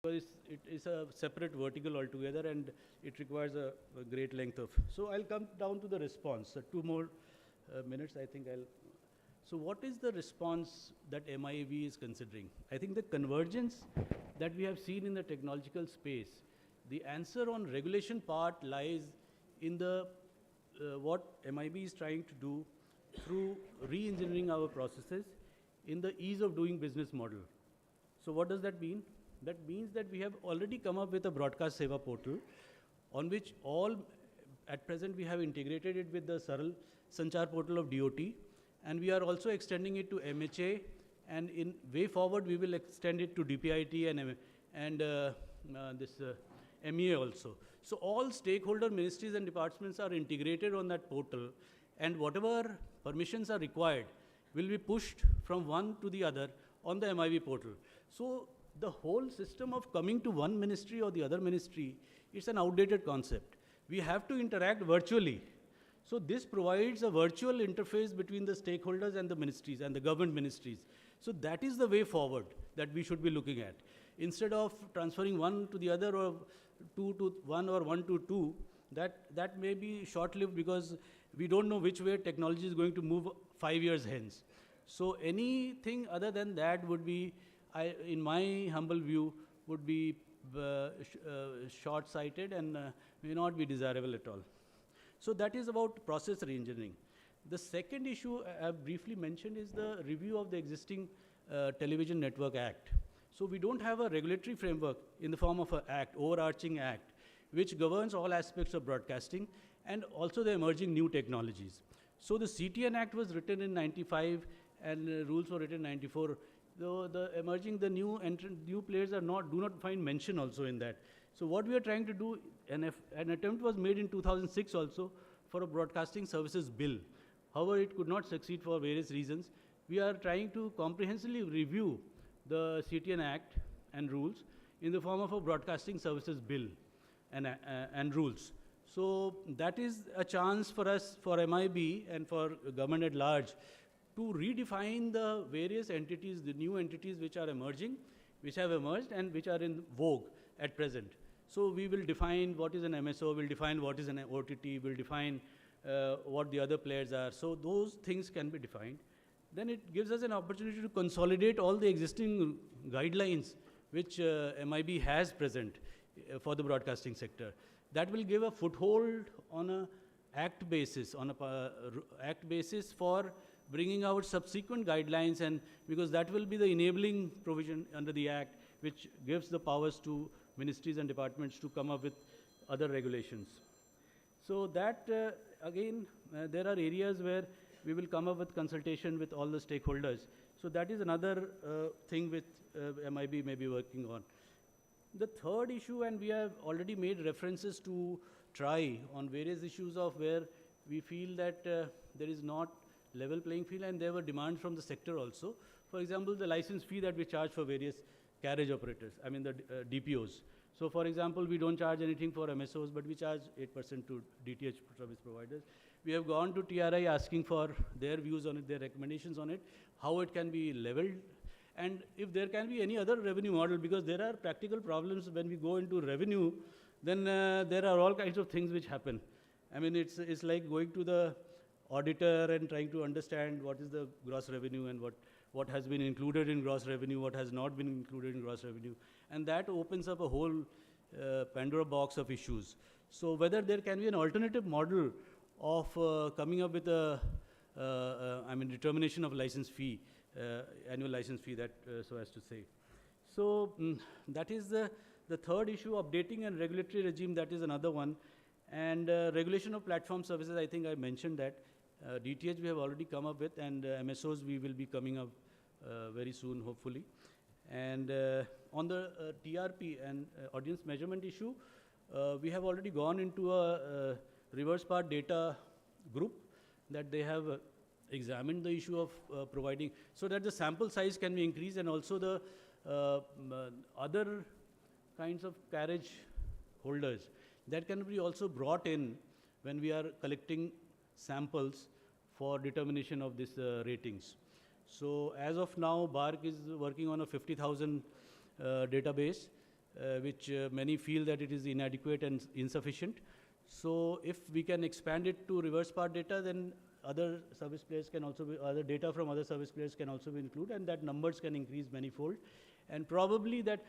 it is a separate vertical altogether, and it requires a great length of. So I'll come down to the response. So 2 more minutes, I think I'll. So what is the response that MIV is considering? I think the convergence that we have seen in the technological space, the answer on regulation part lies in the what MIB is trying to do through re-engineering our processes in the ease of doing business model. So what does that mean? That means that we have already come up with a broadcast seva portal on which at present we have integrated it with the Saral Sanchar portal of DOT, and we are also extending it to MHA, and in way forward we will extend it to DPIT and MEA also. So all stakeholder ministries and departments are integrated on that portal, and whatever permissions are required will be pushed from one to the other on the MIB portal. So the whole system of coming to one ministry or the other ministry, it's an outdated concept. We have to interact virtually. So this provides a virtual interface between the stakeholders and the ministries and the government ministries. So that is the way forward that we should be looking at. Instead of transferring one to the other or two to one or one to two, that may be short-lived because we don't know which way technology is going to move 5 years hence. So anything other than that would be, in my humble view, would be short-sighted and may not be desirable at all. So that is about process re-engineering. The second issue I have briefly mentioned is the review of the existing Television Network Act. So we don't have a regulatory framework in the form of an act, overarching act, which governs all aspects of broadcasting and also the emerging new technologies. So the CTN Act was written in 95 and rules were written in 94. Though the new players do not find mention also in that. So what we are trying to do, an attempt was made in 2006 also for a broadcasting services bill. However, it could not succeed for various reasons. We are trying to comprehensively review the CTN Act and rules in the form of a broadcasting services bill and rules. So that is a chance for us, for MIB and for government at large, to redefine the various entities, the new entities which are emerging, which have emerged and which are in vogue at present. So we will define what is an MSO, we'll define what is an OTT, we'll define what the other players are. So those things can be defined. Then it gives us an opportunity to consolidate all the existing guidelines which MIB has present for the broadcasting sector. That will give a foothold on an act basis, for bringing out subsequent guidelines, and because that will be the enabling provision under the act which gives the powers to ministries and departments to come up with other regulations. So that again there are areas where we will come up with consultation with all the stakeholders. So that is another thing which MIB may be working on. The third issue, and we have already made references to TRI on various issues of where we feel that there is not level playing field, and there were demands from the sector also. For example, the license fee that we charge for various carriage operators, I mean the DPOs. So for example, we don't charge anything for MSOs, but we charge 8% to DTH service providers. We have gone to TRI asking for their views on it, their recommendations on it, how it can be leveled, and if there can be any other revenue model, because there are practical problems when we go into revenue, then there are all kinds of things which happen. I mean, it's like going to the auditor and trying to understand what is the gross revenue and what has been included in gross revenue, what has not been included in gross revenue. And that opens up a whole Pandora box of issues. So whether there can be an alternative model of coming up with a, determination of license fee, annual license fee, that so as to say. So that is the third issue, updating and regulatory regime, that is another one. And regulation of platform services, I think I mentioned that. DTH we have already come up with, and MSOs we will be coming up very soon, hopefully. And on the TRP and audience measurement issue, we have already gone into a reverse part data group that they have examined the issue of providing, so that the sample size can be increased, and also the other kinds of carriage holders that can be also brought in when we are collecting samples for determination of these ratings. So as of now, BARC is working on a 50,000 database which many feel that it is inadequate and insufficient. So if we can expand it to reverse part data, then other service players can also be, other data from other service players can also be included, and that numbers can increase manifold. And probably that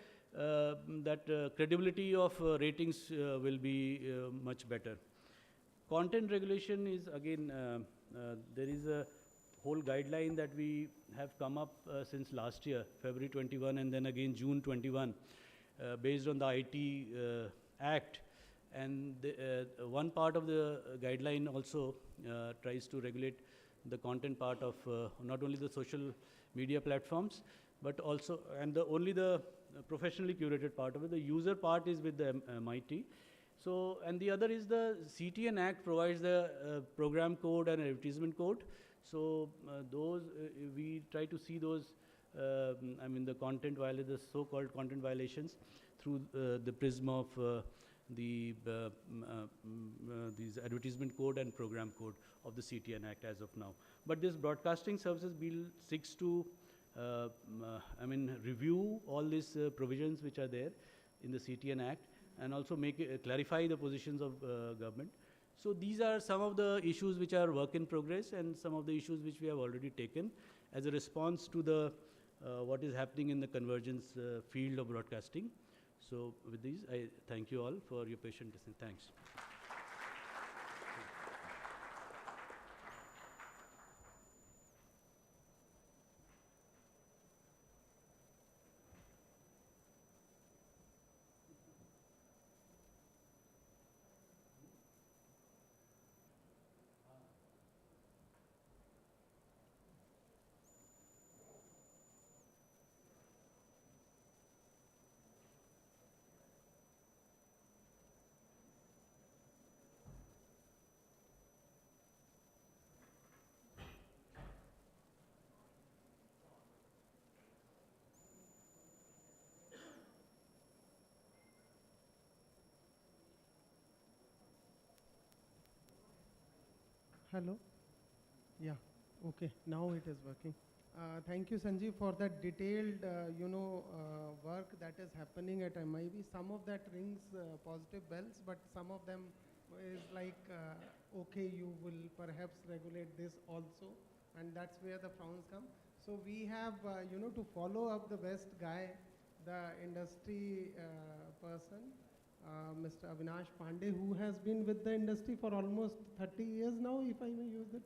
credibility of ratings will be much better. Content regulation is again, there is a whole guideline that we have come up since last year, February 21, and then again June 21, based on the IT Act. And one part of the guideline also tries to regulate the content part of not only the social media platforms, but also, and only the professionally curated part of it. The user part is with the MIT. So, and the other is the CTN Act provides the program code and advertisement code. So, those, we try to see those, I mean, the content violations, the so-called content violations through the prism of these advertisement code and program code of the CTN Act as of now. But this Broadcasting Services Bill seeks to, I mean, review all these provisions which are there in the CTN Act, and also make clarify the positions of government. So these are some of the issues which are work in progress, and some of the issues which we have already taken as a response to the what is happening in the convergence field of broadcasting. So with these, I thank you all for your patient listening. Thanks. Hello? Yeah, okay, now it is working. Thank you, Sanjeev, for that detailed, work that is happening at MIB. Some of that rings positive bells, but some of them is like, okay, you will perhaps regulate this also, and that's where the frowns come. So we have, to follow up the best guy, the industry person, Mr. Avinash Pandey, who has been with the industry for almost 30 years now, if I may use it,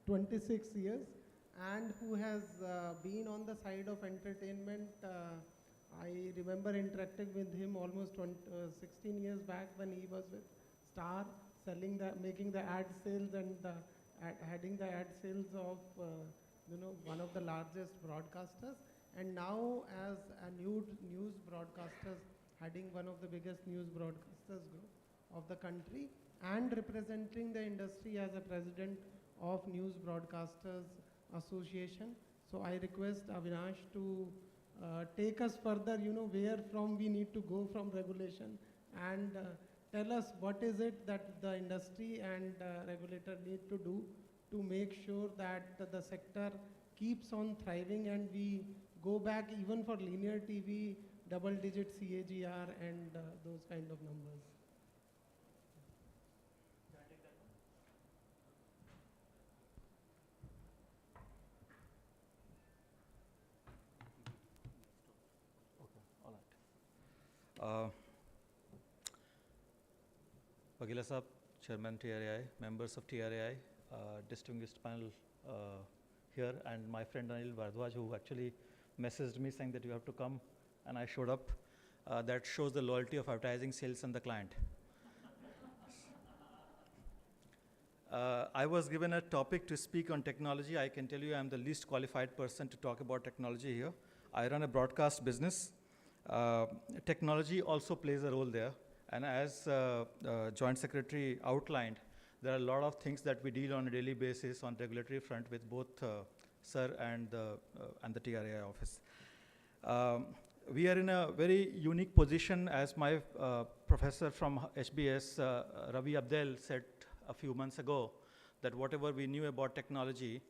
26 years, and who has been on the side of entertainment. I remember interacting with him almost 16 years back when he was with Star, making the ad sales and heading the ad sales of, one of the largest broadcasters, and now as a news broadcasters, heading one of the biggest news broadcasters group of the country, and representing the industry as a president of News Broadcasters Association. So I request Avinash to take us further, where from we need to go from regulation, and tell us what is it that the industry and regulator need to do to make sure that the sector keeps on thriving, and we go back even for linear TV, double-digit CAGR and those kind of numbers. Vakila Sahab, Chairman TRAI, members of TRAI, distinguished panel here, and my friend Anil Bharadwaj, who actually messaged me saying that you have to come, and I showed up. That shows the loyalty of advertising sales and the client. I was given a topic to speak on technology. I can tell you I'm the least qualified person to talk about technology here. I run a broadcast business. Technology also plays a role there. And as Joint Secretary outlined, there are a lot of things that we deal on a daily basis on regulatory front with both Sir and the TRAI office. We are in a very unique position, as my professor from HBS, Ravi Abdel, said a few months ago, that whatever we knew about technology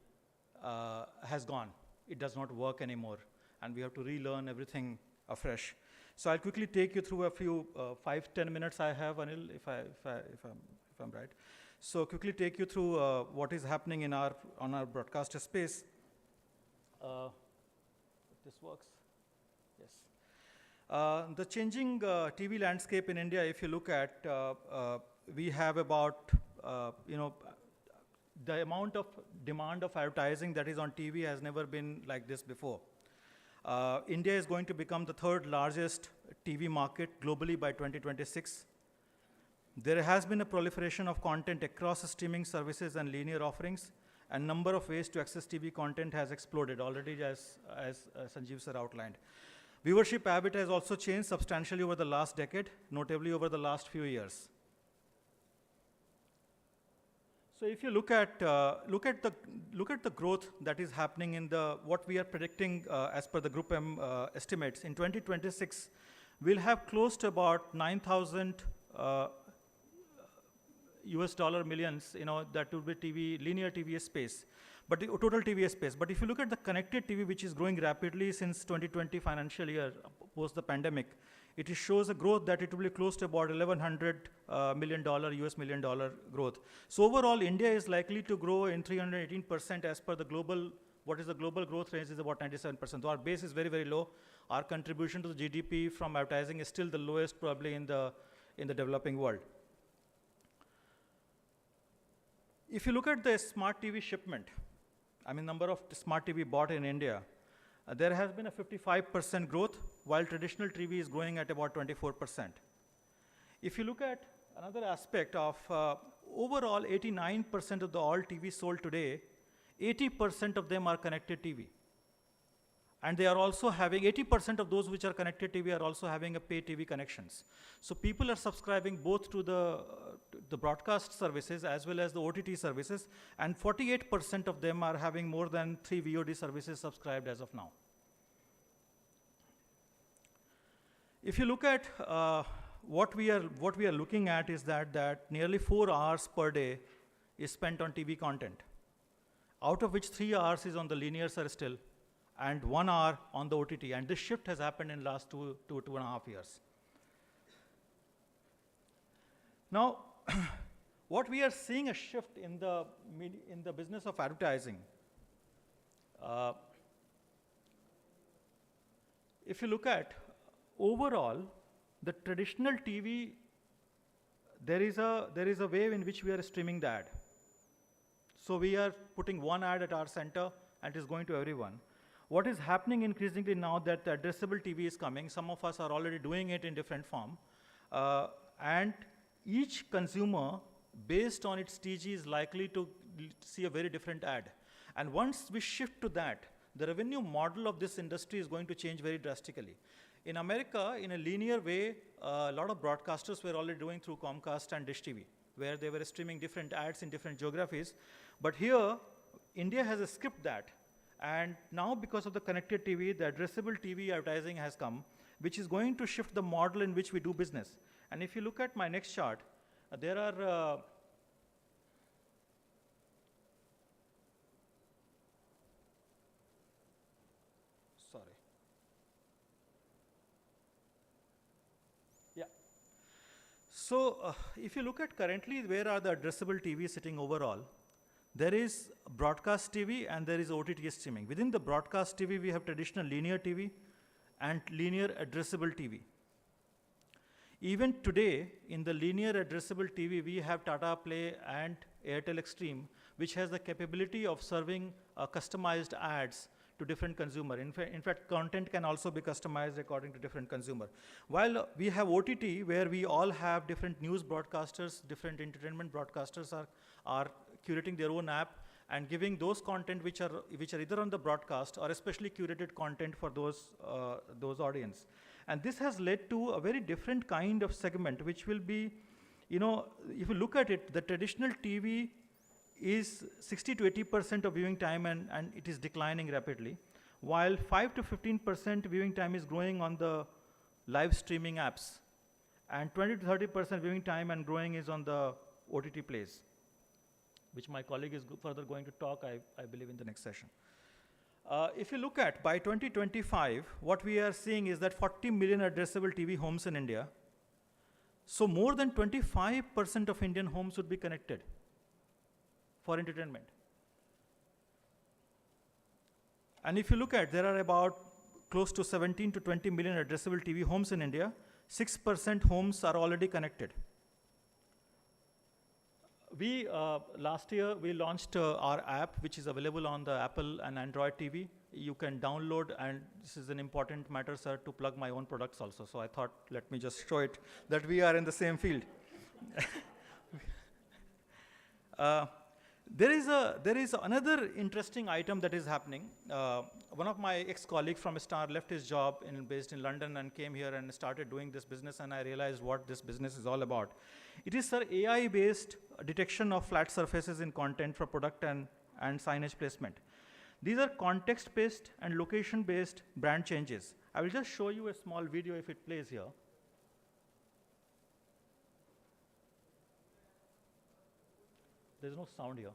has gone. It does not work anymore. And we have to relearn everything afresh. So I'll quickly take you through a few 5-10 minutes I have, Anil, if I'm right. So quickly take you through what is happening in on our broadcaster space. If this works, yes. The changing TV landscape in India, if you look at, we have about, the amount of demand of advertising that is on TV has never been like this before. India is going to become the third largest TV market globally by 2026. There has been a proliferation of content across streaming services and linear offerings, and number of ways to access TV content has exploded already, as Sanjeev sir outlined. Viewership habit has also changed substantially over the last decade, notably over the last few years. So if you look at the growth that is happening in what we are predicting as per the Group M estimates, in 2026, we'll have close to about 9,000 US dollar millions, that will be linear TV space, but the total TV space. But if you look at the connected TV, which is growing rapidly since 2020 financial year, post the pandemic, it shows a growth that it will be close to about $1,100 million, US million dollar growth. So overall, India is likely to grow in 318% as per the global, what is the global growth range is about 97%. So our base is very, very low. Our contribution to the GDP from advertising is still the lowest probably in the developing world. If you look at the smart TV shipment, number of smart TV bought in India, there has been a 55% growth, while traditional TV is growing at about 24%. If you look at another aspect of overall 89% of all TV sold today, 80% of them are connected TV. And they are also having, 80% of those which are connected TV are also having a pay TV connections. So people are subscribing both to the broadcast services as well as the OTT services, and 48% of them are having more than 3 VOD services subscribed as of now. If you look at what we are looking at is that nearly 4 hours per day is spent on TV content, out of which 3 hours is on the linear still, and 1 hour on the OTT, and this shift has happened in the last two and a half years. Now, what we are seeing a shift in the business of advertising. If you look at overall, the traditional TV, there is a way in which we are streaming the ad. So we are putting one ad at our center, and it is going to everyone. What is happening increasingly now that the addressable TV is coming, some of us are already doing it in different form, and each consumer, based on its TG, is likely to see a very different ad. And once we shift to that, the revenue model of this industry is going to change very drastically. In America, in a linear way, a lot of broadcasters were already doing through Comcast and Dish TV, where they were streaming different ads in different geographies. But here, India has skipped that. And now, because of the connected TV, the addressable TV advertising has come, which is going to shift the model in which we do business. And if you look at my next chart, there are So if you look at currently where are the addressable TV sitting overall, there is broadcast TV and there is OTT streaming. Within the broadcast TV, we have traditional linear TV and linear addressable TV. Even today, in the linear addressable TV, we have Tata Play and Airtel Extreme, which has the capability of serving customized ads to different consumer. In fact, content can also be customized according to different consumer. While we have OTT, where we all have different news broadcasters, different entertainment broadcasters are curating their own app and giving those content which are either on the broadcast or especially curated content for those audience. And this has led to a very different kind of segment, which will be, if you look at it, the traditional TV is 60 to 80% of viewing time and it is declining rapidly, while 5 to 15% viewing time is growing on the live streaming apps, and 20 to 30% viewing time and growing is on the OTT plays, which my colleague is further going to talk, I believe, in the next session. If you look at, by 2025, what we are seeing is that 40 million addressable TV homes in India. So more than 25% of Indian homes would be connected for entertainment. And if you look at, there are about close to 17 to 20 million addressable TV homes in India. 6% homes are already connected. We, last year, we launched our app, which is available on the Apple and Android TV. You can download, and this is an important matter, sir, to plug my own products also. So I thought, let me just show it, that we are in the same field. There is another interesting item that is happening. One of my ex-colleagues from Star left his job based in London and came here and started doing this business, and I realized what this business is all about. It is, sir, AI-based detection of flat surfaces in content for product and signage placement. These are context-based and location-based brand changes. I will just show you a small video if it plays here. There's no sound here,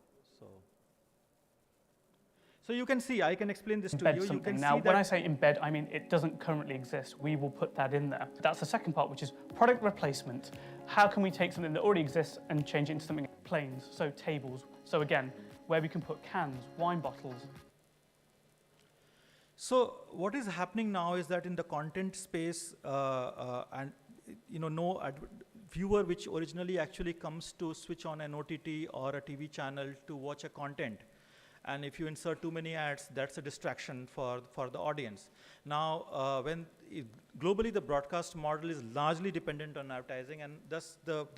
so you can see, I can explain this to you. You can now, see when I say embed, I mean it doesn't currently exist. We will put that in there. That's the second part, which is product replacement. How can we take something that already exists and change it into something planes, so tables. So again, where we can put cans, wine bottles. So what is happening now is that in the content space, and no viewer which originally actually comes to switch on an OTT or a TV channel to watch a content. And if you insert too many ads, that's a distraction for the audience. Now, globally, the broadcast model is largely dependent on advertising, and thus the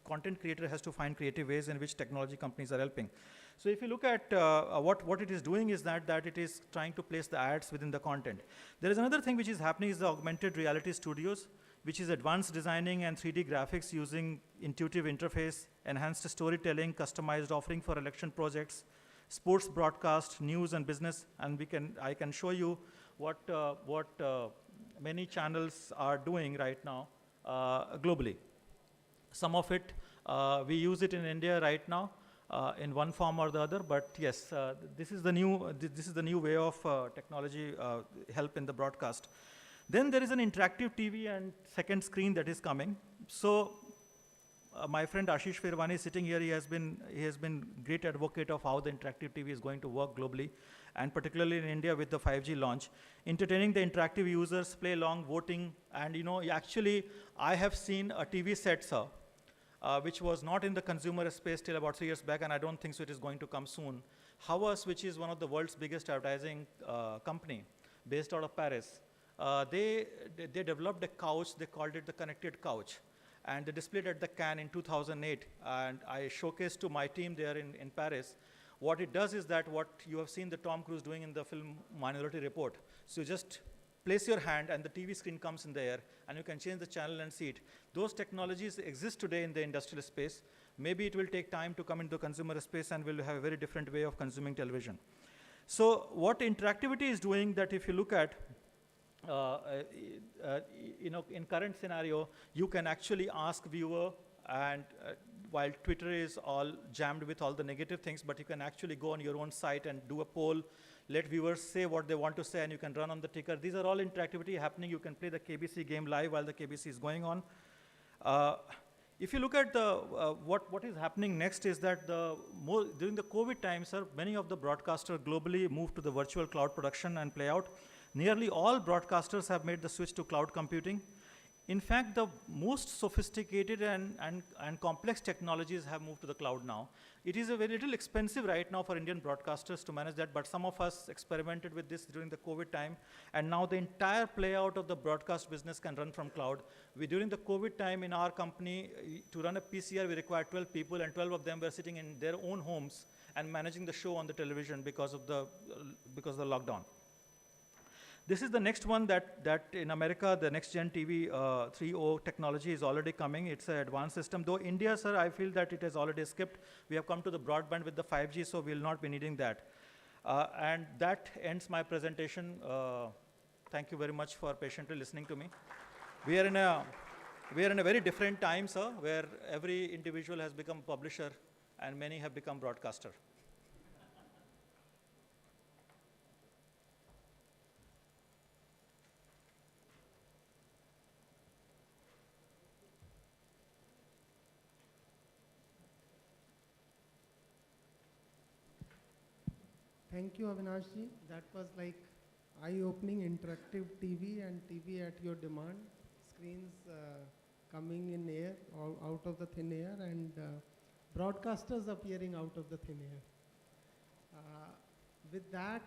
content creator has to find creative ways in which technology companies are helping. So if you look at what it is doing is that it is trying to place the ads within the content. There is another thing which is happening is the augmented reality studios, which is advanced designing and 3D graphics using intuitive interface, enhanced storytelling, customized offering for election projects, sports broadcast, news and business, and I can show you what many channels are doing right now globally. Some of it, we use it in India right now in one form or the other, but yes, this is the new way of technology help in the broadcast. Then there is an interactive TV and second screen that is coming. So my friend Ashish Firwani is sitting here. He has been great advocate of how the interactive TV is going to work globally, and particularly in India with the 5G launch. Entertaining the interactive users, play along, voting, and actually I have seen a TV set, sir, which was not in the consumer space till about 3 years back, and I don't think so it is going to come soon. Havas, which is one of the world's biggest advertising company based out of Paris, they developed a couch. They called it the connected couch, and they displayed at the Cannes in 2008, and I showcased to my team there in Paris. What it does is that what you have seen the Tom Cruise doing in the film Minority Report. So you just place your hand and the TV screen comes in the air, and you can change the channel and see it. Those technologies exist today in the industrial space. Maybe it will take time to come into the consumer space, and we'll have a very different way of consuming television. So what interactivity is doing, that if you look at, in current scenario, you can actually ask viewer, and while Twitter is all jammed with all the negative things, but you can actually go on your own site and do a poll, let viewers say what they want to say, and you can run on the ticker. These are all interactivity happening. You can play the KBC game live while the KBC is going on. If you look at what is happening next is that during the COVID times, sir, many of the broadcasters globally moved to the virtual cloud production and play out. Nearly all broadcasters have made the switch to cloud computing. In fact, the most sophisticated and complex technologies have moved to the cloud now. It is a very little expensive right now for Indian broadcasters to manage that, but some of us experimented with this during the COVID time, and now the entire play out of the broadcast business can run from cloud. During the COVID time in our company, to run a PCR, we required 12 people, and 12 of them were sitting in their own homes and managing the show on the television because of the lockdown. This is the next one that in America, the next gen TV 3.0 technology is already coming. It's an advanced system. Though India, sir, I feel that it has already skipped. We have come to the broadband with the 5G, so we'll not be needing that. And that ends my presentation. Thank you very much for patiently listening to me. We are in a very different time, sir, where every individual has become publisher and many have become broadcaster. Thank you, Avinashji. That was like eye-opening interactive TV and TV at your demand. Screens coming in air, out of the thin air, and broadcasters appearing out of the thin air. With that,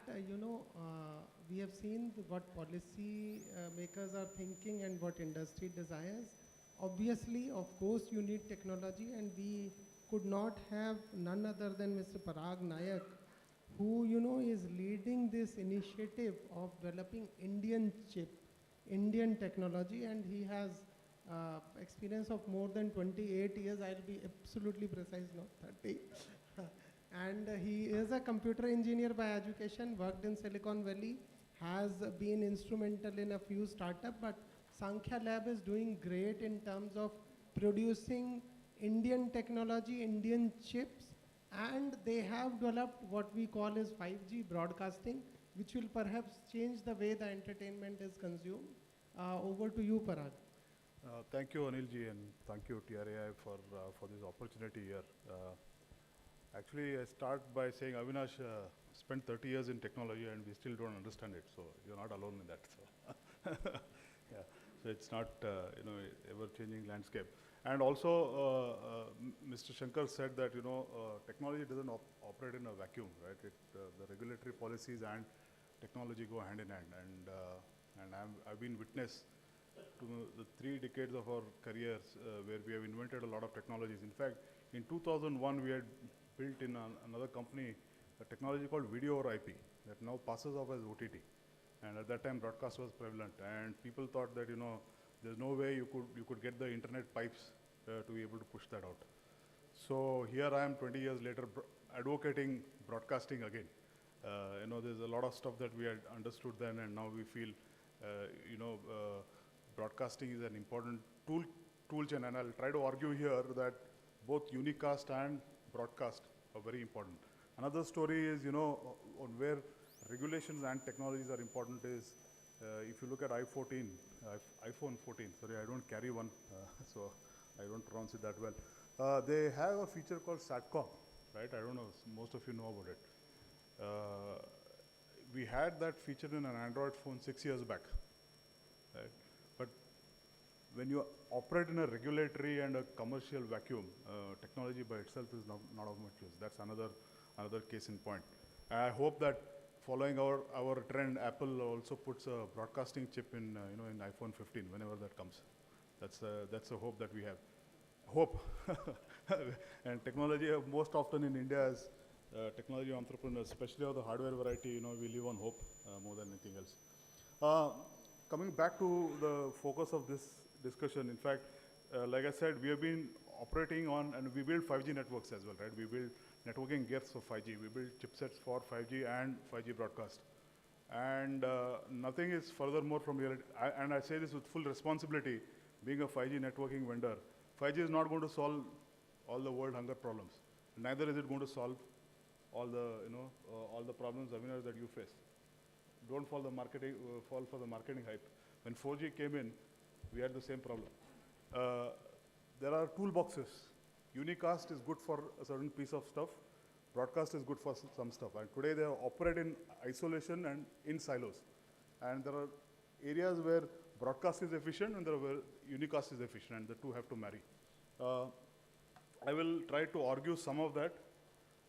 we have seen what policy makers are thinking and what industry desires. Obviously, of course, you need technology, and we could not have none other than Mr. Parag Nayak, who is leading this initiative of developing Indian chip, Indian technology, and he has experience of more than 28 years. I'll be absolutely precise, not 30. And he is a computer engineer by education, worked in Silicon Valley, has been instrumental in a few startups, but Sankhya Lab is doing great in terms of producing Indian technology, Indian chips, and they have developed what we call as 5G broadcasting, which will perhaps change the way the entertainment is consumed. Over to you, Parag. Thank you, Anilji, and thank you, TRAI, for this opportunity here. Actually, I start by saying Avinash spent 30 years in technology and we still don't understand it, so you're not alone in that. So, yeah. So it's not, ever-changing landscape. And also, Mr. Shankar said that, technology doesn't operate in a vacuum, right? The regulatory policies and technology go hand in hand. And I've been witness to the 3 decades of our careers where we have invented a lot of technologies. In fact, in 2001, we had built in another company a technology called video over IP that now passes off as OTT. And at that time, broadcast was prevalent. And people thought that, there's no way you could get the internet pipes to be able to push that out. So here I am 20 years later advocating broadcasting again. There's a lot of stuff that we had understood then, and now we feel, broadcasting is an important tool chain, and I'll try to argue here that both unicast and broadcast are very important. Another story is, on where regulations and technologies are important is, if you look at iPhone 14, sorry, I don't carry one, so I don't pronounce it that well. They have a feature called SATCOM, right? I don't know, most of you know about it. We had that feature in an Android phone 6 years back, right? But when you operate in a regulatory and a commercial vacuum, technology by itself is not of much use. That's another case in point. I hope that following our trend, Apple also puts a broadcasting chip in iPhone 15 whenever that comes. That's a hope that we have. Hope. And technology most often in India is technology entrepreneurs, especially of the hardware variety, we live on hope more than anything else. Coming back to the focus of this discussion, in fact, like I said, we have been operating on, and we build 5G networks as well, right? We build networking gears for 5G. We build chipsets for 5G and 5G broadcast. And nothing is furthermore from reality. And I say this with full responsibility, being a 5G networking vendor. 5G is not going to solve all the world hunger problems. Neither is it going to solve all the problems, Avinash, that you face. Don't fall for the marketing hype. When 4G came in, we had the same problem. There are toolboxes. Unicast is good for a certain piece of stuff. Broadcast is good for some stuff. And today they operate in isolation and in silos. And there are areas where broadcast is efficient and there are where unicast is efficient, and the two have to marry. I will try to argue some of that.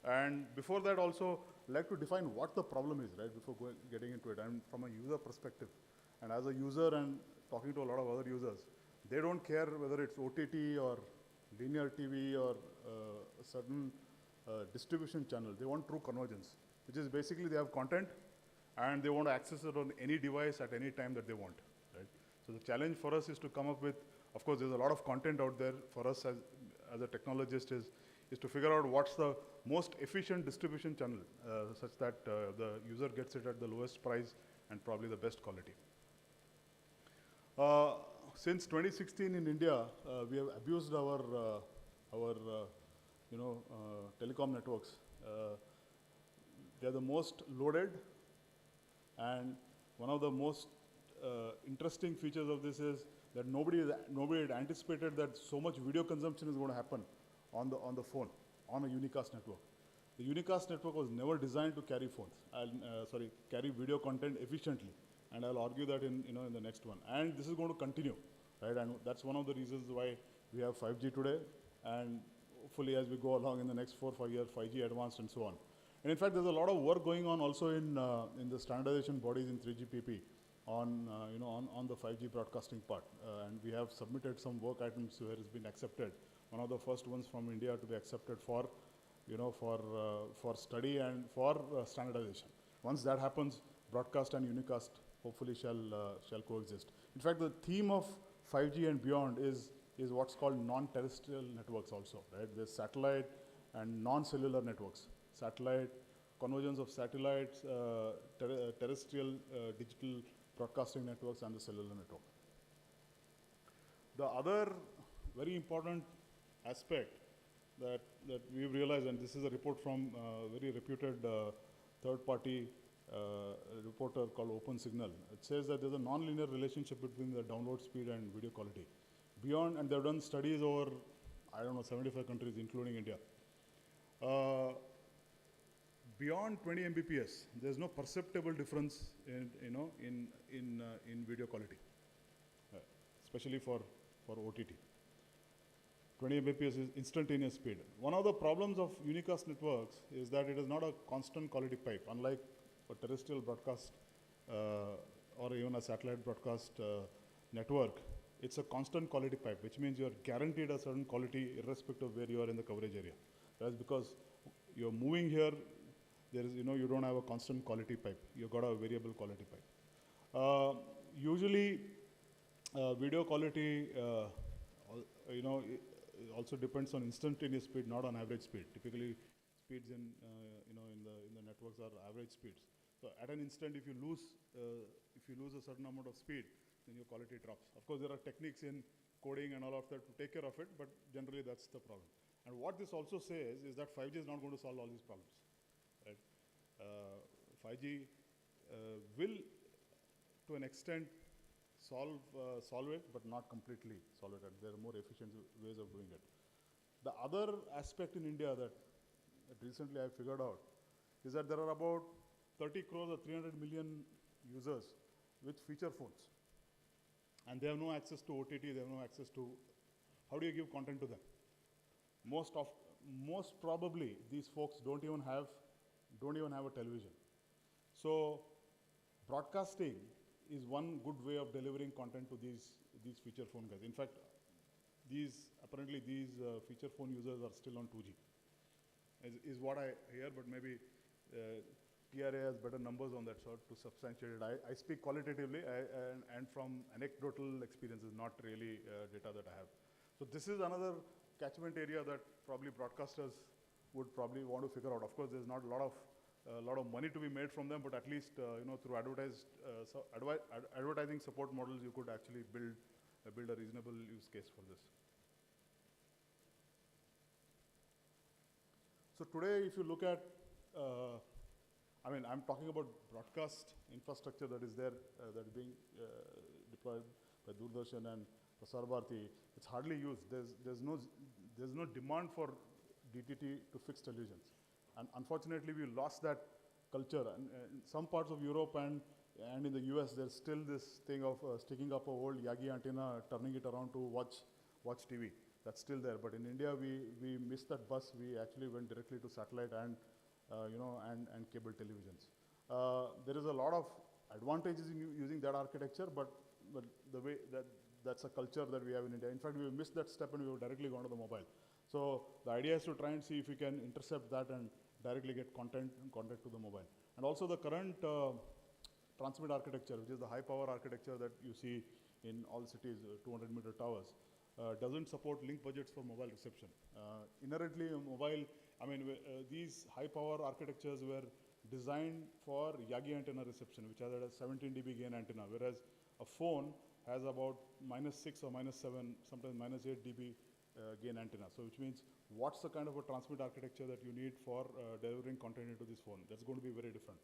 And before that also, I'd like to define what the problem is, right, before getting into it. And from a user perspective. And as a user and talking to a lot of other users, they don't care whether it's OTT or linear TV or a certain distribution channel. They want true convergence, which is basically they have content and they want to access it on any device at any time that they want, right? So the challenge for us is to come up with, of course, there's a lot of content out there for us as a technologist is to figure out what's the most efficient distribution channel such that the user gets it at the lowest price and probably the best quality. Since 2016 in India, we have abused our telecom networks. They're the most loaded, and one of the most interesting features of this is that nobody had anticipated that so much video consumption is going to happen on the phone, on a unicast network. The unicast network was never designed to carry carry video content efficiently. And I'll argue that in the next one. And this is going to continue, right? And that's one of the reasons why we have 5G today. And hopefully, as we go along in the next 4 or 5 years, 5G advanced and so on. And in fact, there's a lot of work going on also in the standardization bodies in 3GPP on the 5G broadcasting part. And we have submitted some work items where it's been accepted. One of the first ones from India to be accepted for study and for standardization. Once that happens, broadcast and unicast hopefully shall coexist. In fact, the theme of 5G and beyond is what's called non-terrestrial networks also, right? There's satellite and non-cellular networks. Satellite, convergence of satellites, terrestrial digital broadcasting networks, and the cellular network. The other very important aspect that we've realized, and this is a report from a very reputed third-party reporter called Open Signal. It says that there's a non-linear relationship between the download speed and video quality. Beyond, and they've done studies over, 75 countries, including India. Beyond 20 Mbps, there's no perceptible difference in video quality, especially for OTT. 20 Mbps is instantaneous speed. One of the problems of unicast networks is that it is not a constant quality pipe, unlike a terrestrial broadcast or even a satellite broadcast network. It's a constant quality pipe, which means you're guaranteed a certain quality irrespective of where you are in the coverage area. That's because you're moving here, there is, you don't have a constant quality pipe. You've got a variable quality pipe. Usually, video quality, also depends on instantaneous speed, not on average speed. Typically, speeds in the networks are average speeds. So at an instant, if you lose a certain amount of speed, then your quality drops. Of course, there are techniques in coding and all of that to take care of it, but generally that's the problem. And what this also says is that 5G is not going to solve all these problems. Right? 5G will, to an extent, solve it, but not completely solve it. And there are more efficient ways of doing it. The other aspect in India that recently I figured out is that there are about 30 crores or 300 million users with feature phones. And they have no access to OTT, they have no access to, how do you give content to them? Most probably, these folks don't even have a television. So broadcasting is one good way of delivering content to these feature phone guys. In fact, apparently these feature phone users are still on 2G, is what I hear, but maybe TRA has better numbers on that sort to substantiate it. I speak qualitatively and from anecdotal experiences, not really data that I have. So this is another catchment area that probably broadcasters would probably want to figure out. Of course, there's not a lot of money to be made from them, but at least through advertising support models, you could actually build a reasonable use case for this. So today, if you look at, I'm talking about broadcast infrastructure that is there, that is being deployed by Doordarshan and Prasar Bharati. It's hardly used. There's no demand for DTT to fixed televisions. And unfortunately, we lost that culture. And in some parts of Europe and in the US, there's still this thing of sticking up a old Yagi antenna, turning it around to watch TV. That's still there. But in India, we missed that bus. We actually went directly to satellite and cable televisions. There is a lot of advantages in using that architecture, but the way that's a culture that we have in India. In fact, we missed that step and we have directly gone to the mobile. So the idea is to try and see if we can intercept that and directly get content to the mobile. And also the current transmit architecture, which is the high power architecture that you see in all cities, 200-meter towers, doesn't support link budgets for mobile reception. Inherently, mobile, these high power architectures were designed for Yagi antenna reception, which has a 17 dB gain antenna, whereas a phone has about -6 or -7, sometimes -8 dB gain antenna. So which means what's the kind of a transmit architecture that you need for delivering content into this phone? That's going to be very different.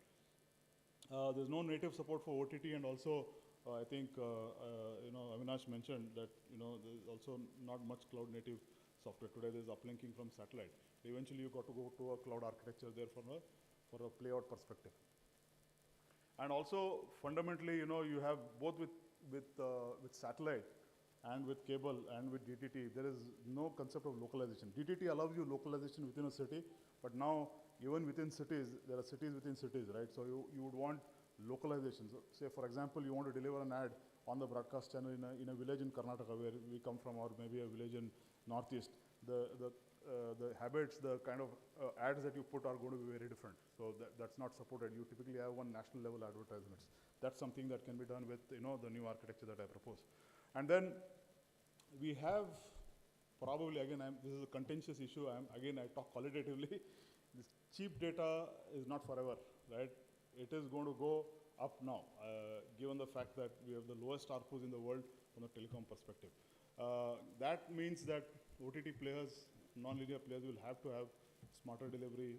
There's no native support for OTT, and also I think Avinash mentioned that there's also not much cloud native software. Today there's uplinking from satellite. Eventually you got to go to a cloud architecture there for a play-out perspective. And also, fundamentally, you have both with satellite and with cable and with DTT, there is no concept of localization. DTT allows you localization within a city, but now even within cities, there are cities within cities, right? So you would want localization. So say, for example, you want to deliver an ad on the broadcast channel in a village in Karnataka where we come from, or maybe a village in Northeast. The habits, the kind of ads that you put are going to be very different. So that's not supported. You typically have one national level advertisements. That's something that can be done with the new architecture that I propose. And then we have probably, again, this is a contentious issue. I talk qualitatively. This cheap data is not forever, right? It is going to go up now, given the fact that we have the lowest ARPUs in the world from a telecom perspective. That means that OTT players, non-linear players, will have to have smarter delivery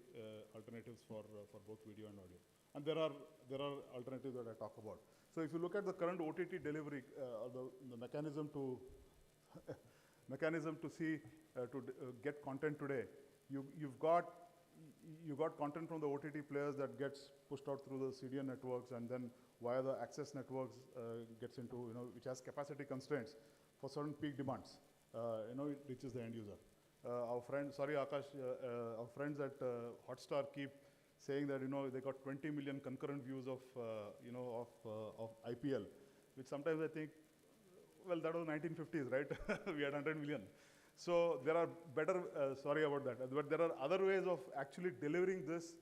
alternatives for both video and audio. And there are alternatives that I talk about. So if you look at the current OTT delivery, the mechanism to get content today, you've got content from the OTT players that gets pushed out through the CDN networks, and then via the access networks gets into, which has capacity constraints for certain peak demands. It reaches the end user. Our friend, sorry Akash, our friends at Hotstar keep saying that they got 20 million concurrent views of IPL, which sometimes I think, well, that was 1950s, right? We had 100 million. So there are better, sorry about that, but there are other ways of actually delivering this,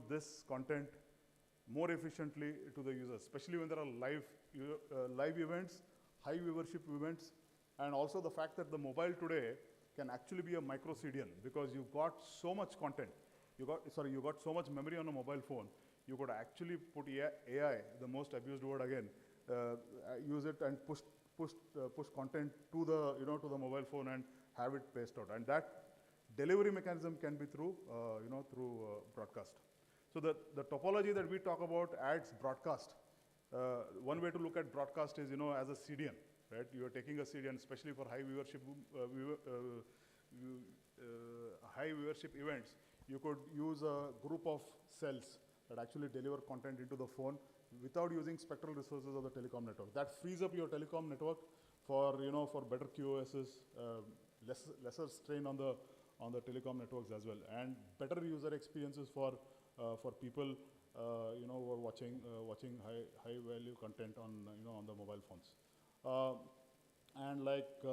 this content more efficiently to the users, especially when there are live events, high viewership events, and also the fact that the mobile today can actually be a micro CDN because you've got so much content. You got so much memory on a mobile phone. You could actually put AI, the most abused word again, use it and push content to the mobile phone and have it paced out. And that delivery mechanism can be through broadcast. So the topology that we talk about adds broadcast. One way to look at broadcast is as a CDN, right? You are taking a CDN, especially for high viewership events. You could use a group of cells that actually deliver content into the phone without using spectral resources of the telecom network. That frees up your telecom network for better QoSs, lesser strain on the telecom networks as well, and better user experiences for people who are watching high value content on the mobile phones. And like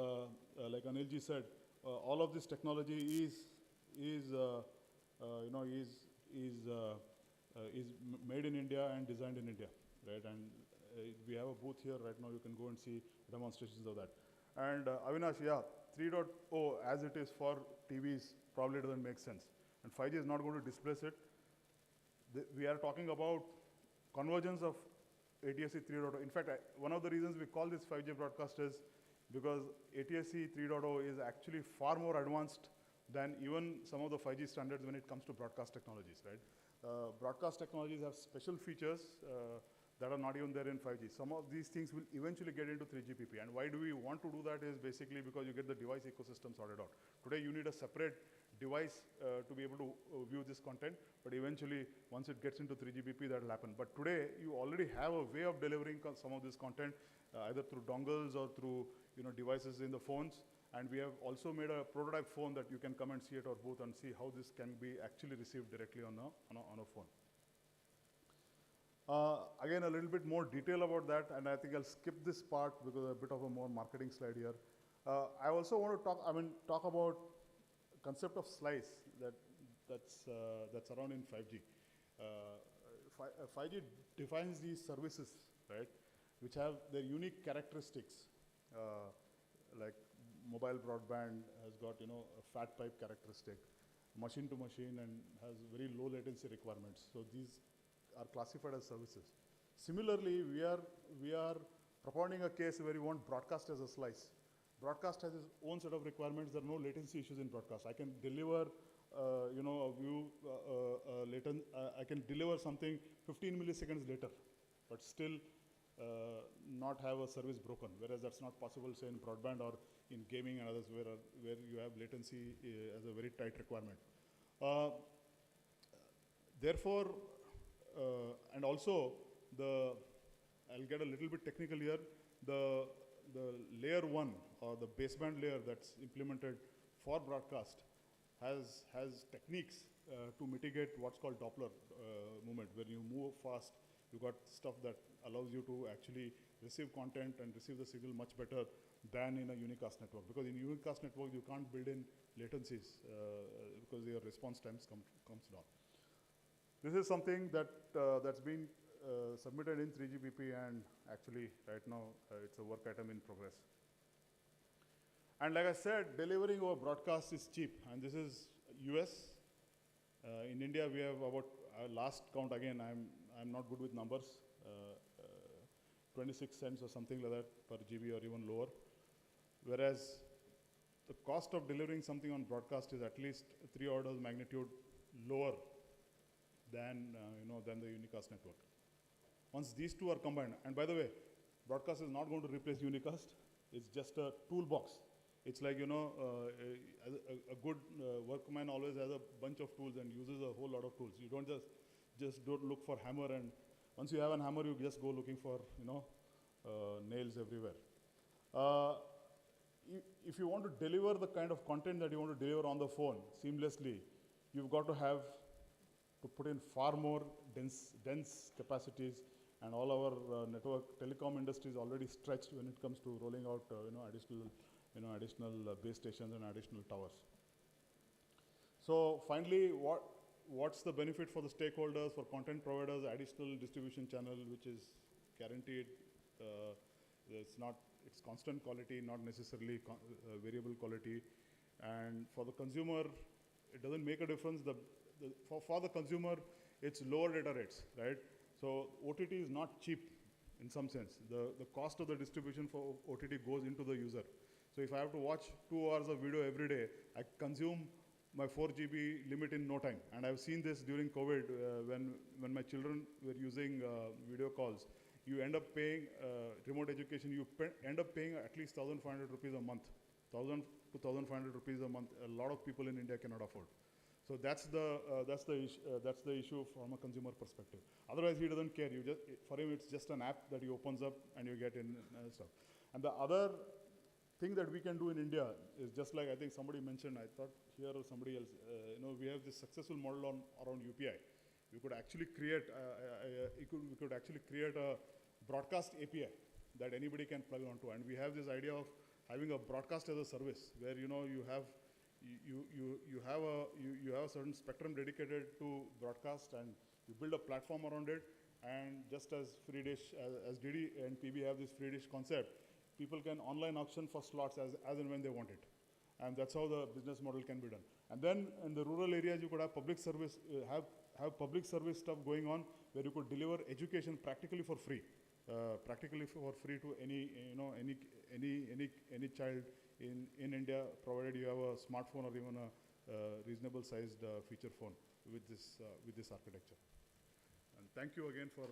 Anilji said, all of this technology is made in India and designed in India, right? And we have a booth here right now. You can go and see demonstrations of that. And Avinash, yeah, 3.0 as it is for TVs probably doesn't make sense. And 5G is not going to displace it. We are talking about convergence of ATSC 3.0. In fact, one of the reasons we call this 5G broadcast is because ATSC 3.0 is actually far more advanced than even some of the 5G standards when it comes to broadcast technologies, right? Broadcast technologies have special features that are not even there in 5G. Some of these things will eventually get into 3GPP. And why do we want to do that is basically because you get the device ecosystem sorted out. Today you need a separate device to be able to view this content, but eventually once it gets into 3GPP that will happen. But today you already have a way of delivering some of this content either through dongles or through devices in the phones. And we have also made a prototype phone that you can come and see at our booth and see how this can be actually received directly on a phone. Again, a little bit more detail about that, and I think I'll skip this part because a bit of a more marketing slide here. I also want to talk about concept of slice that's around in 5G. 5G defines these services, right, which have their unique characteristics, like mobile broadband has got a fat pipe characteristic, machine to machine, and has very low latency requirements. So these are classified as services. Similarly, we are propounding a case where you want broadcast as a slice. Broadcast has its own set of requirements. There are no latency issues in broadcast. I can deliver a view I can deliver something 15 milliseconds later, but still not have a service broken, whereas that's not possible, say, in broadband or in gaming and others, where you have latency as a very tight requirement. Therefore, and also I'll get a little bit technical here. The layer 1 or the baseband layer that's implemented for broadcast has techniques to mitigate what's called Doppler movement. When you move fast, you got stuff that allows you to actually receive content and receive the signal much better than in a unicast network. Because in unicast network, you can't build in latencies because your response times comes down. This is something that's been submitted in 3GPP, and actually right now it's a work item in progress. And like I said, delivering over broadcast is cheap, and this is US. In India, we have about, last count again, I'm not good with numbers, 26 cents or something like that per GB or even lower. Whereas the cost of delivering something on broadcast is at least 3 orders magnitude lower than the unicast network. Once these two are combined, and by the way, broadcast is not going to replace unicast. It's just a toolbox. It's like, a good workman always has a bunch of tools and uses a whole lot of tools. You don't just don't look for hammer, and once you have a hammer, you just go looking for, nails everywhere. If you want to deliver the kind of content that you want to deliver on the phone seamlessly, you've got to put in far more dense capacities, and all our network telecom industry is already stretched when it comes to rolling out additional base stations and additional towers. So finally, what's the benefit for the stakeholders, for content providers? Additional distribution channel, which is guaranteed. It's constant quality, not necessarily variable quality. And for the consumer, it doesn't make a difference. For the consumer, it's lower data rates, right? So OTT is not cheap in some sense. The cost of the distribution for OTT goes into the user. So if I have to watch 2 hours of video every day, I consume my 4 GB limit in no time. And I've seen this during COVID when my children were using video calls. You end up paying remote education, you end up paying at least 1,500 rupees a month. 1,000 to 1,500 rupees a month. A lot of people in India cannot afford. So that's the issue from a consumer perspective. Otherwise, he doesn't care. For him, it's just an app that he opens up and you get in stuff. And the other thing that we can do in India is just like I think somebody mentioned, I thought here or somebody else, we have this successful model around UPI. We could actually create a broadcast API that anybody can plug onto, and we have this idea of having a broadcast as a service where you have a certain spectrum dedicated to broadcast, and you build a platform around it. And just as free dish, as DD and PB have this free dish concept, people can online auction for slots as and when they want it. And that's how the business model can be done. And then in the rural areas, you could have public service, have public service stuff going on where you could deliver education practically for free. To any child in India, provided you have a smartphone or even a reasonable sized feature phone with this architecture. And thank you again for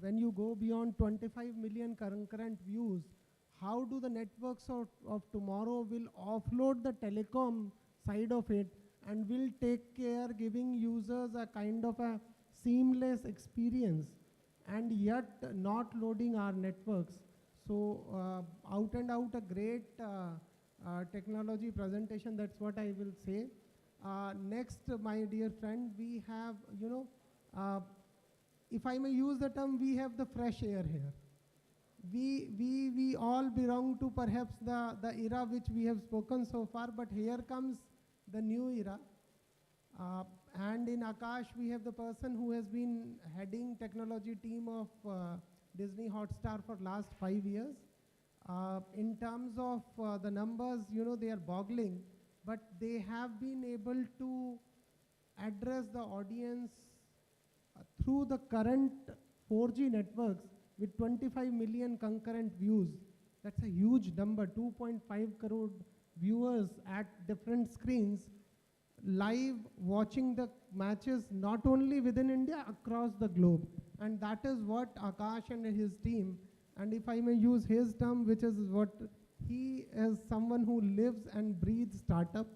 when you go beyond 25 million concurrent views, how do the networks of tomorrow will offload the telecom side of it and will take care giving users a kind of a seamless experience and yet not loading our networks. So out and out a great technology presentation, that's what I will say. Next, my dear friend, we have, if I may use the term, we have the fresh air here. We all belong to perhaps the era which we have spoken so far, but here comes the new era. And in Akash, we have the person who has been heading technology team of Disney Hotstar for last 5 years. In terms of the numbers, they are boggling, but they have been able to address the audience through the current 4G networks with 25 million concurrent views. That's a huge number, 2.5 crore viewers at different screens, live watching the matches not only within India, across the globe. And that is what Akash and his team, and if I may use his term, which is what he is someone who lives and breathes startup.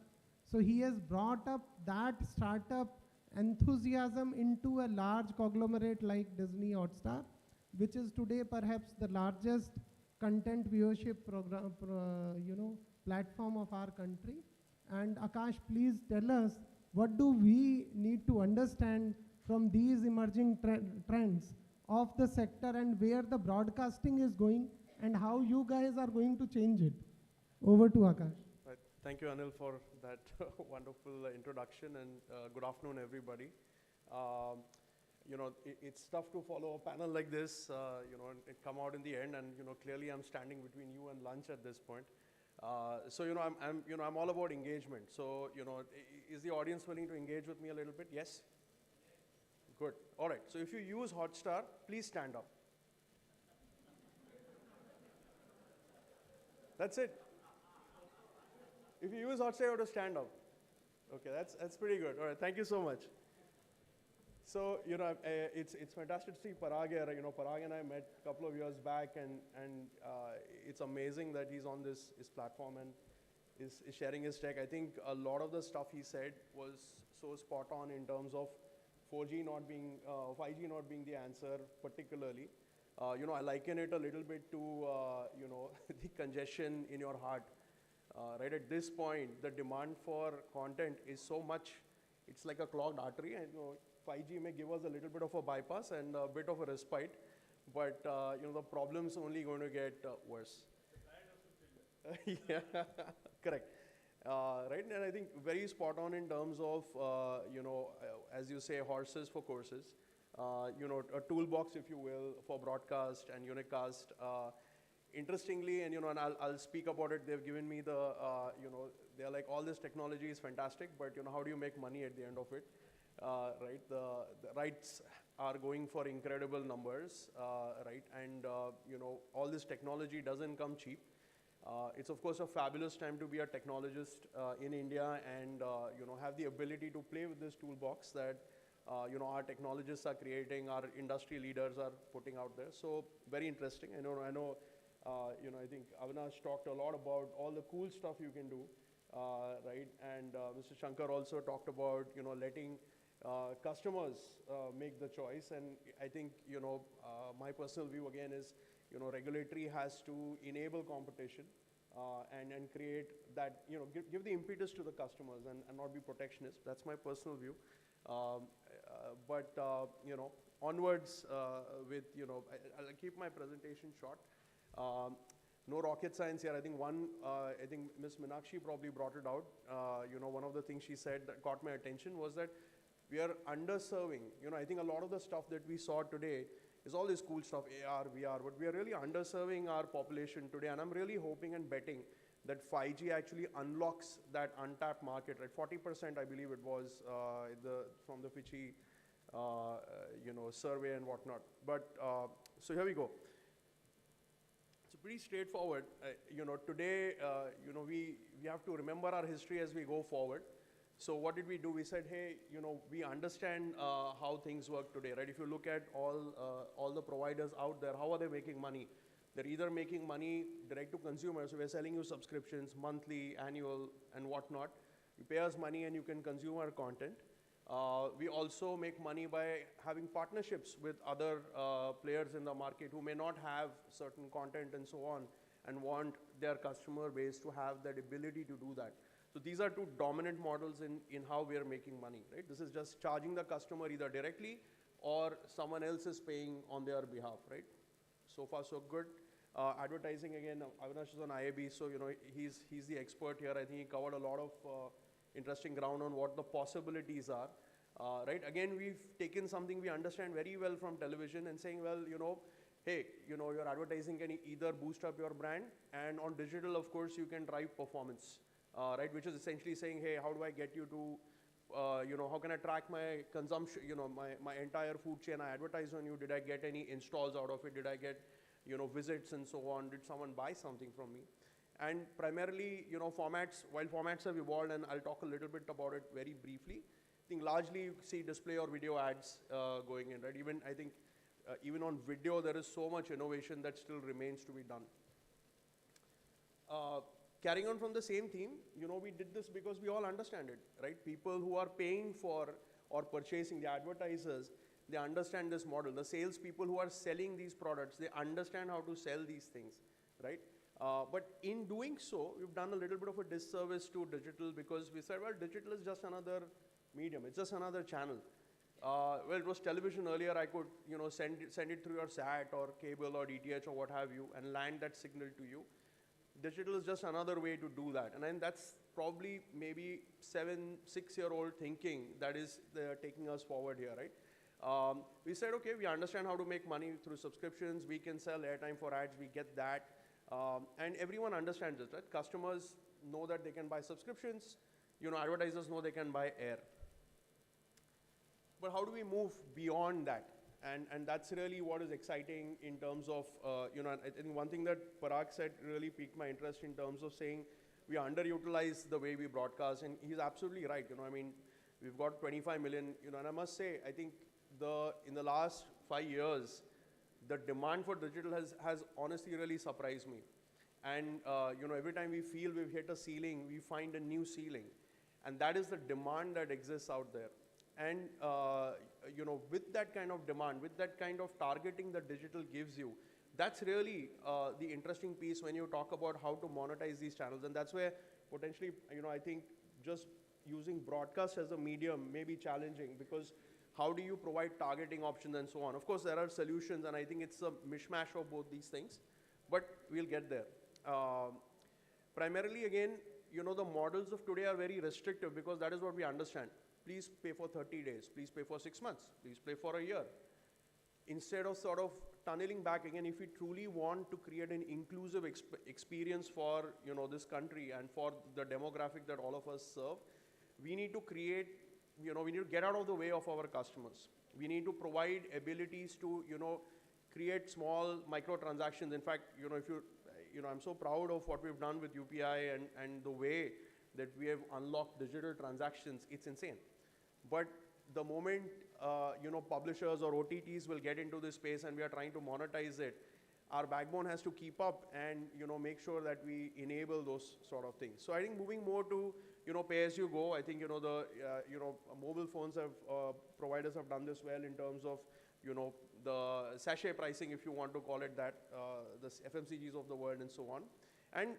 So he has brought up that startup enthusiasm into a large conglomerate like Disney Hotstar, which is today perhaps the largest content viewership program, platform of our country. And Akash, please tell us, what do we need to understand from these emerging trends of the sector and where the broadcasting is going and how you guys are going to change it? Over to Akash. Right. Thank you, Anil, for that wonderful introduction, and good afternoon, everybody. It's tough to follow a panel like this, and it come out in the end, and clearly I'm standing between you and lunch at this point. I'm all about engagement. So, is the audience willing to engage with me a little bit? Yes? Good. All right. So if you use Hotstar, please stand up. That's it. If you use Hotstar, you have to stand up. Okay, that's pretty good. All right, thank you so much. So, it's fantastic to see Parag here. Parag and I met a couple of years back, and it's amazing that he's on this platform and is sharing his tech. I think a lot of the stuff he said was so spot on in terms of 4G not being, 5G not being the answer particularly. I liken it a little bit to, the congestion in your heart. Right at this point, the demand for content is so much, it's like a clogged artery, and 5G may give us a little bit of a bypass and a bit of a respite, but the problem's only going to get worse. Yeah, correct. Right, and I think very spot on in terms of, as you say, horses for courses. A toolbox, if you will, for broadcast and unicast. Interestingly, and and I'll speak about it. They've given me the, they're like, all this technology is fantastic, but how do you make money at the end of it? Right, the rights are going for incredible numbers, right, and all this technology doesn't come cheap. It's of course a fabulous time to be a technologist in India and have the ability to play with this toolbox that our technologists are creating, our industry leaders are putting out there. So very interesting. I know. I think Avinash talked a lot about all the cool stuff you can do, right? And Mr. Shankar also talked about letting customers make the choice. And I think my personal view again is regulatory has to enable competition and create that give the impetus to the customers and not be protectionist. That's my personal view. But onwards with I'll keep my presentation short. No rocket science here. I think I think Ms. Meenakshi probably brought it out. One of the things she said that caught my attention was that we are underserving. I think a lot of the stuff that we saw today is all this cool stuff, AR, VR, but we are really underserving our population today. And I'm really hoping and betting that 5G actually unlocks that untapped market, right? 40%, I believe it was, from the Fitchi, survey and whatnot. But, so here we go. It's pretty straightforward. Today, we have to remember our history as we go forward. So what did we do? We said, hey, we understand how things work today, right? If you look at all the providers out there, how are they making money? They're either making money direct to consumers, so we're selling you subscriptions, monthly, annual, and whatnot, You pay us money and you can consume our content. We also make money by having partnerships with other players in the market who may not have certain content and so on, and want their customer base to have that ability to do that. So these are two dominant models in how we are making money, right? This is just charging the customer either directly or someone else is paying on their behalf, right? So far so good. Advertising, again, Avinash is on IAB, so he's the expert here. I think he covered a lot of interesting ground on what the possibilities are, right? Again, we've taken something we understand very well from television and saying, well, hey, your advertising can either boost up your brand, and on digital, of course, you can drive performance, right? Which is essentially saying, hey, how do I get you to, how can I track my consumption, my entire food chain? I advertise on you. Did I get any installs out of it? Did I get, visits and so on? Did someone buy something from me? And primarily, formats, while formats have evolved, and I'll talk a little bit about it very briefly, I think largely you see display or video ads going in, right? Even, I think, even on video, there is so much innovation that still remains to be done. Carrying on from the same theme, we did this because we all understand it, right? People who are paying for or purchasing, the advertisers, they understand this model. The salespeople who are selling these products, they understand how to sell these things, right? But in doing so, we've done a little bit of a disservice to digital because we said, well, digital is just another medium. It's just another channel. Well, it was television earlier. I could, send it through your SAT or cable or DTH or what have you and land that signal to you. Digital is just another way to do that. And then that's probably maybe 6-year-old thinking that is taking us forward here, right? We said, okay, we understand how to make money through subscriptions. We can sell airtime for ads. We get that. And everyone understands this, right? Customers know that they can buy subscriptions. Advertisers know they can buy air. But how do we move beyond that? And that's really what is exciting in terms of, I think one thing that Parag said really piqued my interest in terms of saying we underutilize the way we broadcast. And he's absolutely right. I mean, we've got 25 million, and I must say, I think in the last 5 years, the demand for digital has honestly really surprised me. And, every time we feel we've hit a ceiling, we find a new ceiling. And that is the demand that exists out there. And, with that kind of demand, with that kind of targeting that digital gives you, that's really the interesting piece when you talk about how to monetize these channels. And that's where potentially, I think just using broadcast as a medium may be challenging because how do you provide targeting options and so on? Of course, there are solutions, and I think it's a mishmash of both these things, but we'll get there. Primarily, again, the models of today are very restrictive because that is what we understand. Please pay for 30 days. Please pay for 6 months. Please pay for a year. Instead of sort of tunneling back again, if we truly want to create an inclusive experience for this country and for the demographic that all of us serve, we need to create, we need to get out of the way of our customers. We need to provide abilities to create small micro transactions. In fact, if you I'm so proud of what we've done with UPI and the way that we have unlocked digital transactions. It's insane. But the moment publishers or OTTs will get into this space and we are trying to monetize it, our backbone has to keep up and make sure that we enable those sort of things. So I think moving more to pay as you go. I think the mobile phones have providers have done this well in terms of the sachet pricing, if you want to call it that, the FMCGs of the world and so on. And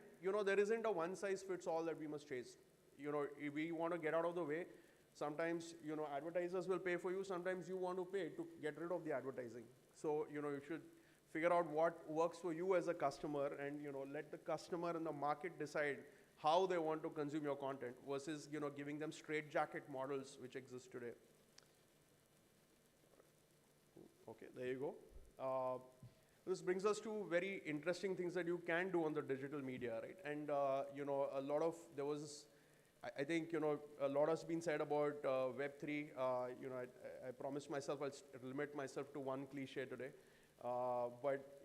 there isn't a one size fits all that we must chase. If we want to get out of the way, sometimes advertisers will pay for you, sometimes you want to pay to get rid of the advertising. So you should figure out what works for you as a customer and let the customer and the market decide how they want to consume your content versus giving them straitjacket models which exist today. Okay, there you go. This brings us to very interesting things that you can do on the digital media, right? And a lot of I think a lot has been said about Web3. I promised myself I'll limit myself to one cliche today. But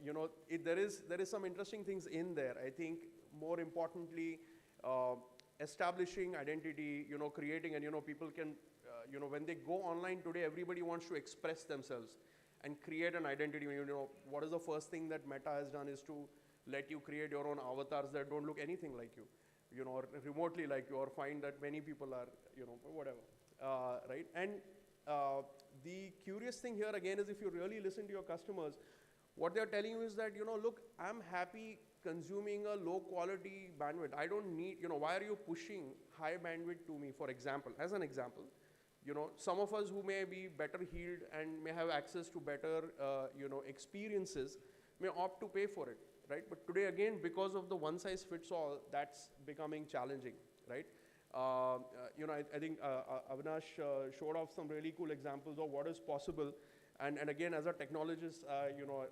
there is some interesting things in there. I think more importantly, establishing identity, creating, and people can, when they go online today, everybody wants to express themselves and create an identity. What is the first thing that Meta has done is to let you create your own avatars that don't look anything like you. you know, or remotely like you, or find that many people are, you know, whatever, right? And the curious thing here again is if you really listen to your customers, what they're telling you is that, you know, look, I'm happy consuming a low quality bandwidth. I don't need, you know, why are you pushing high bandwidth to me, for example, as an example? You know, some of us who may be better heeled and may have access to better, you know, experiences may opt to pay for it, right? But today again, because of the one size fits all, that's becoming challenging, right? You know, I think Avinash showed off some really cool examples of what is possible. And again, as a technologist, you know,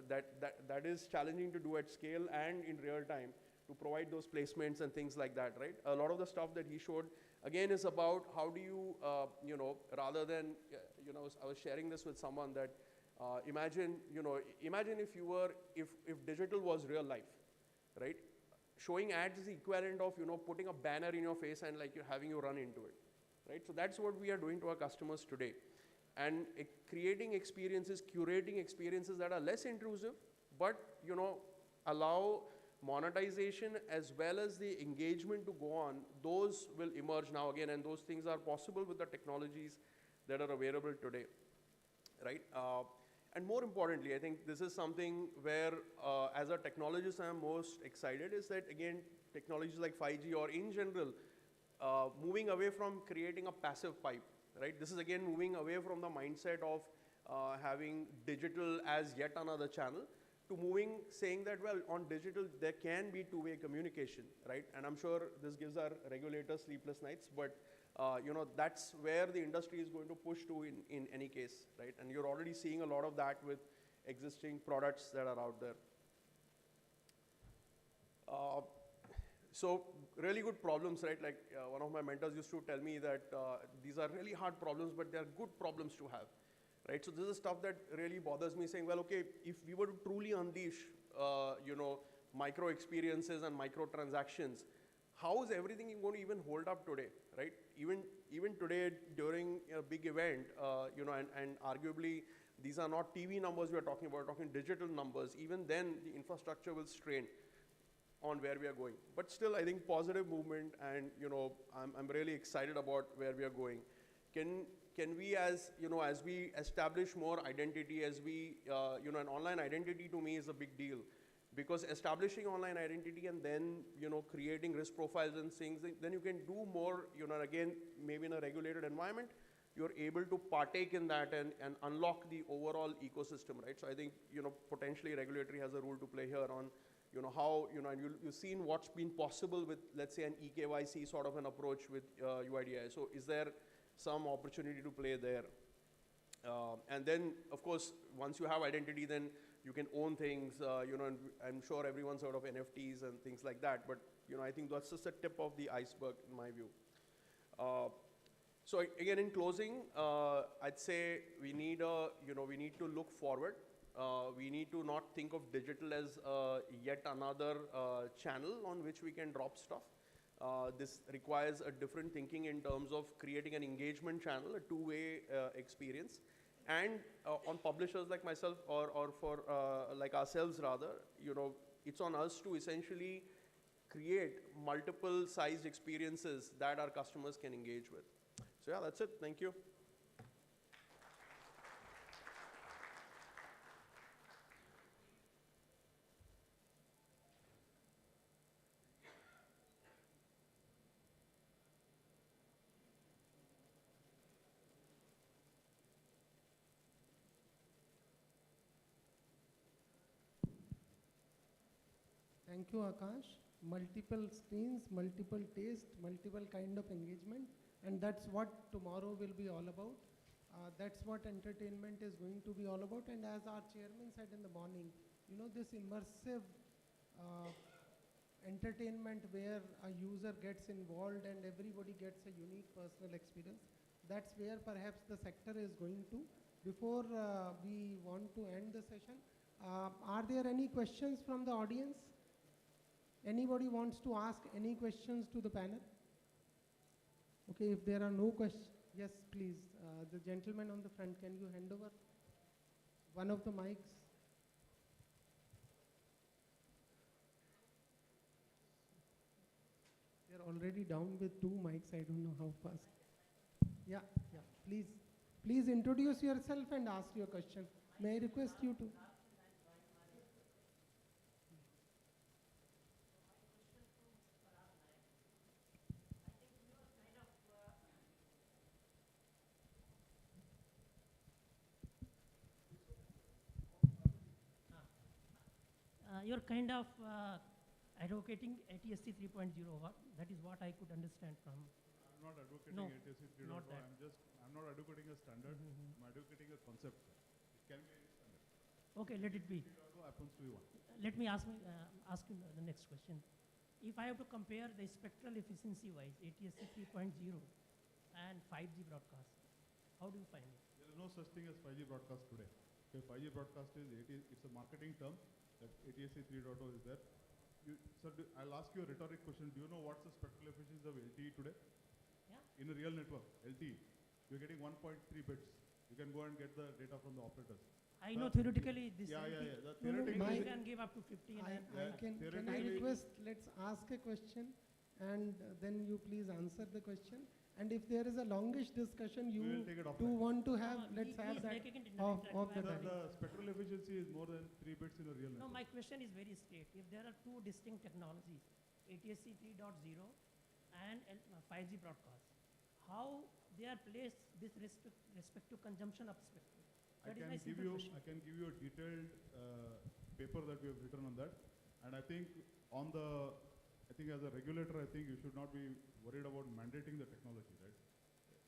that is challenging to do at scale and in real time to provide those placements and things like that, right? A lot of the stuff that he showed, again, is about how do you, you know, rather than, you know, I was sharing this with someone that imagine, you know, imagine if you were, if digital was real life, right? Showing ads is the equivalent of, you know, putting a banner in your face and like having you run into it, right? So that's what we are doing to our customers today. And creating experiences, curating experiences that are less intrusive, but, you know, allow monetization as well as the engagement to go on, those will emerge now again, and those things are possible with the technologies that are available today, right? And more importantly, I think this is something where, as a technologist, I'm most excited is that, again, technologies like 5G or in general, moving away from creating a passive pipe, right? This is again moving away from the mindset of having digital as yet another channel to moving, saying that, well, on digital, there can be two-way communication, right? And I'm sure this gives our regulators sleepless nights, but you know, that's where the industry is going to push to in any case, right? And you're already seeing a lot of that with existing products that are out there. So really good problems, right? Like one of my mentors used to tell me that these are really hard problems, but they're good problems to have, right? So this is stuff that really bothers me, saying, well, okay, if we were to truly unleash, you know, micro experiences and micro transactions, how is everything going to even hold up today, right? Even today during a big event, you know, and arguably these are not TV numbers we're talking about, we're talking digital numbers. Even then, the infrastructure will strain on where we are going. But still, I think positive movement, and, you know, I'm really excited about where we are going. Can we, as, you know, as we establish more identity, as we, you know, an online identity to me is a big deal. Because establishing online identity and then, you know, creating risk profiles and things, then you can do more, you know, again, maybe in a regulated environment, you're able to partake in that and unlock the overall ecosystem, right? So I think, you know, potentially regulatory has a role to play here on, you know, how, you know, and you've seen what's been possible with, let's say, an eKYC sort of an approach with UIDAI. So is there some opportunity to play there? And then, of course, once you have identity, then you can own things, you know, and I'm sure everyone's heard of NFTs and things like that. But, you know, I think that's just the tip of the iceberg in my view. So again, in closing, I'd say we need you know, we need to look forward. We need to not think of digital as yet another channel on which we can drop stuff. This requires a different thinking in terms of creating an engagement channel, a two-way experience. And on publishers like myself or for like ourselves rather, you know, it's on us to essentially create multiple sized experiences that our customers can engage with. So yeah, that's it. Thank you. Thank you, Akash. Multiple screens, multiple taste, multiple kind of engagement, and that's what tomorrow will be all about. That's what entertainment is going to be all about. And as our chairman said in the morning, you know, this immersive entertainment where a user gets involved and everybody gets a unique personal experience, that's where perhaps the sector is going to. Before we want to end the session, are there any questions from the audience? Anybody wants to ask any questions to the panel? Okay, if there are no questions, yes, please. The gentleman on the front, can you hand over one of the mics? are already down with 2 mics. I don't know how fast. Yeah, yeah. Please introduce yourself and ask your question. May I request you to? You're kind of advocating ATSC 3.0. That is what I could understand from. I'm not advocating No, ATSC 3.0. not that. I'm not advocating a standard. I'm advocating a concept. It can be any standard. Okay, let it be. 3.0 happens to be one. Let me ask you the next question. If I have to compare the spectral efficiency wise, ATSC 3.0 and 5G broadcast, how do you find it? There is no such thing as 5G broadcast today. Okay, 5G broadcast it's a marketing term that ATSC 3.0 is there. I'll ask you a rhetoric question. Do you know what's the spectral efficiency of LTE today? Yeah. In a real network, LTE, you're getting 1.3 bits. You can go and get the data from the operators. I know theoretically this. Yeah. Theoretically you can give up to 50. Can I request, let's ask a question and then you please answer the question. And if there is a longish discussion you will take it do offline. want to have, let's have that off the The time. spectral efficiency is more than 3 bits in a real No, network. my question is very straight. If there are two distinct technologies, ATSC 3.0 and 5G broadcast, how they are placed with respect to consumption of spectrum? I can give you a detailed paper that we have written on that. And I think as a regulator, I think you should not be worried about mandating the technology, right?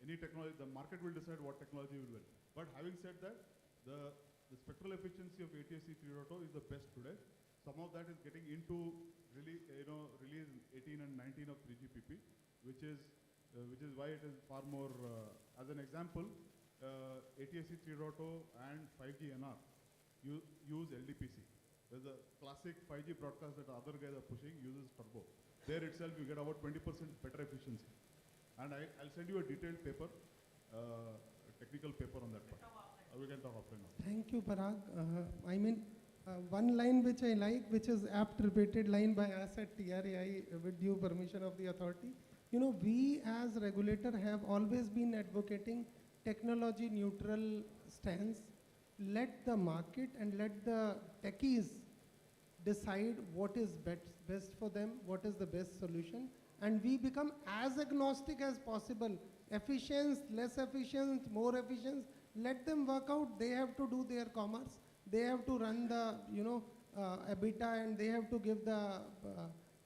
Any technology, the market will decide what technology will win. But having said that, the spectral efficiency of ATSC 3.0 is the best today. Some of that is getting into release 18 and 19 of 3GPP, which is why it is far more. As an example, ATSC 3.0 and 5G NR use LDPC. There's a classic 5G broadcast that the other guys are pushing uses turbo. There itself you get about 20% better efficiency. And I'll send you a detailed paper, technical paper on that part. We can talk offline now. Thank you, Parag. One line which I like, which is apt repeated line by us at TRAI with due permission of the authority. You know, we as regulator have always been advocating technology neutral stance. Let the market and let the techies decide what is best for them, what is the best solution, and we become as agnostic as possible. Efficient, less efficient, more efficient, let them work out. They have to do their commerce. They have to run the, EBITDA, and they have to give the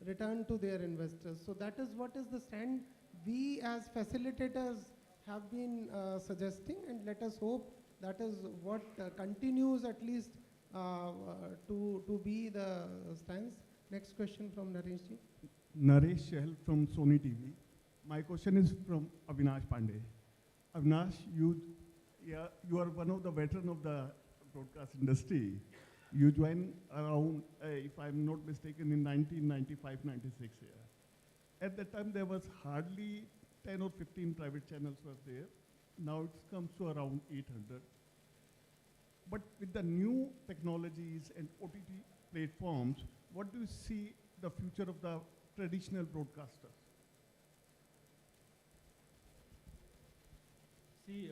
return to their investors. So that is what is the stand we as facilitators have been suggesting, and let us hope that is what continues at least to be the stance. Next question from Naresh ji. Naresh Shell from Sony TV. My question is from Avinash Pandey. Avinash, you are one of the veterans of the broadcast industry. You joined around, if I'm not mistaken, in 1995-96 here. At that time, there was hardly 10 or 15 private channels were there. Now it comes to around 800. But with the new technologies and OTT platforms, what do you see the future of the traditional broadcasters? See,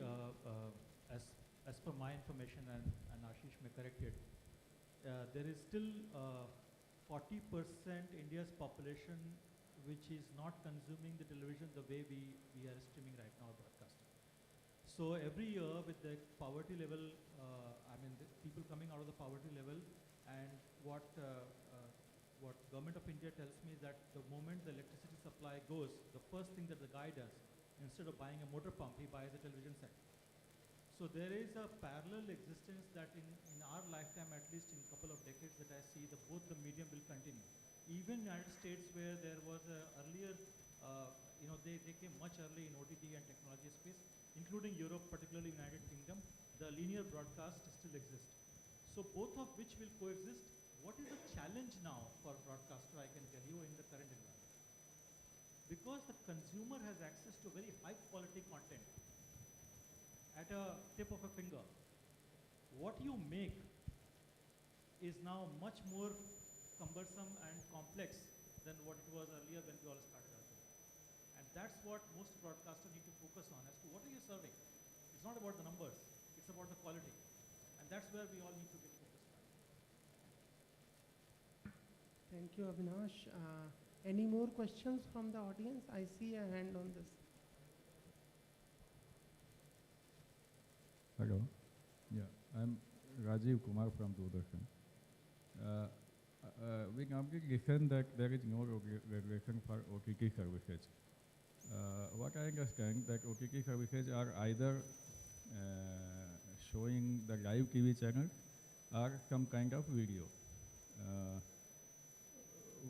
as per my information, and Ashish may correct it, there is still 40% India's population which is not consuming the television the way we are streaming right now broadcasting. So every year with the poverty level, the people coming out of the poverty level, and what government of India tells me is that the moment the electricity supply goes, the first thing that the guy does, instead of buying a motor pump, he buys a television set. So there is a parallel existence that in our lifetime, at least in a couple of decades, that I see both the medium will continue. Even United States, where there was earlier, they came much early in OTT and technology space, including Europe, particularly United Kingdom, the linear broadcast still exists. So both of which will coexist. What is the challenge now for a broadcaster, I can tell you, in the current environment? Because the consumer has access to very high quality content at a tip of a finger. What you make is now much more cumbersome and complex than what it was earlier when we all started our career. that's what most broadcasters need to focus on, as to what are you serving. It's not about the numbers, it's about the quality. And that's where we all need to get focused on. Thank you, Avinash. Any more questions from the audience? I see a hand on this. Hello. Yeah, I'm Rajiv Kumar from Doordarshan. We normally listen that there is no regulation for OTT services. What I understand that OTT services are either showing the live TV channel or some kind of video.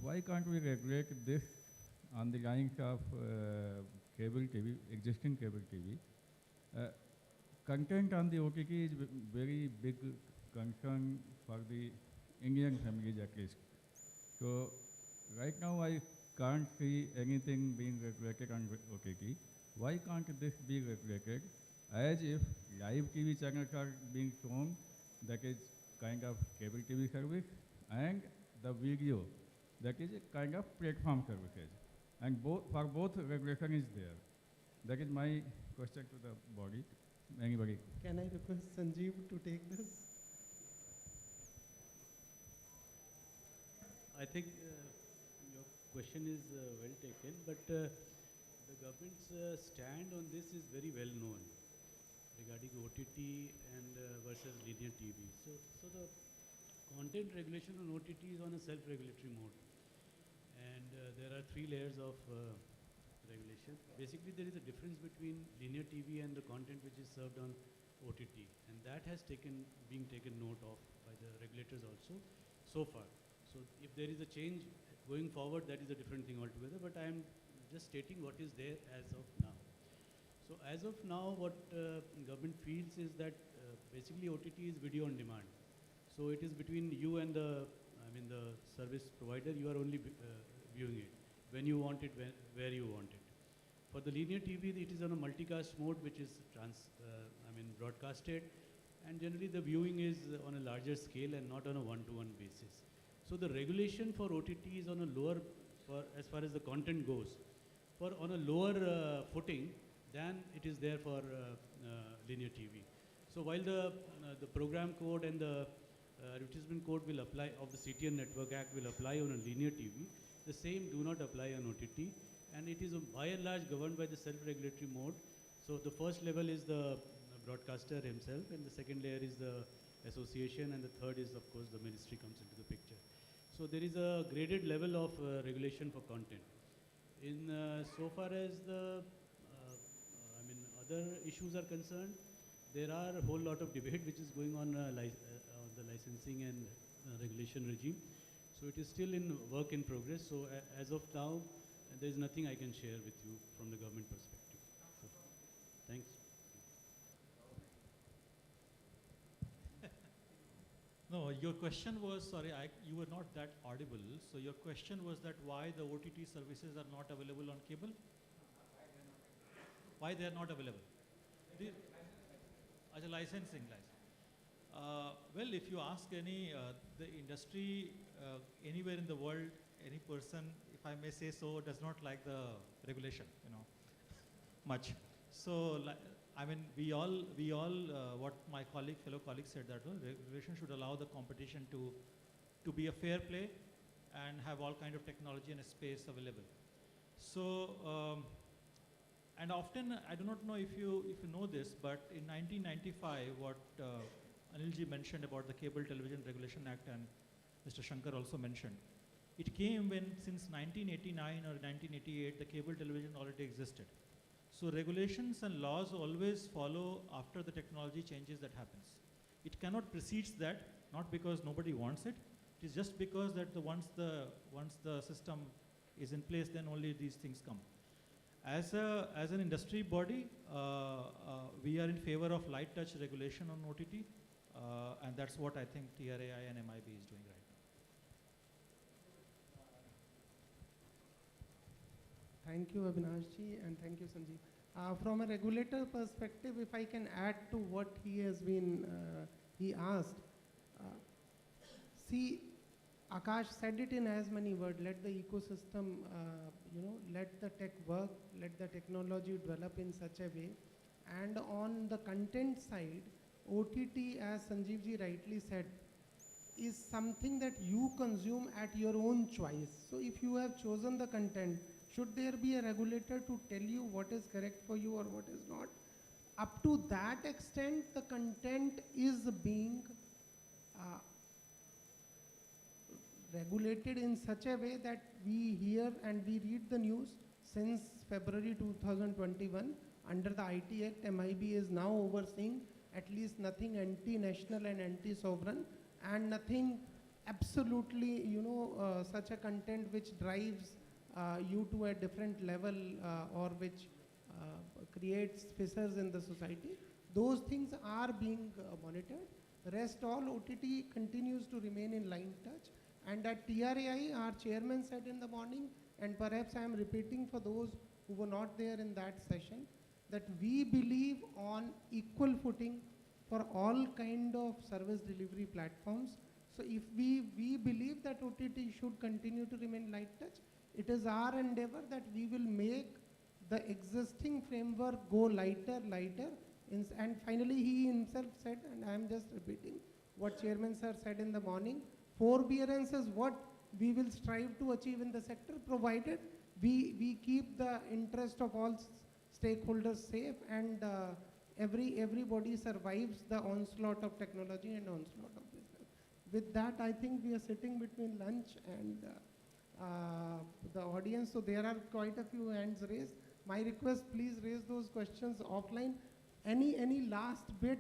Why can't we regulate this on the lines of cable TV, existing cable TV? Content on the OTT is very big concern for the Indian families at least. So right now I can't see anything being regulated on OTT. Why can't this be regulated as if live TV channels are being shown, that is kind of cable TV service, and the video, that is a kind of platform services. And for both regulation is there. That is my question to the body. Anybody? Can I request Sanjeev to take this? I think your question is well taken, but the government's stand on this is very well known regarding OTT and versus linear TV. So the content regulation on OTT is on a self-regulatory mode, and there are 3 layers of regulation. Basically, there is a difference between linear TV and the content which is served on OTT, and that has been taken note of by the regulators also so far. So if there is a change going forward, that is a different thing altogether, but I am just stating what is there as of now. So as of now, what government feels is that basically OTT is video on demand. So it is between you and the service provider. You are only viewing it when you want it, where you want it. For the linear TV, it is on a multicast mode, which is broadcasted, and generally the viewing is on a larger scale and not on a one-to-one basis. So the regulation for OTT is on a lower, as far as the content goes, on a lower footing than it is there for linear TV. So while the program code and the advertisement code will apply of the CTN Network Act will apply on a linear TV, the same do not apply on OTT, and it is by and large governed by the self-regulatory mode. So the first level is the broadcaster himself, and the second layer is the association, and the third is, of course, the ministry comes into the picture. So there is a graded level of regulation for content. In so far as the other issues are concerned, there are a whole lot of debate which is going on the licensing and regulation regime. So it is still in work in progress. So as of now, there is nothing I can share with you from the government perspective. So, thanks. No, your question was, sorry, you were not that audible. So your question was that why the OTT services are not available on cable? Why they are not available? As a licensing license. Well, if you ask any, the industry anywhere in the world, any person, if I may say so, does not like the regulation, much. So, we all, what my fellow colleague said that regulation should allow the competition to be a fair play and have all kind of technology and space available. So, and often, I do not know if you know this, but in 1995, what Anilji mentioned about the Cable Television Regulation Act, and Mr. Shankar also mentioned, it came when since 1989 or 1988, the cable television already existed. So regulations and laws always follow after the technology changes that happens. It cannot precede that, not because nobody wants it. It is just because that once the system is in place, then only these things come. As an industry body, we are in favor of light touch regulation on OTT, and that's what I think TRAI and MIB is doing right now. Thank you, Avinash-ji, and thank you, Sanjeev. From a regulator perspective, if I can add to what he asked, see, Akash said it in as many words, let the ecosystem, let the tech work, let the technology develop in such a way. And on the content side, OTT, as Sanjeev ji rightly said, is something that you consume at your own choice. So if you have chosen the content, should there be a regulator to tell you what is correct for you or what is not? Up to that extent, the content is being regulated in such a way that we hear and we read the news since February 2021. Under the IT Act, MIB is now overseeing at least nothing anti-national and anti-sovereign, and nothing absolutely, such a content which drives you to a different level or which creates fissures in the society. Those things are being monitored. Rest all OTT continues to remain in line touch. And at TRAI, our chairman said in the morning, and perhaps I am repeating for those who were not there in that session, that we believe on equal footing for all kind of service delivery platforms. So if we believe that OTT should continue to remain light touch, it is our endeavor that we will make the existing framework go lighter. And finally, he himself said, and I am just repeating what Chairman Sir said in the morning, forbearance is what we will strive to achieve in the sector, provided we keep the interest of all stakeholders safe and everybody survives the onslaught of technology and onslaught of business. With that, I think we are sitting between lunch and the audience, so there are quite a few hands raised. My request, please raise those questions offline. Any last bit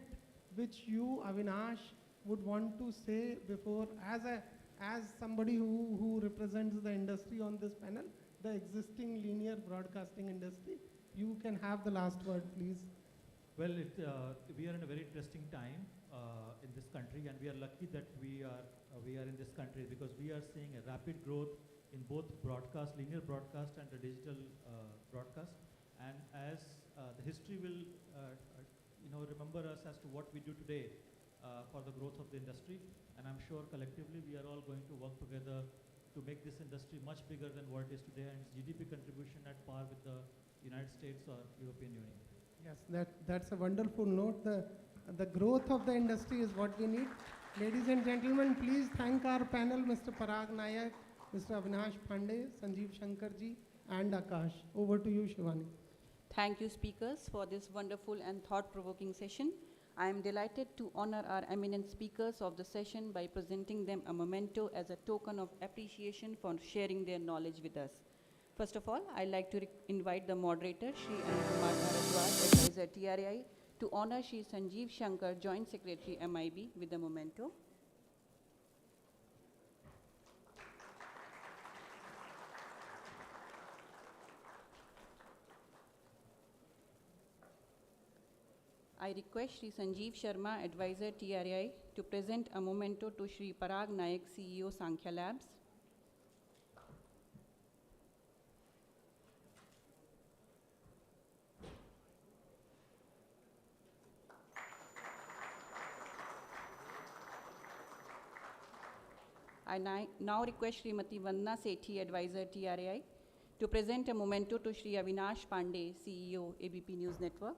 which you, Avinash, would want to say before, as somebody who represents the industry on this panel, the existing linear broadcasting industry, you can have the last word, please. Well, we are in a very interesting time in this country, and we are lucky that we are in this country because we are seeing a rapid growth in both broadcast, linear broadcast, and the digital broadcast. And as the history will, remember us as to what we do today for the growth of the industry, and I'm sure collectively we are all going to work together to make this industry much bigger than what it is today, and its GDP contribution at par with the United States or European Union. Yes, that's a wonderful note. The growth of the industry is what we need. Ladies and gentlemen, please thank our panel, Mr. Parag Nayak, Mr. Avinash Pandey, Sanjeev Shankarji, and Akash. Over to you, Shivani. Thank you, speakers, for this wonderful and thought-provoking session. I am delighted to honor our eminent speakers of the session by presenting them a memento as a token of appreciation for sharing their knowledge with us. First of all, I'd like to invite the moderator, Shri Anil Kumar Bharadwaj, advisor TRAI, to honor Shri Sanjeev Shankar, Joint Secretary MIB, with the memento. I request Shri Sanjeev Sharma, advisor TRAI, to present a memento to Shri Parag Nayak, CEO Sankhya Labs. I now request Srimati Vandana Sethi, advisor TRAI, to present a memento to Shri Avinash Pandey, CEO ABP News Network.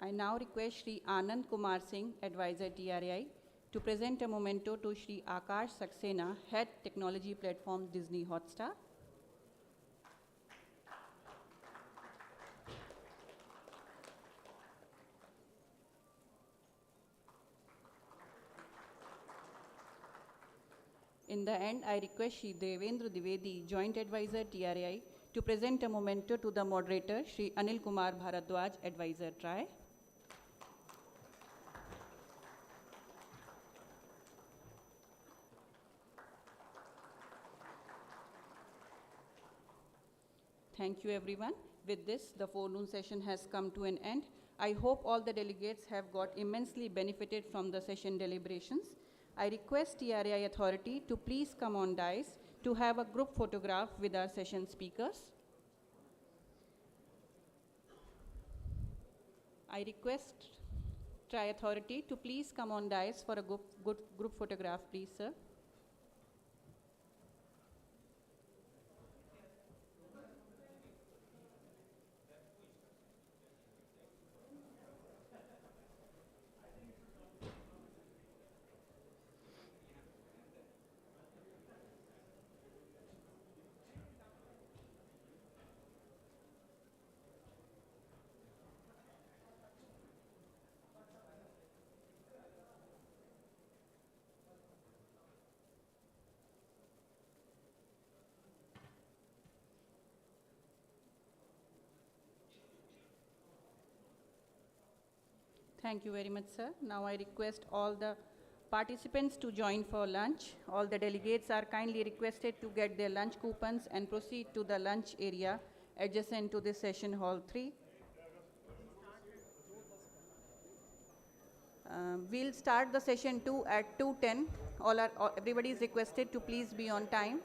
I now request Shri Anand Kumar Singh, advisor TRAI, to present a memento to Shri Akash Saxena, head technology platform Disney Hotstar. In the end, I request Shri Devendra Dwivedi, joint advisor TRAI, to present a memento to the moderator, Shri Anil Kumar Bharadwaj, advisor TRAI. Thank you, everyone. With this, the forenoon session has come to an end. I hope all the delegates have got immensely benefited from the session deliberations. I request TRAI authority to please come on dais to have a group photograph with our session speakers. I request TRAI authority to please come on dais for a group photograph, please, sir. Thank you very much, sir. Now I request all the participants to join for lunch. All the delegates are kindly requested to get their lunch coupons and proceed to the lunch area adjacent to the session hall 3. We'll start the session 2 at 2:10. Everybody is requested to please be on time.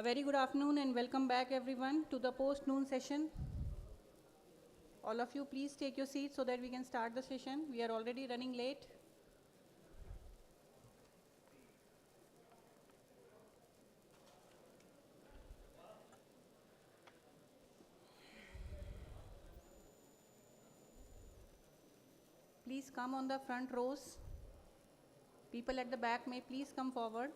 A very good afternoon and welcome back everyone to the post-noon session. All of you please take your seats so that we can start the session. We are already running late. Please come on the front rows. People at the back may please come forward.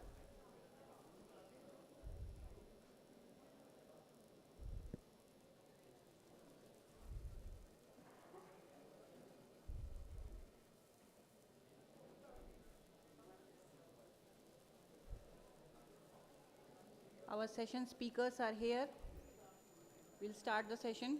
Our session speakers are here. We'll start the session.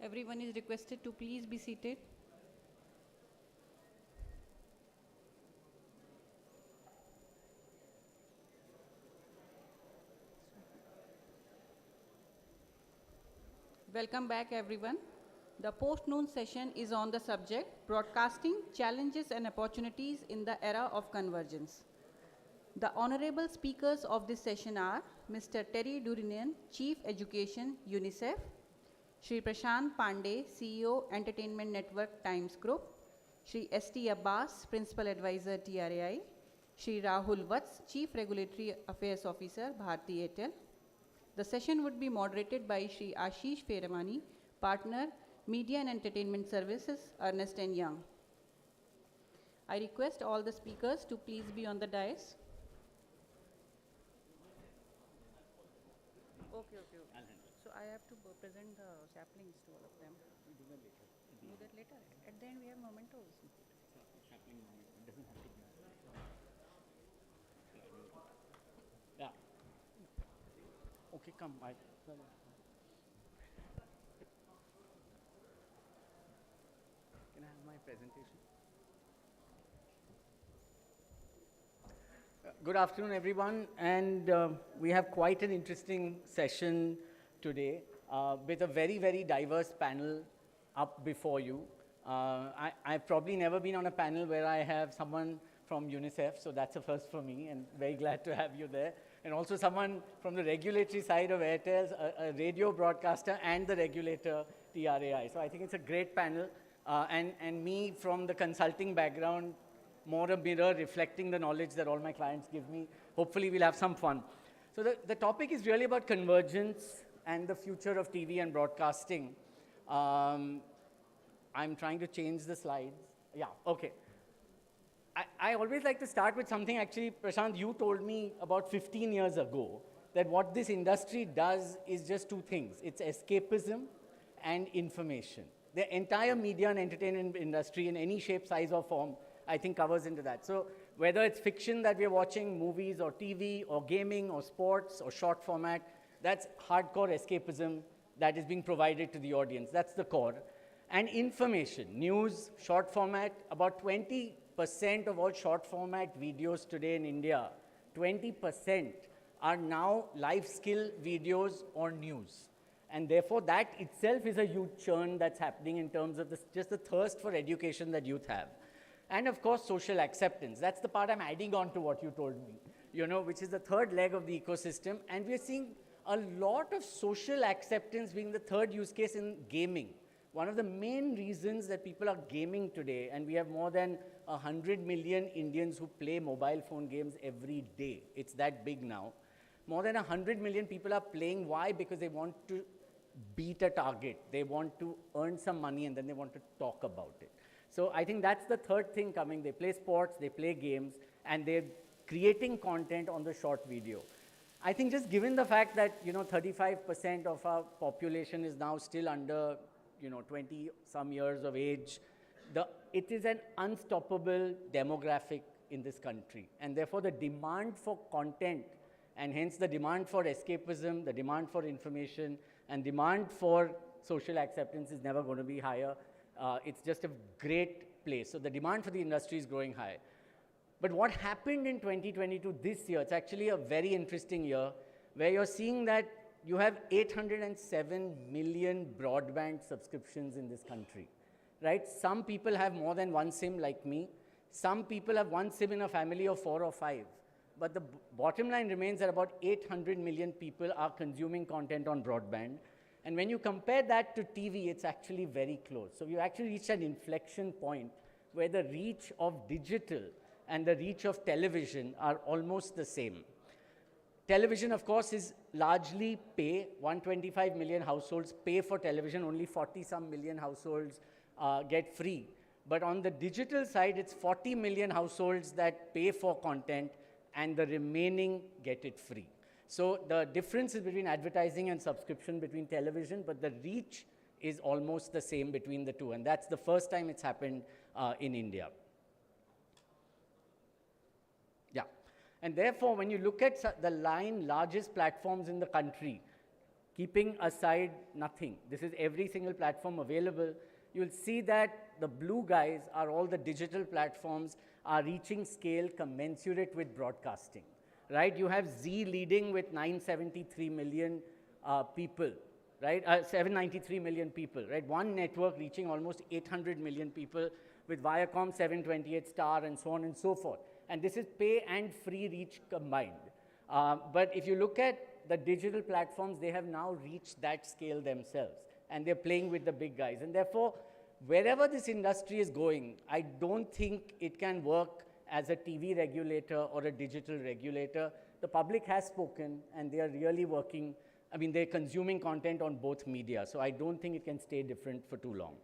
Everyone is requested to please be seated. Welcome back everyone. The post-noon session is on the subject, broadcasting, challenges and opportunities in the era of convergence. The honorable speakers of this session are Mr. Terry Durinian, Chief Education, UNICEF, Shri Prashant Pandey, CEO, Entertainment Network Times Group, Shri S.T. Abbas, Principal Advisor, TRAI, Shri Rahul Vats, Chief Regulatory Affairs Officer, Bharti Airtel. The session would be moderated by Shri Ashish Feramani, Partner, Media and Entertainment Services, Ernst & Young. I request all the speakers to please be on the dais. Okay. So I have to present the saplings to all of them. We do that later. Do that later. At the end we have mementos. Sapling moment. It doesn't have to be. Yeah. Okay, come. Can I have my presentation? Good afternoon, everyone, and we have quite an interesting session today with a very, very diverse panel up before you. I've probably never been on a panel where I have someone from UNICEF, so that's a first for me, and very glad to have you there. And also someone from the regulatory side of Airtel, a radio broadcaster, and the regulator, TRAI. So I think it's a great panel, and me from the consulting background, more a mirror reflecting the knowledge that all my clients give me. Hopefully we'll have some fun. So the topic is really about convergence and the future of TV and broadcasting. I'm trying to change the slides. Yeah, okay. I always like to start with something, actually, Prashant, you told me about 15 years ago that what this industry does is just two things. It's escapism and information. The entire media and entertainment industry in any shape, size or form, I think covers into that. So whether it's fiction that we're watching, movies or TV or gaming or sports or short format, that's hardcore escapism that is being provided to the audience. That's the core. And information, news, short format, about 20% of all short format videos today in India, 20% are now life skill videos or news. And therefore, that itself is a huge churn that's happening in terms of just the thirst for education that youth have. And of course, social acceptance. That's the part I'm adding on to what you told me, which is the third leg of the ecosystem. And we're seeing a lot of social acceptance being the third use case in gaming. One of the main reasons that people are gaming today, and we have more than 100 million Indians who play mobile phone games every day. It's that big now. More than 100 million people are playing. Why? Because they want to beat a target. They want to earn some money, and then they want to talk about it. So I think that's the third thing coming. They play sports, they play games, and they're creating content on the short video. I think just given the fact that, 35% of our population is now still under, 20 some years of age, it is an unstoppable demographic in this country. And therefore the demand for content, and hence the demand for escapism, the demand for information, and demand for social acceptance is never going to be higher. It's just a great place. So the demand for the industry is growing high. But what happened in 2022 this year, it's actually a very interesting year, where you're seeing that you have 807 million broadband subscriptions in this country, right? Some people have more than one SIM like me. Some people have one SIM in a family of 4 or 5. But the bottom line remains that about 800 million people are consuming content on broadband. And when you compare that to TV, it's actually very close. So you actually reach an inflection point where the reach of digital and the reach of television are almost the same. Television, of course, is largely pay. 125 million households pay for television. Only 40-some million households get free. But on the digital side, it's 40 million households that pay for content, and the remaining get it free. So the difference is between advertising and subscription between television, but the reach is almost the same between the two. And that's the first time it's happened in India. Yeah. And therefore, when you look at the largest platforms in the country, keeping aside nothing, this is every single platform available, you'll see that the blue guys are all the digital platforms are reaching scale commensurate with broadcasting, right? You have Z leading with 973 million people, right? 793 million people, right? One network reaching almost 800 million people, with Viacom 728 Star and so on and so forth. And this is pay and free reach combined. But if you look at the digital platforms, they have now reached that scale themselves, and they're playing with the big guys. And therefore, wherever this industry is going, I don't think it can work as a TV regulator or a digital regulator. The public has spoken, and they are really working. I mean, they're consuming content on both media, so I don't think it can stay different for too long.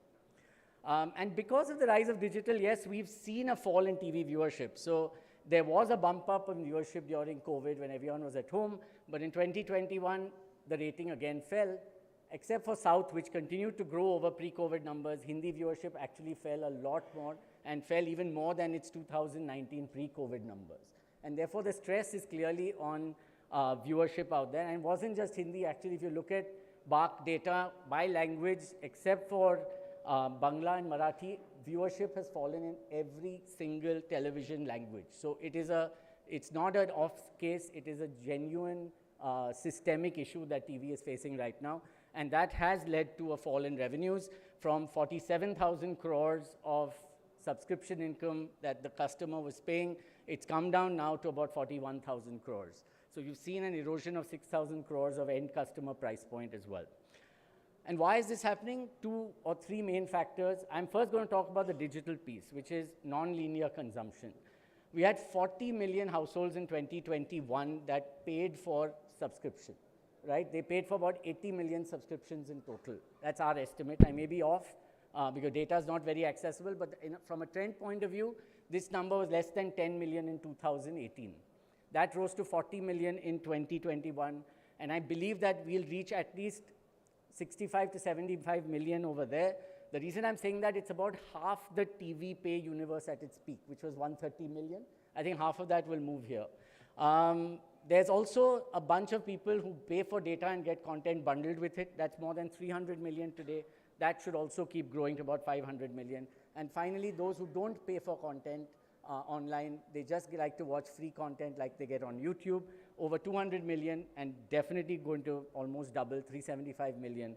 And because of the rise of digital, yes, we've seen a fall in TV viewership. So there was a bump up in viewership during COVID when everyone was at home, but in 2021, the rating again fell. Except for South, which continued to grow over pre-COVID numbers, Hindi viewership actually fell a lot more, and fell even more than its 2019 pre-COVID numbers. And therefore, the stress is clearly on viewership out there. And it wasn't just Hindi. Actually, if you look at BARC data by language, except for Bangla and Marathi, viewership has fallen in every single television language. So it's not an off case. It is a genuine systemic issue that TV is facing right now. And that has led to a fall in revenues from 47,000 crores of subscription income that the customer was paying. It's come down now to about 41,000 crores. So you've seen an erosion of 6,000 crores of end customer price point as well. And why is this happening? 2 or 3 main factors. I'm first going to talk about the digital piece, which is non-linear consumption. We had 40 million households in 2021 that paid for subscription. Right? They paid for about 80 million subscriptions in total. That's our estimate. I may be off because data is not very accessible, but from a trend point of view, this number was less than 10 million in 2018. That rose to 40 million in 2021, and I believe that we'll reach at least 65 to 75 million over there. The reason I'm saying that, it's about half the TV pay universe at its peak, which was 130 million. I think half of that will move here. There's also a bunch of people who pay for data and get content bundled with it. That's more than 300 million today. That should also keep growing to about 500 million. And finally, those who don't pay for content online, they just like to watch free content like they get on YouTube. Over 200 million, and definitely going to almost double, 375 million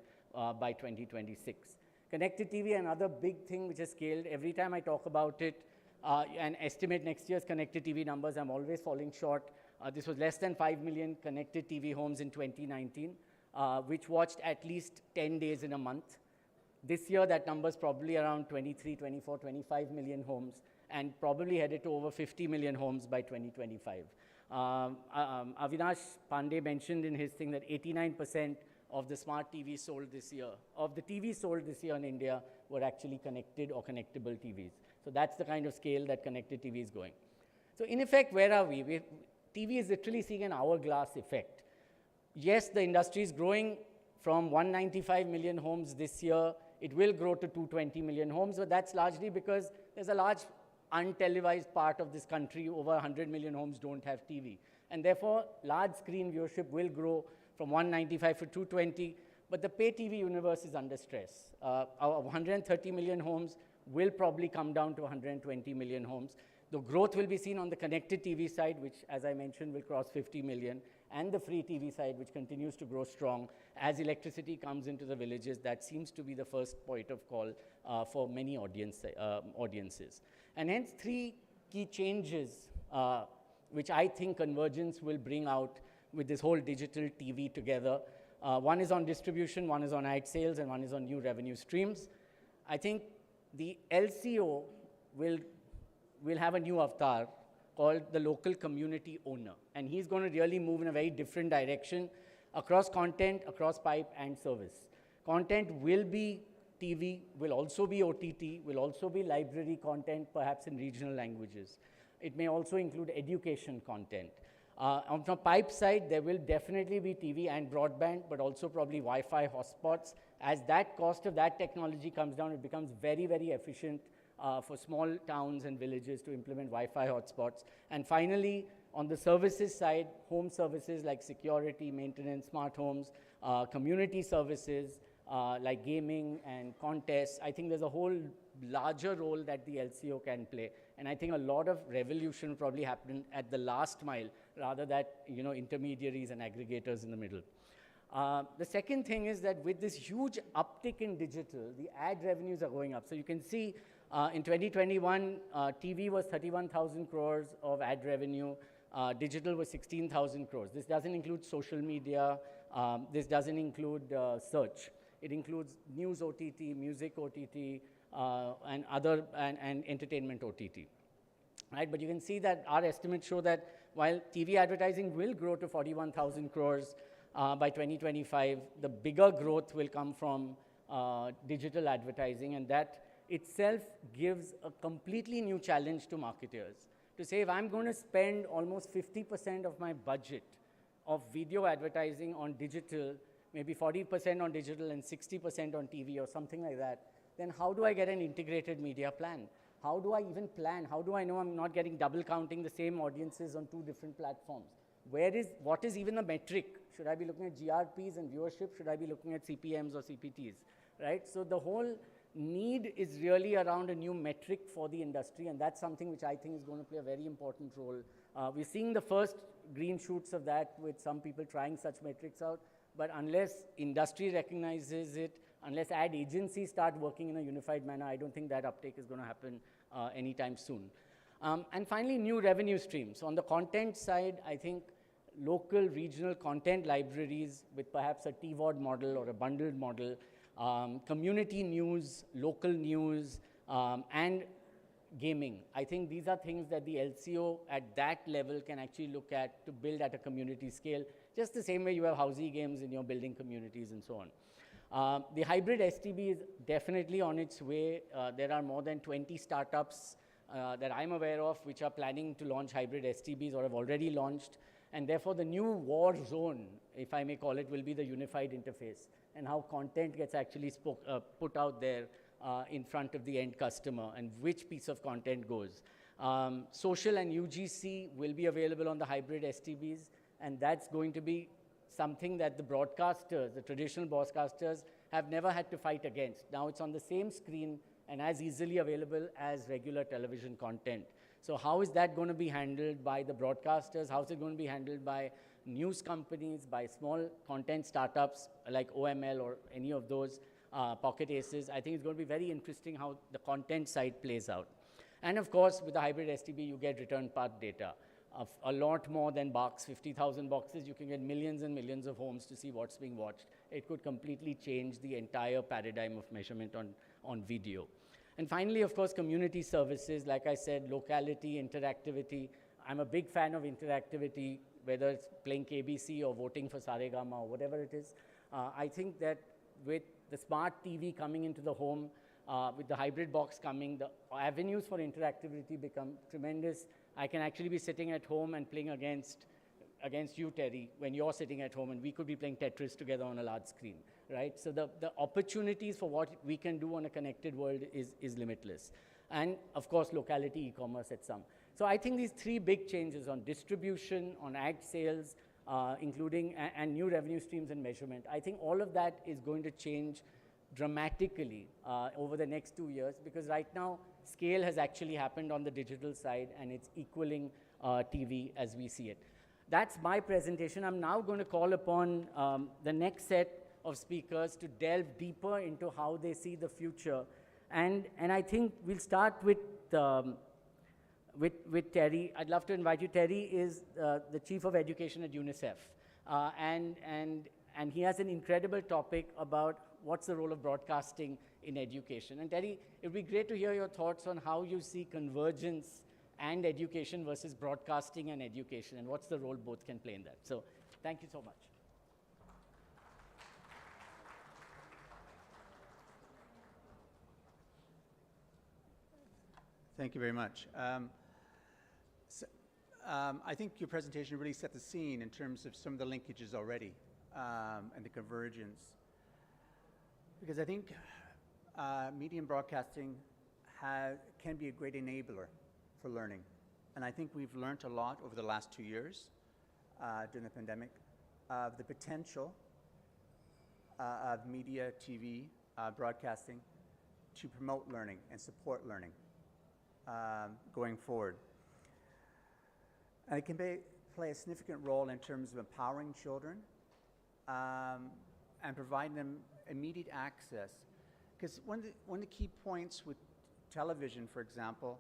by 2026. Connected TV, another big thing which has scaled. Every time I talk about it and estimate next year's connected TV numbers, I'm always falling short. This was less than 5 million connected TV homes in 2019, which watched at least 10 days in a month. This year, that number is probably around 23, 24, 25 million homes, and probably headed to over 50 million homes by 2025. Avinash Pandey mentioned in his thing that 89% of the smart TVs sold this year, of the TVs sold this year in India, were actually connected or connectable TVs. So that's the kind of scale that connected TV is going. So in effect, where are we? TV is literally seeing an hourglass effect. Yes, the industry is growing from 195 million homes this year. It will grow to 220 million homes, but that's largely because there's a large untelevised part of this country. Over 100 million homes don't have TV. And therefore, large screen viewership will grow from 195 to 220, but the pay TV universe is under stress. Our 130 million homes will probably come down to 120 million homes. The growth will be seen on the connected TV side, which, as I mentioned, will cross 50 million, and the free TV side, which continues to grow strong. As electricity comes into the villages, that seems to be the first point of call for many audiences. And hence, three key changes, which I think convergence will bring out with this whole digital TV together. One is on distribution, one is on ad sales, and one is on new revenue streams. I think the LCO will have a new avatar called the local community owner. And he's going to really move in a very different direction across content, across pipe and service. Content will be TV, will also be OTT, will also be library content, perhaps in regional languages. It may also include education content. On the pipe side, there will definitely be TV and broadband, but also probably Wi-Fi hotspots. As that cost of that technology comes down, it becomes very, very efficient for small towns and villages to implement Wi-Fi hotspots. And finally, on the services side, home services like security, maintenance, smart homes, community services like gaming and contests. I think there's a whole larger role that the LCO can play. And I think a lot of revolution probably happened at the last mile rather than intermediaries and aggregators in the middle. The second thing is that with this huge uptick in digital, the ad revenues are going up. So you can see in 2021, TV was 31,000 crores of ad revenue. Digital was 16,000 crores. This doesn't include social media. This doesn't include search. It includes news OTT, music OTT, and other and entertainment OTT. Right? But you can see that our estimates show that while TV advertising will grow to 41,000 crores by 2025, the bigger growth will come from digital advertising, and that itself gives a completely new challenge to marketers. To say, if I'm going to spend almost 50% of my budget of video advertising on digital, maybe 40% on digital and 60% on TV or something like that, then how do I get an integrated media plan? How do I even plan? How do I know I'm not getting double counting the same audiences on two different platforms? What is even the metric? Should I be looking at GRPs and viewership? Should I be looking at CPMs or CPTs, right? So the whole need is really around a new metric for the industry, and that's something which I think is going to play a very important role. We're seeing the first green shoots of that with some people trying such metrics out, but unless industry recognizes it, unless ad agencies start working in a unified manner, I don't think that uptake is going to happen anytime soon. And finally, new revenue streams. On the content side, I think local, regional content libraries with perhaps a TVOD model or a bundled model, community news, local news, and gaming. I think these are things that the LCO at that level can actually look at to build at a community scale, just the same way you have housey games in your building communities and so on. The hybrid STB is definitely on its way. There are more than 20 startups that I'm aware of which are planning to launch hybrid STBs or have already launched. And therefore, the new war zone, if I may call it, will be the unified interface and how content gets actually put out there in front of the end customer and which piece of content goes. Social and UGC will be available on the hybrid STBs, and that's going to be something that the broadcasters, the traditional broadcasters, have never had to fight against. Now it's on the same screen and as easily available as regular television content. So how is that going to be handled by the broadcasters? How is it going to be handled by news companies, by small content startups like OML or any of those pocket aces? I think it's going to be very interesting how the content side plays out. And of course, with the hybrid STB, you get return path data. A lot more than box, 50,000 boxes, you can get millions and millions of homes to see what's being watched. It could completely change the entire paradigm of measurement on video. And finally, of course, community services, like I said, locality, interactivity. I'm a big fan of interactivity, whether it's playing KBC or voting for Saregama or whatever it is. I think that with the smart TV coming into the home, with the hybrid box coming, the avenues for interactivity become tremendous. I can actually be sitting at home and playing against you, Terry, when you're sitting at home, and we could be playing Tetris together on a large screen, right? So the opportunities for what we can do on a connected world is limitless. And of course, locality, e-commerce at some. So I think these three big changes on distribution, on ad sales, including and new revenue streams and measurement, I think all of that is going to change dramatically over the next 2 years, because right now, scale has actually happened on the digital side, and it's equaling TV as we see it. That's my presentation. I'm now going to call upon the next set of speakers to delve deeper into how they see the future. And I think we'll start with Terry. I'd love to invite you. Terry is the Chief of Education at UNICEF. And he has an incredible topic about what's the role of broadcasting in education. And Terry, it would be great to hear your thoughts on how you see convergence and education versus broadcasting and education, and what's the role both can play in that. So thank you so much. Thank you very much. I think your presentation really set the scene in terms of some of the linkages already and the convergence. Because I think media and broadcasting can be a great enabler for learning. And I think we've learned a lot over the last 2 years during the pandemic of the potential of media, TV, broadcasting to promote learning and support learning going forward. And it can play a significant role in terms of empowering children and providing them immediate access. Because one of the key points with television, for example,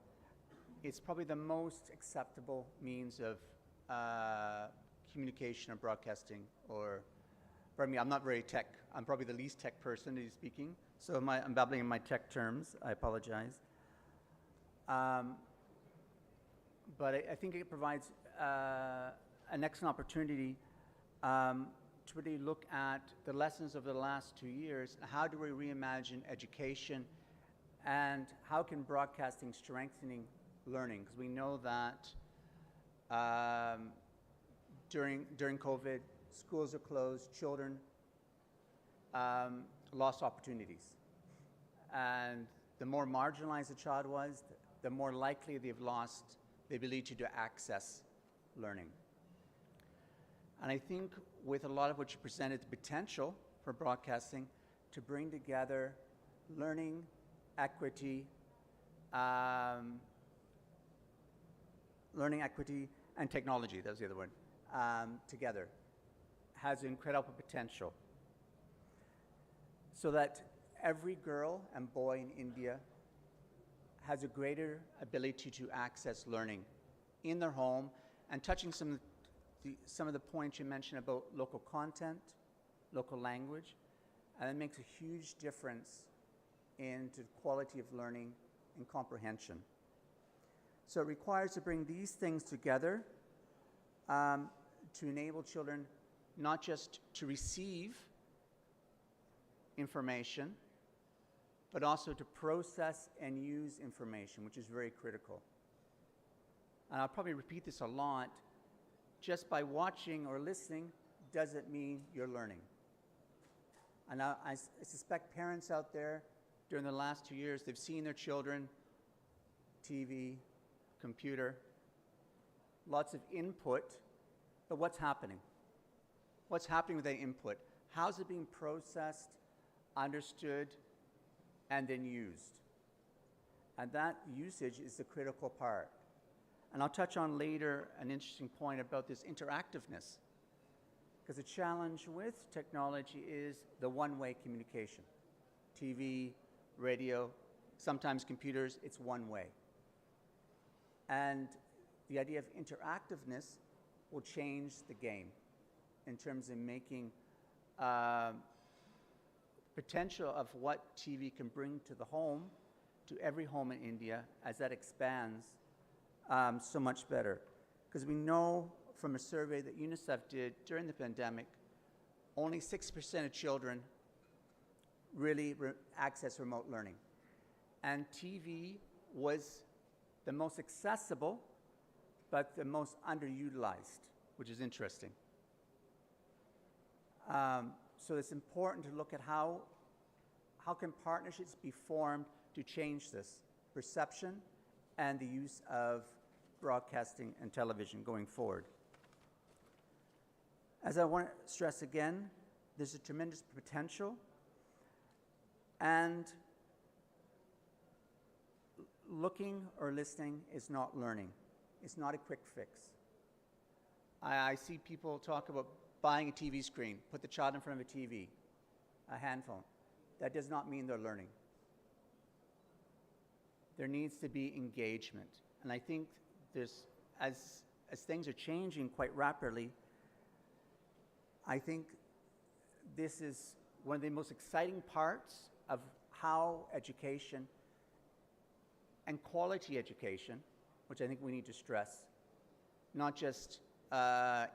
it's probably the most acceptable means of communication or broadcasting. Or, pardon me, I'm not very tech. I'm probably the least tech person who's speaking. So I'm babbling in my tech terms. I apologize. But I think it provides an excellent opportunity to really look at the lessons of the last 2 years. How do we reimagine education, and how can broadcasting strengthening learning? Because we know that during COVID, schools are closed, children lost opportunities. And the more marginalized a child was, the more likely they've lost the ability to access learning. And I think with a lot of what you presented, the potential for broadcasting to bring together learning, equity, and technology, that was the other one, together, has incredible potential. So that every girl and boy in India has a greater ability to access learning in their home, and touching some of the points you mentioned about local content, local language, and it makes a huge difference in the quality of learning and comprehension. So it requires to bring these things together to enable children not just to receive information, but also to process and use information, which is very critical. And I'll probably repeat this a lot. Just by watching or listening doesn't mean you're learning. And I suspect parents out there during the last 2 years, they've seen their children, TV, computer, lots of input, but what's happening? What's happening with that input? How's it being processed, understood, and then used? And that usage is the critical part. And I'll touch on later an interesting point about this interactiveness, because the challenge with technology is the one-way communication. TV, radio, sometimes computers, it's one way. And the idea of interactiveness will change the game in terms of making potential of what TV can bring to the home, to every home in India, as that expands so much better. Because we know from a survey that UNICEF did during the pandemic, only 6% of children really access remote learning. And TV was the most accessible but the most underutilized, which is interesting. So it's important to look at how can partnerships be formed to change this perception and the use of broadcasting and television going forward. As I want to stress again, there's a tremendous potential, and looking or listening is not learning. It's not a quick fix. I see people talk about buying a TV screen, put the child in front of a TV, a handphone. That does not mean they're learning. There needs to be engagement. And I think as things are changing quite rapidly, I think this is one of the most exciting parts of how education and quality education, which I think we need to stress, not just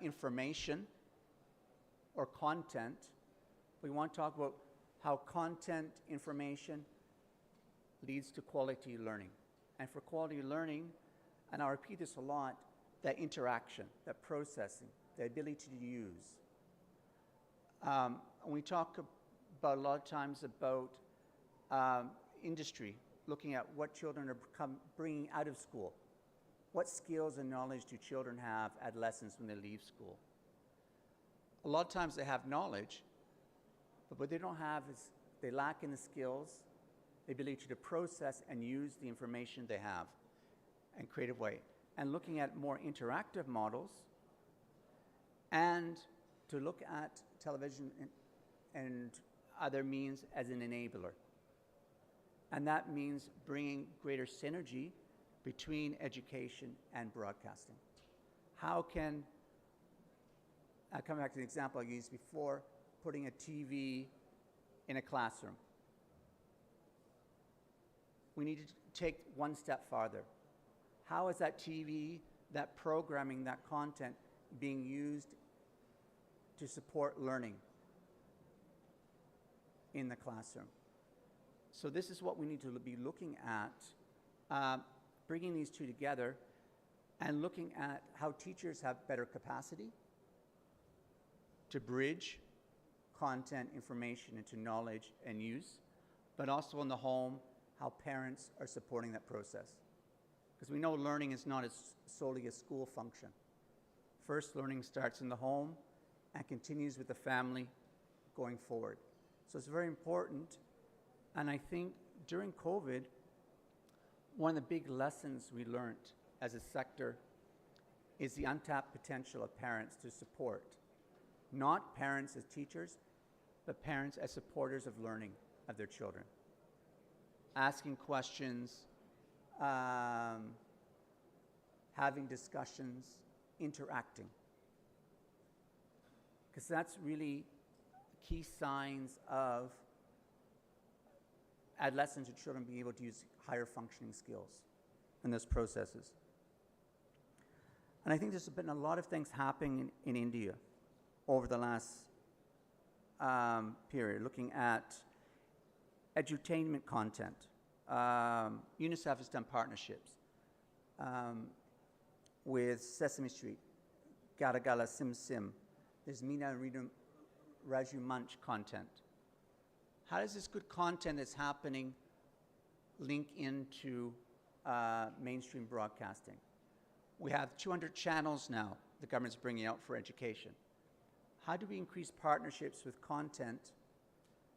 information or content. We want to talk about how content, information leads to quality learning. And for quality learning, and I'll repeat this a lot, that interaction, that processing, the ability to use. We talk about a lot of times about industry, looking at what children are bringing out of school. What skills and knowledge do children have, adolescents, when they leave school? A lot of times they have knowledge, but what they don't have is they lack in the skills, the ability to process and use the information they have in a creative way. And looking at more interactive models, and to look at television and other means as an enabler. And that means bringing greater synergy between education and broadcasting. How can, I'll come back to the example I used before, putting a TV in a classroom. We need to take one step farther. How is that TV, that programming, that content being used to support learning in the classroom? So this is what we need to be looking at, bringing these two together and looking at how teachers have better capacity to bridge content, information into knowledge and use, but also in the home, how parents are supporting that process. Because we know learning is not solely a school function. First, learning starts in the home and continues with the family going forward. So it's very important. And I think during COVID, one of the big lessons we learned as a sector is the untapped potential of parents to support. Not parents as teachers, but parents as supporters of learning of their children. Asking questions, having discussions, interacting. Because that's really key signs of adolescents and children being able to use higher functioning skills in those processes. And I think there's been a lot of things happening in India over the last period, looking at edutainment content. UNICEF has done partnerships with Sesame Street, Gala Gala Sim Sim. There's Meena Raju Munch content. How does this good content that's happening link into mainstream broadcasting? We have 200 channels now the government's bringing out for education. How do we increase partnerships with content,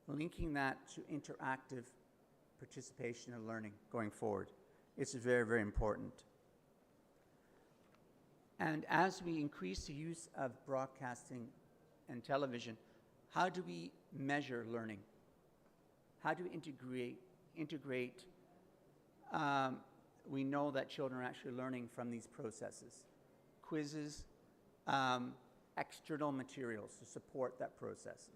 linking that to interactive participation and learning going forward? It's very, very important. And as we increase the use of broadcasting and television, how do we measure learning? How do we integrate? We know that children are actually learning from these processes. Quizzes, external materials to support that process.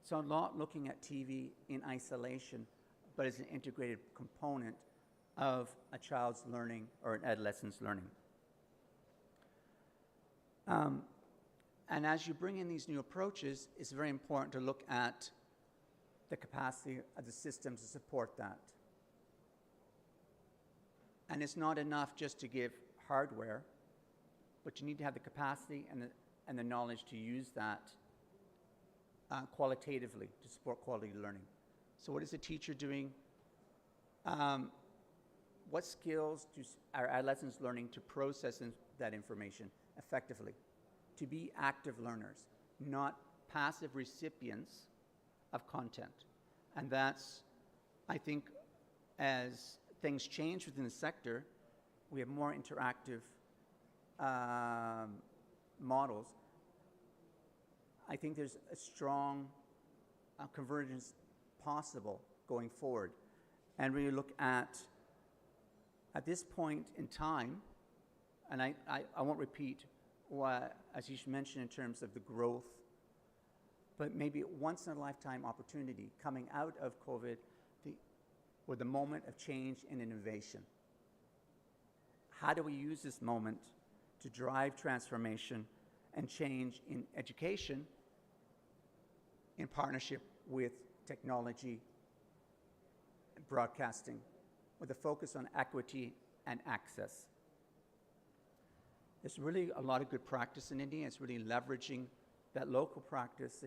So not looking at TV in isolation, but as an integrated component of a child's learning or an adolescent's learning. And as you bring in these new approaches, it's very important to look at the capacity of the systems to support that. And it's not enough just to give hardware. but you need to have the capacity and the knowledge to use that qualitatively to support quality learning. So what is the teacher doing? What skills are adolescents learning to process that information effectively? To be active learners, not passive recipients of content. And that's, I think, as things change within the sector, we have more interactive models. I think there's a strong convergence possible going forward. And when you look at this point in time, and I won't repeat what Ashish mentioned in terms of the growth, but maybe a once-in-a-lifetime opportunity coming out of COVID, or the moment of change and innovation. How do we use this moment to drive transformation and change in education in partnership with technology and broadcasting, with a focus on equity and access? There's really a lot of good practice in India. It's really leveraging that local practice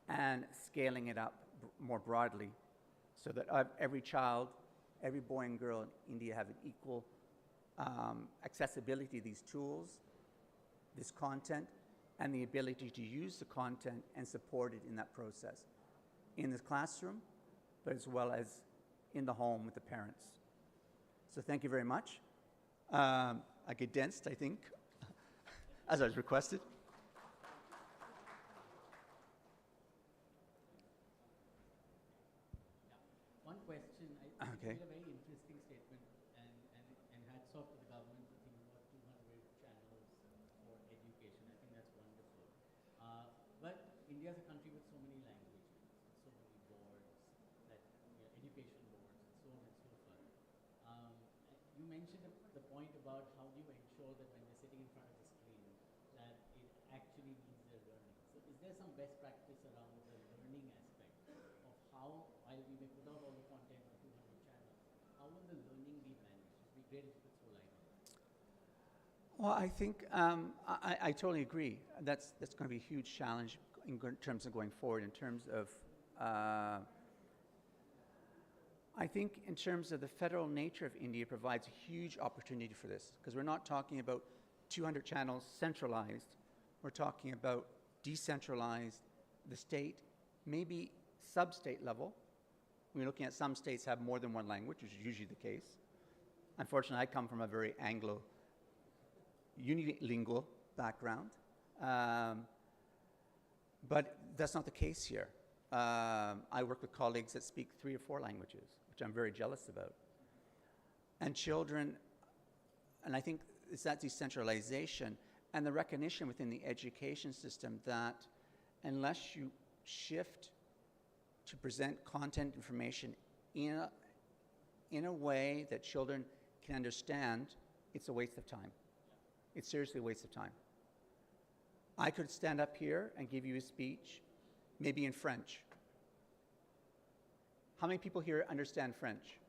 and scaling it up more broadly so that every child, every boy and girl in India have an equal accessibility to these tools, this content, and the ability to use the content and support it in that process, in the classroom, but as well as in the home with the parents. So thank you very much. I get danced, I think, as I was requested. One question, I Okay. made a very interesting statement, and hats off to the government for thinking about 200 channels for education. I think that's wonderful. But India is a country with so many languages, so many boards, education boards, and so on and so forth. You mentioned the point about how do you ensure that when they're sitting in front of the screen, that it actually means they're learning. So is there some best practice around the learning aspect of how, while we may put out all the content on 200 channels, how will the learning be managed? It would be great if you could throw light on that. Well, I think I totally agree. That's going to be a huge challenge in terms of going forward, in terms of I think in terms of the federal nature of India provides a huge opportunity for this, because we're not talking about 200 channels centralized. We're talking about decentralized, the state, maybe sub-state level. We're looking at some states have more than one language, which is usually the case. Unfortunately, I come from a very Anglo unilingual background, but that's not the case here. I work with colleagues that speak 3 or 4 languages, which I'm very jealous about. And children, and I think it's that decentralization and the recognition within the education system that unless you shift to present content information in a way that children can understand, it's a waste of time. It's seriously a waste of time. I could stand up here and give you a speech, maybe in French. How many people here understand French?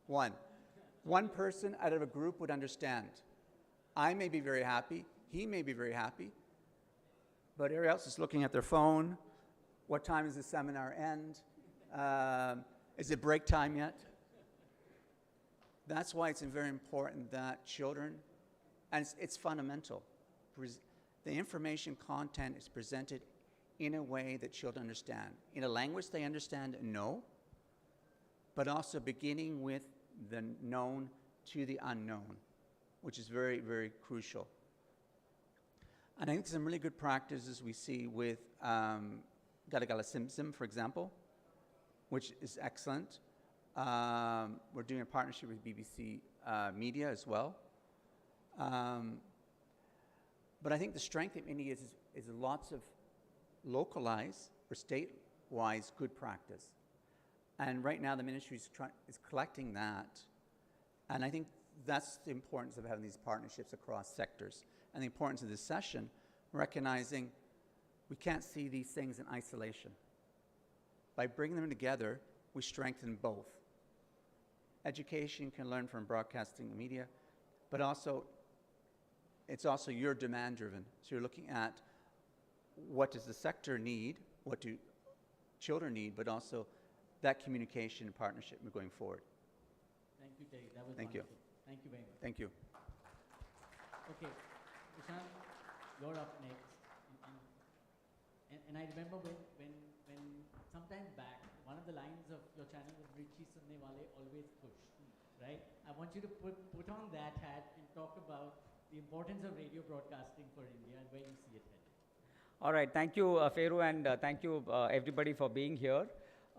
One. One person out of a group would understand. I may be very happy, he may be very happy, but everybody else is looking at their phone. What time does the seminar end? Is it break time yet? That's why it's very important that children, and it's fundamental, the information content is presented in a way that children understand, in a language they understand and know, but also beginning with the known to the unknown, which is very, very crucial. And I think some really good practices we see with Galagala Simsim, for example, which is excellent. We're doing a partnership with BBC Media as well. But I think the strength of India is lots of localized or state-wise good practice. And right now the ministry is collecting that. And I think that's the importance of having these partnerships across sectors, and the importance of this session, recognizing we can't see these things in isolation. By bringing them together, we strengthen both. Education can learn from broadcasting and media. but also it's also your demand driven. So you're looking at what does the sector need, what do children need, but also that communication and partnership going forward. Thank you, Terry. That was Thank wonderful. Thank you very much. Thank you. Okay, Ishan, you're up next. And I remember when sometime back, one of the lines of your channel was Mirchi Sunne Wale always push, right? I want you to put on that hat and talk about the importance of radio broadcasting for India and where you see it headed. All right, thank you, Feru, and thank you, everybody, for being here.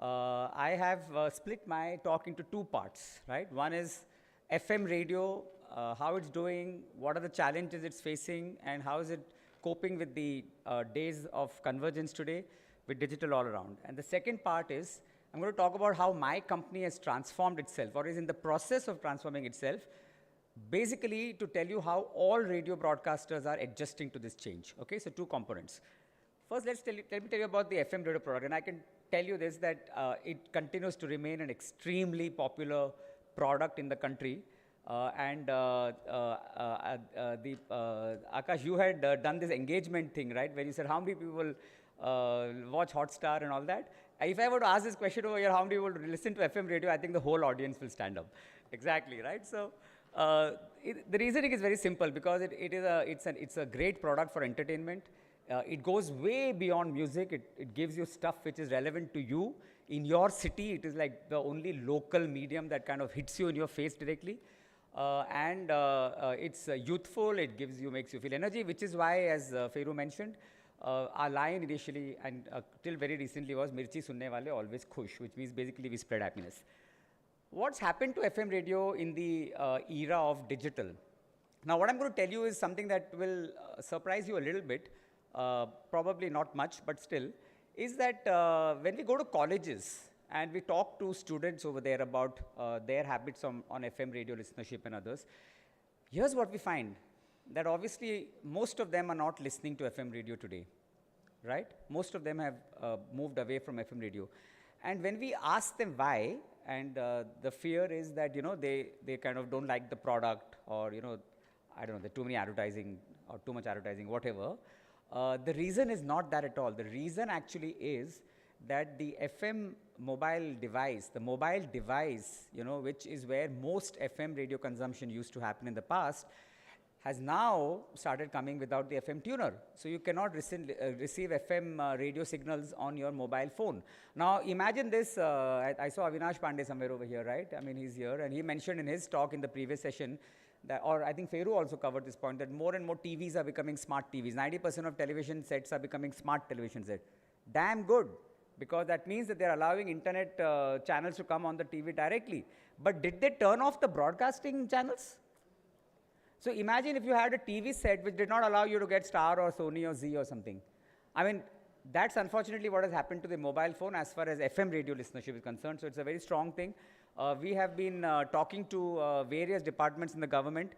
I have split my talk into two parts, right? One is FM radio, how it's doing, what are the challenges it's facing, and how is it coping with the days of convergence today with digital all around. And the second part is, I'm going to talk about how my company has transformed itself or is in the process of transforming itself, basically to tell you how all radio broadcasters are adjusting to this change. Okay, so two components. First, let me tell you about the FM radio product, and I can tell you this, that it continues to remain an extremely popular product in the country. Akash, you had done this engagement thing, right? Where you said how many people watch Hotstar and all that. If I were to ask this question over here, how many people listen to FM radio, I think the whole audience will stand up. Exactly, right? So the reasoning is very simple, because it's a great product for entertainment. It goes way beyond music. It gives you stuff which is relevant to you. In your city, it is like the only local medium that kind of hits you in your face directly. It's youthful, it makes you feel energy, which is why, as Feru mentioned, our line initially and till very recently was Mirchi Sunne Wale always khush, which means basically we spread happiness. What's happened to FM radio in the era of digital? Now, what I'm going to tell you is something that will surprise you a little bit, probably not much, but still, is that when we go to colleges and we talk to students over there about their habits on FM radio listenership and others, here's what we find, that obviously most of them are not listening to FM radio today, right? Most of them have moved away from FM radio. And when we ask them why, and the fear is that, they kind of don't like the product, or, I don't know, there's too many advertising or too much advertising, whatever. The reason is not that at all. The reason actually is that the FM mobile device, which is where most FM radio consumption used to happen in the past, has now started coming without the FM tuner. So you cannot receive FM radio signals on your mobile phone. Now imagine this, I saw Avinash Pandey somewhere over here, right? I mean, he's here, and he mentioned in his talk in the previous session, that, or I think Feru also covered this point, that more and more TVs are becoming smart TVs. 90% of television sets are becoming smart television sets. Damn good, because that means that they're allowing internet channels to come on the TV directly. But did they turn off the broadcasting channels? So imagine if you had a TV set which did not allow you to get Star or Sony or Z or something. I mean, that's unfortunately what has happened to the mobile phone as far as FM radio listenership is concerned. So it's a very strong thing. We have been talking to various departments in the government.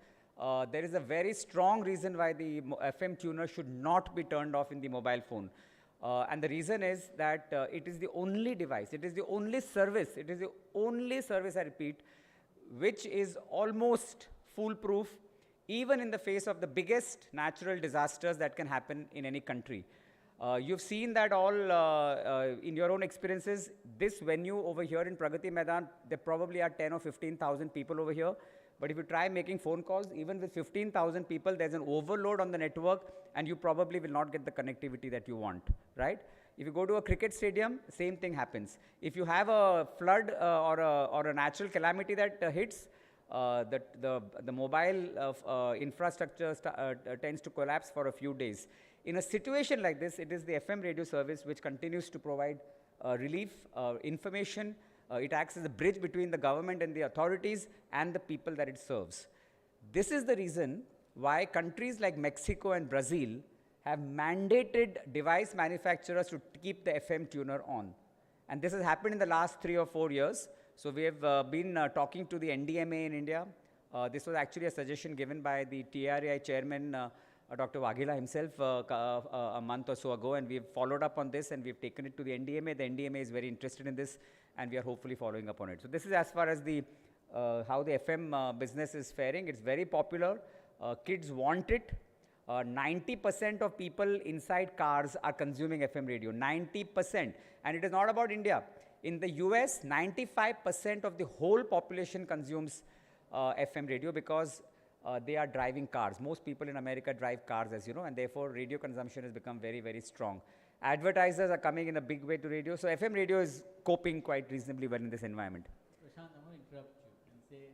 There is a very strong reason why the FM tuner should not be turned off in the mobile phone. And the reason is that it is the only device, it is the only service, I repeat, which is almost foolproof, even in the face of the biggest natural disasters that can happen in any country. You've seen that all in your own experiences. This venue over here in Pragati Maidan, there probably are 10 or 15,000 people over here. But if you try making phone calls, even with 15,000 people, there's an overload on the network, and you probably will not get the connectivity that you want, right? If you go to a cricket stadium, same thing happens. If you have a flood or a natural calamity that hits, the mobile infrastructure tends to collapse for a few days. In a situation like this, it is the FM radio service which continues to provide relief, information. It acts as a bridge between the government and the authorities and the people that it serves. This is the reason why countries like Mexico and Brazil have mandated device manufacturers to keep the FM tuner on. And this has happened in the last 3 or 4 years. So we have been talking to the NDMA in India. This was actually a suggestion given by the TRAI chairman, Dr. Waghela himself, a month or so ago, and we've followed up on this, and we've taken it to the NDMA. The NDMA is very interested in this, and we are hopefully following up on it. So this is as far as the how the FM business is faring. It's very popular. Kids want it. 90% of people inside cars are consuming FM radio, 90%. And it is not about India. In the US, 95% of the whole population consumes FM radio because they are driving cars. Most people in America drive cars, as you know, and therefore radio consumption has become very, very strong. Advertisers are coming in a big way to radio, so FM radio is coping quite reasonably well in this environment. Prashant, I'm going to interrupt you and say,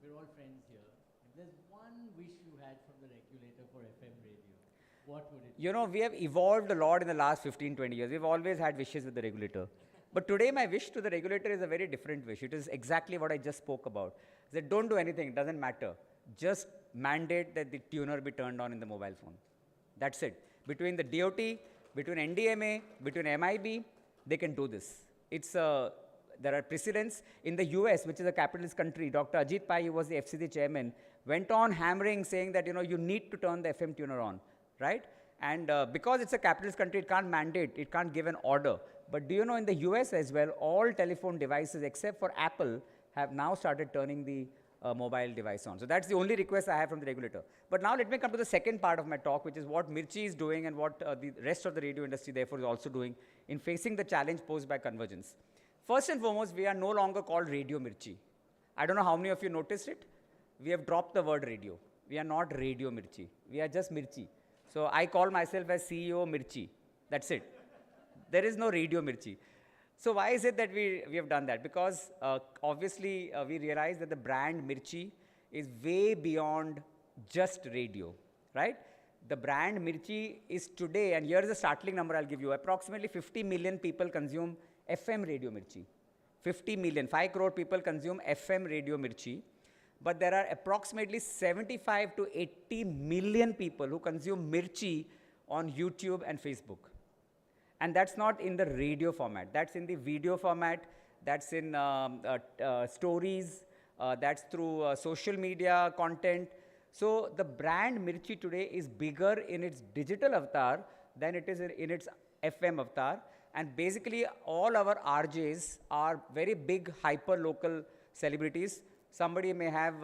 we're all friends here. If there's one wish you had from the regulator for FM radio, what would it be? You know, we have evolved a lot in the last 15, 20 years. We've always had wishes with the regulator. But today my wish to the regulator is a very different wish. It is exactly what I just spoke about. That don't do anything, it doesn't matter. Just mandate that the tuner be turned on in the mobile phone. That's it. Between the DOT, between NDMA, between MIB, they can do this. It's there are precedents. In the US, which is a capitalist country, Dr. Ajit Pai, who was the FCC chairman, went on hammering, saying that, you know, you need to turn the FM tuner on, right? And because it's a capitalist country, it can't mandate, it can't give an order. But do you know, in the US as well, all telephone devices, except for Apple, have now started turning the mobile device on. So that's the only request I have from the regulator. But now let me come to the second part of my talk, which is what Mirchi is doing and what the rest of the radio industry therefore is also doing in facing the challenge posed by convergence. First and foremost, we are no longer called Radio Mirchi. I don't know how many of you noticed it. We have dropped the word radio. We are not Radio Mirchi. We are just Mirchi. So I call myself as CEO Mirchi. That's it. There is no Radio Mirchi. So why is it that we have done that? Because obviously we realize that the brand Mirchi is way beyond just radio, right? The brand Mirchi is today, and here is a startling number I'll give you, approximately 50 million people consume FM Radio Mirchi. 50 million, 5 crore people consume FM Radio Mirchi. But there are approximately 75 to 80 million people who consume Mirchi on YouTube and Facebook. And that's not in the radio format. That's in the video format. That's in stories. That's through social media content. So the brand Mirchi today is bigger in its digital avatar than it is in its FM avatar. And basically, all our RJs are very big, hyper-local celebrities. Somebody may have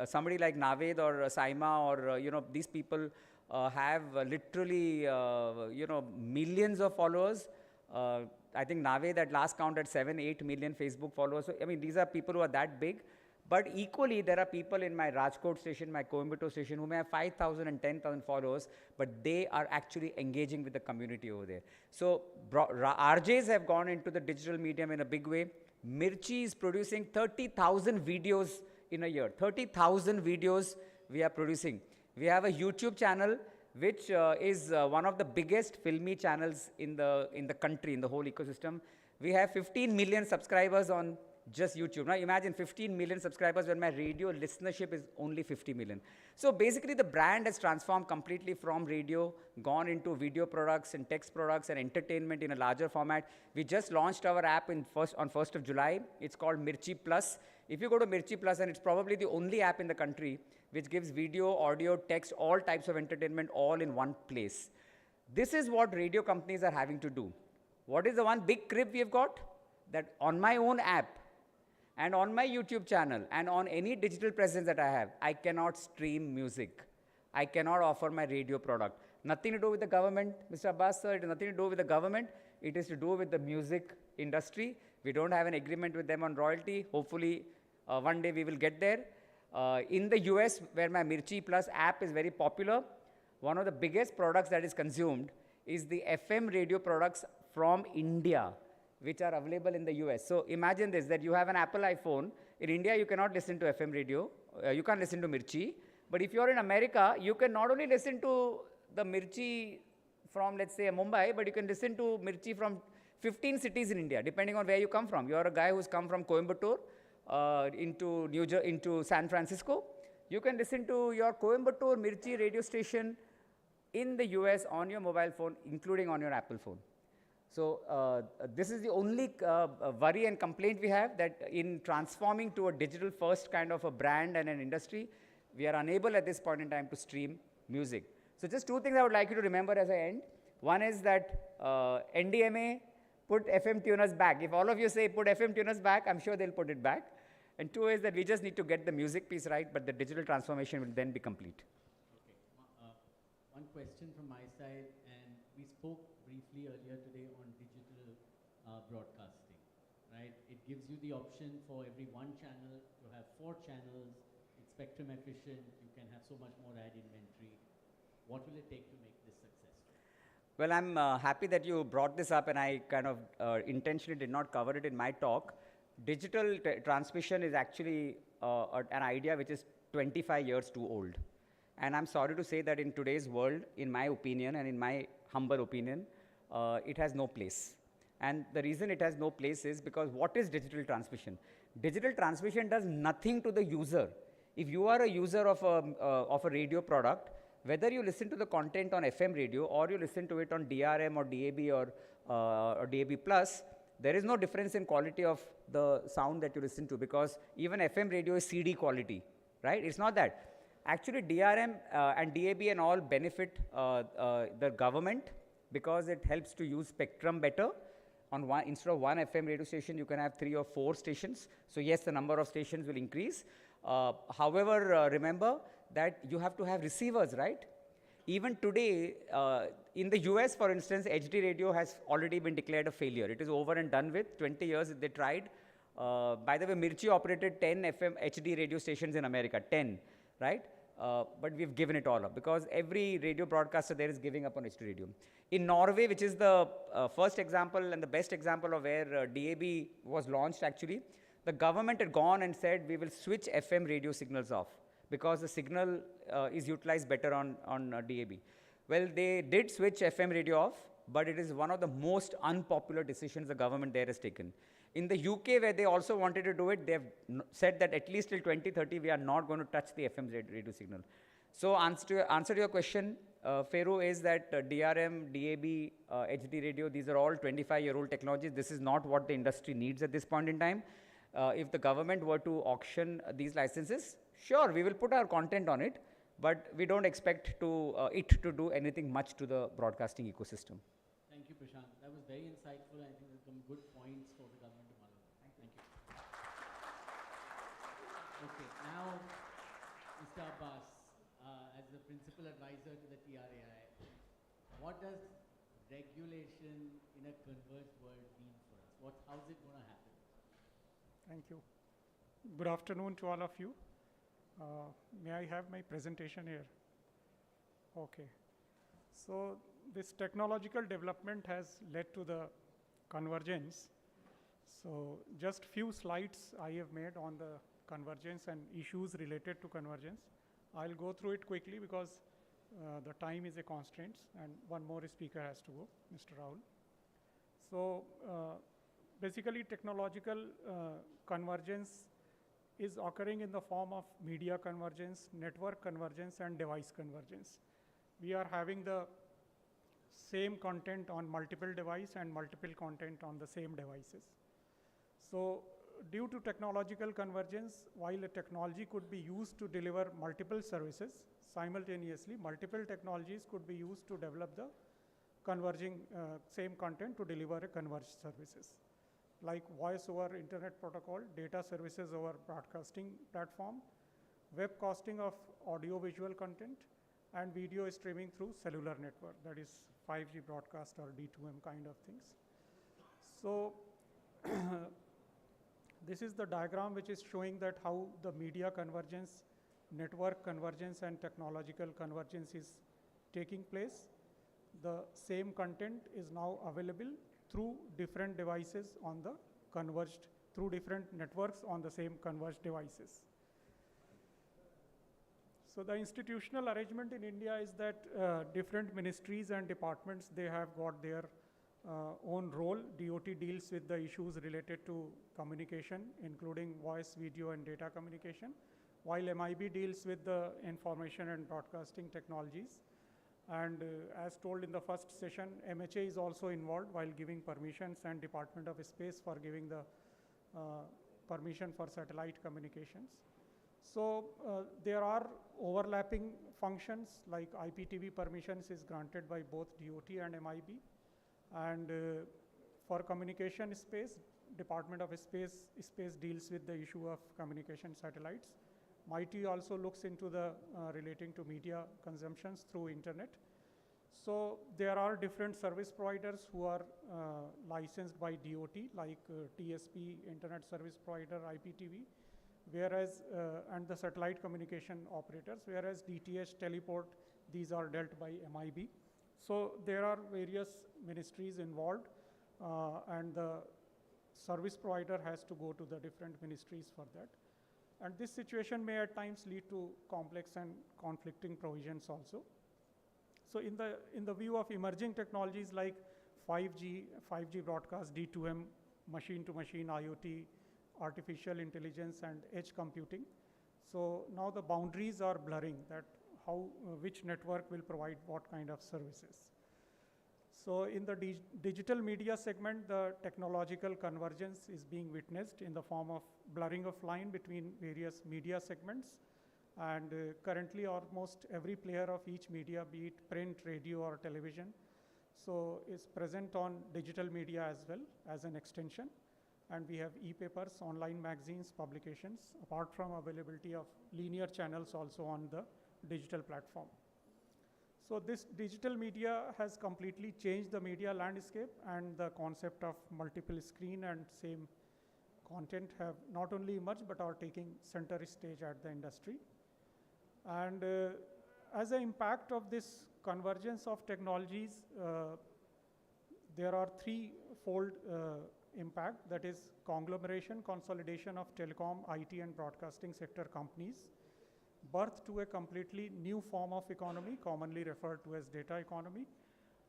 somebody like Naved or Saima or you know, these people have literally you know, millions of followers. I think Naved at last count had 7-8 million Facebook followers. So I mean, these are people who are that big. But equally, there are people in my Rajkot station, my Coimbatore station, who may have 5,000 and 10,000 followers, but they are actually engaging with the community over there. So RJs have gone into the digital medium in a big way. Mirchi is producing 30,000 videos in a year. 30,000 videos we are producing. We have a YouTube channel, which is one of the biggest filmy channels in the country, in the whole ecosystem. We have 15 million subscribers on just YouTube. Now imagine 15 million subscribers when my radio listenership is only 50 million. So basically the brand has transformed completely from radio, gone into video products and text products and entertainment in a larger format. We just launched our app on 1st of July. It's called Mirchi Plus. If you go to Mirchi Plus, and it's probably the only app in the country which gives video, audio, text, all types of entertainment all in one place. This is what radio companies are having to do. What is the one big crib we have got? That on my own app, and on my YouTube channel, and on any digital presence that I have, I cannot stream music. I cannot offer my radio product. Nothing to do with the government, Mr. Abbas sir, it has nothing to do with the government. It is to do with the music industry. We don't have an agreement with them on royalty. Hopefully, one day we will get there. In the US, where my Mirchi Plus app is very popular, one of the biggest products that is consumed is the FM radio products from India, which are available in the US. So imagine this, that you have an Apple iPhone. In India, you cannot listen to FM radio. You can't listen to Mirchi. But if you're in America, you can not only listen to the Mirchi from, let's say, Mumbai, but you can listen to Mirchi from 15 cities in India, depending on where you come from. You're a guy who's come from Coimbatore into San Francisco. You can listen to your Coimbatore Mirchi radio station in the US on your mobile phone, including on your Apple phone. So this is the only worry and complaint we have, that in transforming to a digital first kind of a brand and an industry, we are unable at this point in time to stream music. So just two things I would like you to remember as I end. One is that NDMA put FM tuners back. If all of you say put FM tuners back, I'm sure they'll put it back. And two is that we just need to get the music piece right, but the digital transformation will then be complete. Okay. One question from my side, and we spoke briefly earlier today on digital broadcasting, right? It gives you the option for every one channel to have 4 channels. It's spectrum efficient. You can have so much more ad inventory. What will it take to make this successful? Well, I'm happy that you brought this up, and I kind of intentionally did not cover it in my talk. Digital transmission is actually an idea which is 25 years too old. And I'm sorry to say that in today's world, in my opinion and in my humble opinion, it has no place. And the reason it has no place is because what is digital transmission? Digital transmission does nothing to the user. If you are a user of a radio product, whether you listen to the content on FM radio or you listen to it on DRM or DAB or DAB+, there is no difference in quality of the sound that you listen to, because even FM radio is CD quality, right? It's not that. Actually, DRM and DAB and all benefit the government because it helps to use spectrum better. Instead of one FM radio station, you can have 3 or 4 stations. So yes, the number of stations will increase. However, remember that you have to have receivers, right? Even today, in the US, for instance, HD radio has already been declared a failure. It is over and done with. 20 years they tried. By the way, Mirchi operated 10 FM HD radio stations in America, 10, right? But we've given it all up because every radio broadcaster there is giving up on HD radio. In Norway, which is the first example and the best example of where DAB was launched actually, the government had gone and said, we will switch FM radio signals off because the signal is utilized better on DAB. Well, they did switch FM radio off, but it is one of the most unpopular decisions the government there has taken. In the UK, where they also wanted to do it, they have said that at least till 2030, we are not going to touch the FM radio signal. So answer to your question, Feru, is that DRM, DAB, HD radio, these are all 25-year-old technologies. This is not what the industry needs at this point in time. If the government were to auction these licenses, sure, we will put our content on it, but we don't expect it to do anything much to the broadcasting ecosystem. Thank you, Prashant. That was very insightful. I think there's some good points for the government to mull over. Thank you. Okay, now, Mr. Abbas, as the principal advisor to the TRAI, what does regulation in a converged world mean for us? How's it going to happen? Thank you. Good afternoon to all of you. May I have my presentation here? Okay. So this technological development has led to the convergence. So just few slides I have made on the convergence and issues related to convergence. I'll go through it quickly because the time is a constraint and one more speaker has to go, Mr. Rahul. So basically technological convergence is occurring in the form of media convergence, network convergence, and device convergence. We are having the same content on multiple devices and multiple content on the same devices. So due to technological convergence, while a technology could be used to deliver multiple services simultaneously, multiple technologies could be used to develop the converging same content to deliver a converged services, like voice over internet protocol, data services over broadcasting platform, webcasting of audio-visual content, and video streaming through cellular network, that is 5G broadcast or D2M kind of things. So this is the diagram which is showing that how the media convergence, network convergence, and technological convergence is taking place. The same content is now available through different devices on the converged, through different networks on the same converged devices. So the institutional arrangement in India is that different ministries and departments, they have got their own role. DOT deals with the issues related to communication, including voice, video, and data communication, while MIB deals with the information and broadcasting technologies. And as told in the first session, MHA is also involved while giving permissions, and Department of Space for giving the permission for satellite communications. So there are overlapping functions, like IPTV permissions is granted by both DOT and MIB. And for communication space, Department of Space deals with the issue of communication satellites. MIT also looks into the relating to media consumptions through internet. So there are different service providers who are licensed by DOT, like TSP, Internet Service Provider, IPTV, whereas, and the satellite communication operators, whereas DTH, Teleport, these are dealt by MIB. So there are various ministries involved, and the service provider has to go to the different ministries for that. And this situation may at times lead to complex and conflicting provisions also. So in the view of emerging technologies like 5G broadcast, D2M, machine-to-machine IoT, artificial intelligence, and edge computing. So now the boundaries are blurring, that how, which network will provide what kind of services. So in the digital media segment, the technological convergence is being witnessed in the form of blurring of line between various media segments. And currently almost every player of each media, be it print, radio, or television, so is present on digital media as well as an extension. And we have e-papers, online magazines, publications, apart from availability of linear channels also on the digital platform. So this digital media has completely changed the media landscape, and the concept of multiple screen and same content have not only emerged but are taking center stage at the industry. And as an impact of this convergence of technologies, there are threefold impact, that is conglomeration, consolidation of telecom, IT, and broadcasting sector companies, birth to a completely new form of economy, commonly referred to as data economy,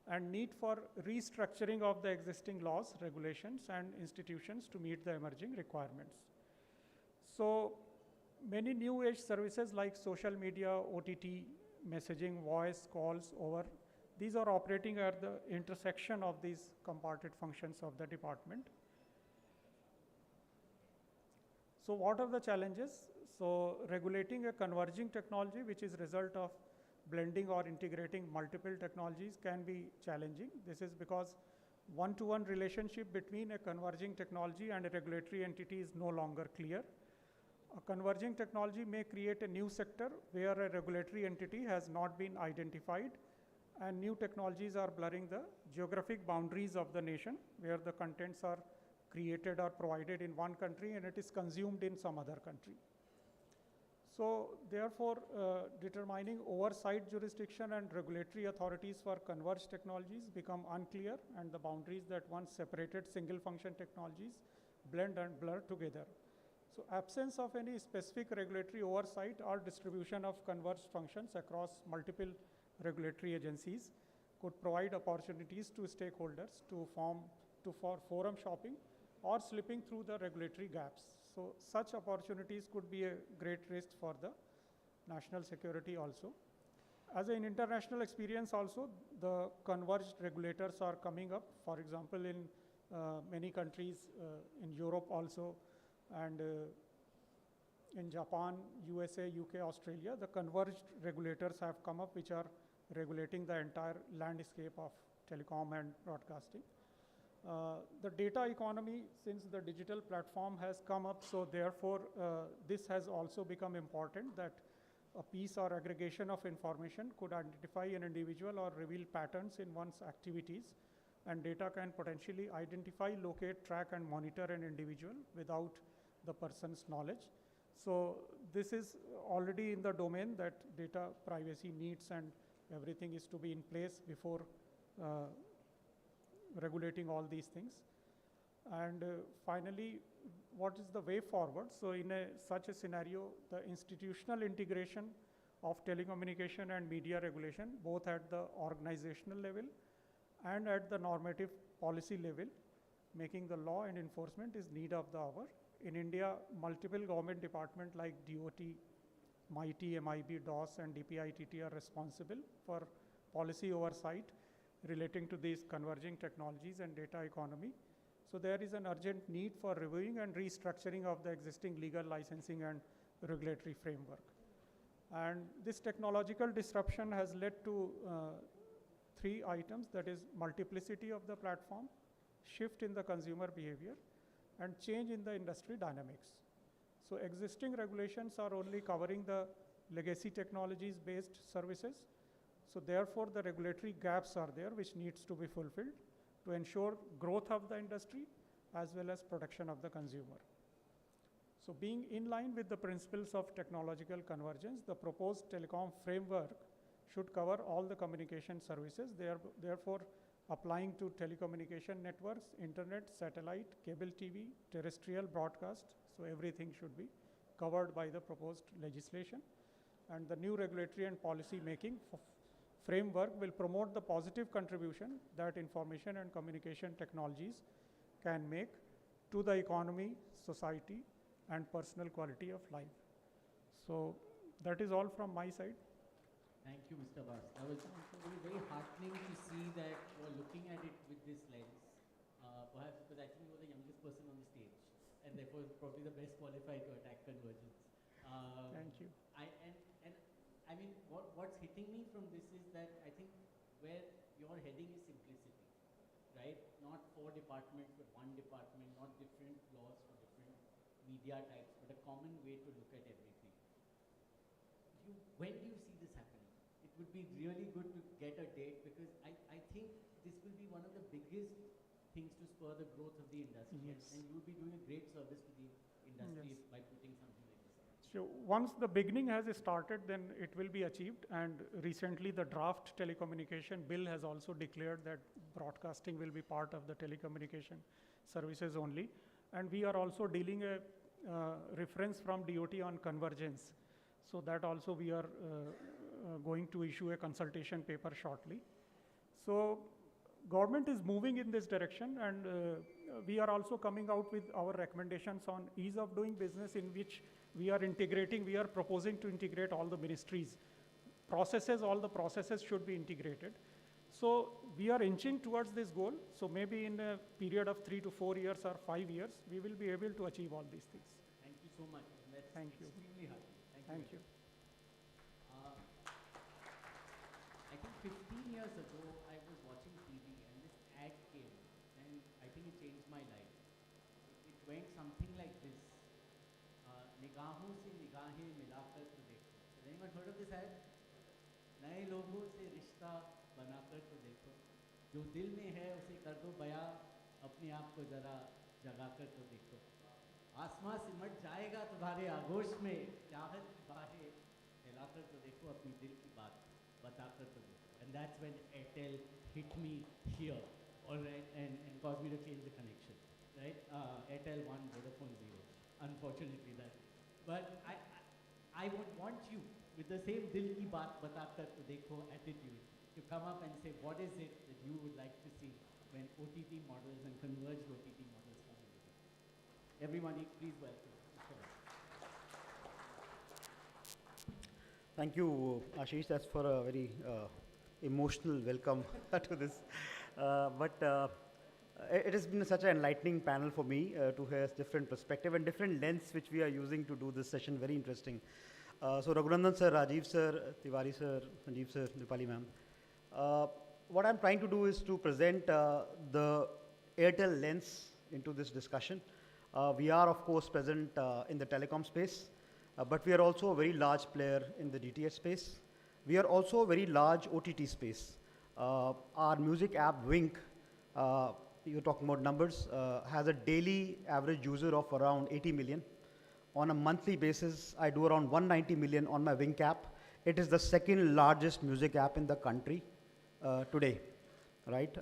and need for restructuring of the existing laws, regulations, and institutions to meet the emerging requirements. So many new age services like social media, OTT, messaging, voice, calls, over, these are operating at the intersection of these comparted functions of the department. So what are the challenges? So regulating a converging technology, which is result of blending or integrating multiple technologies, can be challenging. This is because one-to-one relationship between a converging technology and a regulatory entity is no longer clear. A converging technology may create a new sector where a regulatory entity has not been identified, and new technologies are blurring the geographic boundaries of the nation, where the contents are created or provided in one country and it is consumed in some other country. So therefore, determining oversight jurisdiction and regulatory authorities for converged technologies become unclear, and the boundaries that once separated single function technologies blend and blur together. So absence of any specific regulatory oversight or distribution of converged functions across multiple regulatory agencies could provide opportunities to stakeholders for forum shopping or slipping through the regulatory gaps. So such opportunities could be a great risk for the national security also. As an international experience also, the converged regulators are coming up. For example, in many countries, in Europe also, and in Japan, USA, UK, Australia, the converged regulators have come up, which are regulating the entire landscape of telecom and broadcasting. The data economy, since the digital platform has come up, so therefore this has also become important, that a piece or aggregation of information could identify an individual or reveal patterns in one's activities, and data can potentially identify, locate, track, and monitor an individual without the person's knowledge. So this is already in the domain that data privacy needs and everything is to be in place before regulating all these things. And finally, what is the way forward? So in such a scenario, the institutional integration of telecommunication and media regulation, both at the organizational level and at the normative policy level, making the law and enforcement is need of the hour. In India, multiple government departments like DOT, MIT, MIB, DOS, and DPITT are responsible for policy oversight relating to these converging technologies and data economy. So there is an urgent need for reviewing and restructuring of the existing legal licensing and regulatory framework. And this technological disruption has led to three items, that is multiplicity of the platform, shift in the consumer behavior, and change in the industry dynamics. So existing regulations are only covering the legacy technologies based services. So therefore the regulatory gaps are there which needs to be fulfilled to ensure growth of the industry as well as protection of the consumer. So being in line with the principles of technological convergence, the proposed telecom framework should cover all the communication services, therefore applying to telecommunication networks, internet, satellite, cable TV, terrestrial broadcast. So everything should be covered by the proposed legislation. And the new regulatory and policy making framework will promote the positive contribution that information and communication technologies can make to the economy, society, and personal quality of life. So that is all from my side. Thank you, Mr. Bas. That was very heartening to see that you're looking at it with this lens. Perhaps because I think you were the youngest person on the stage, and therefore probably the best qualified to attack convergence. Thank you. I mean, what's hitting me from this is that I think where you're heading is simplicity, right? Not 4 departments, but 1 department, not different laws for different media types, but a common way to look at everything. When do you see this happening? It would be really good to get a date, because I think this will be one of the biggest things to spur the growth of the industry. Yes. And you will be doing a great service to the industry Yes. by putting something like this. So once the beginning has started, then it will be achieved. And recently the draft telecommunication bill has also declared that broadcasting will be part of the telecommunication services only. And we are also dealing a reference from DOT on convergence. So that also we are going to issue a consultation paper shortly. So government is moving in this direction, and we are also coming out with our recommendations on ease of doing business, in which we are proposing to integrate all the ministries. All the processes should be integrated. So we are inching towards this goal. So maybe in a period of 3 to 4 years or 5 years, we will be able to achieve all these things. Thank you so much. That's Thank you. extremely hard. Thank you. I think 15 years ago, I was watching TV and this ad came, and I think it changed my life. It went something like this. निगाहों से निगाहें मिलाकर तो देखो. Has anyone heard of this ad? नए लोगों से रिश्ता बनाकर तो देखो. जो दिल में है उसे कर दो बयां, अपने आप को जरा जगाकर तो देखो. आसमां सिमट जाएगा तुम्हारे आगोश में, चाहत बाहें फैलाकर तो देखो, अपनी दिल की बात बताकर तो देखो. And that's when Airtel hit me here, all right, and caused me to change the connection, right? Airtel 1, Vodafone 0, unfortunately that. But I would want you, with the same dil ki baat batakar to dekho attitude, to come up and say what is it that you would like to see when OTT models and converged OTT models come into play. Everyone, please welcome Mr. Bas. Thank you, Ashish. That's for a very emotional welcome to this. It has been such an enlightening panel for me to hear different perspective and different lens which we are using to do this session. Very interesting. So Raghunandan sir, Rajiv sir, Tiwari sir, Sanjeev sir, Dipali ma'am. What I'm trying to do is to present the Airtel lens into this discussion. We are of course present in the telecom space, but we are also a very large player in the DTH space. We are also a very large OTT space. Our music app Wink, you're talking about numbers, has a daily average user of around 80 million. On a monthly basis, I do around 190 million on my Wink app. It is the second largest music app in the country today, right?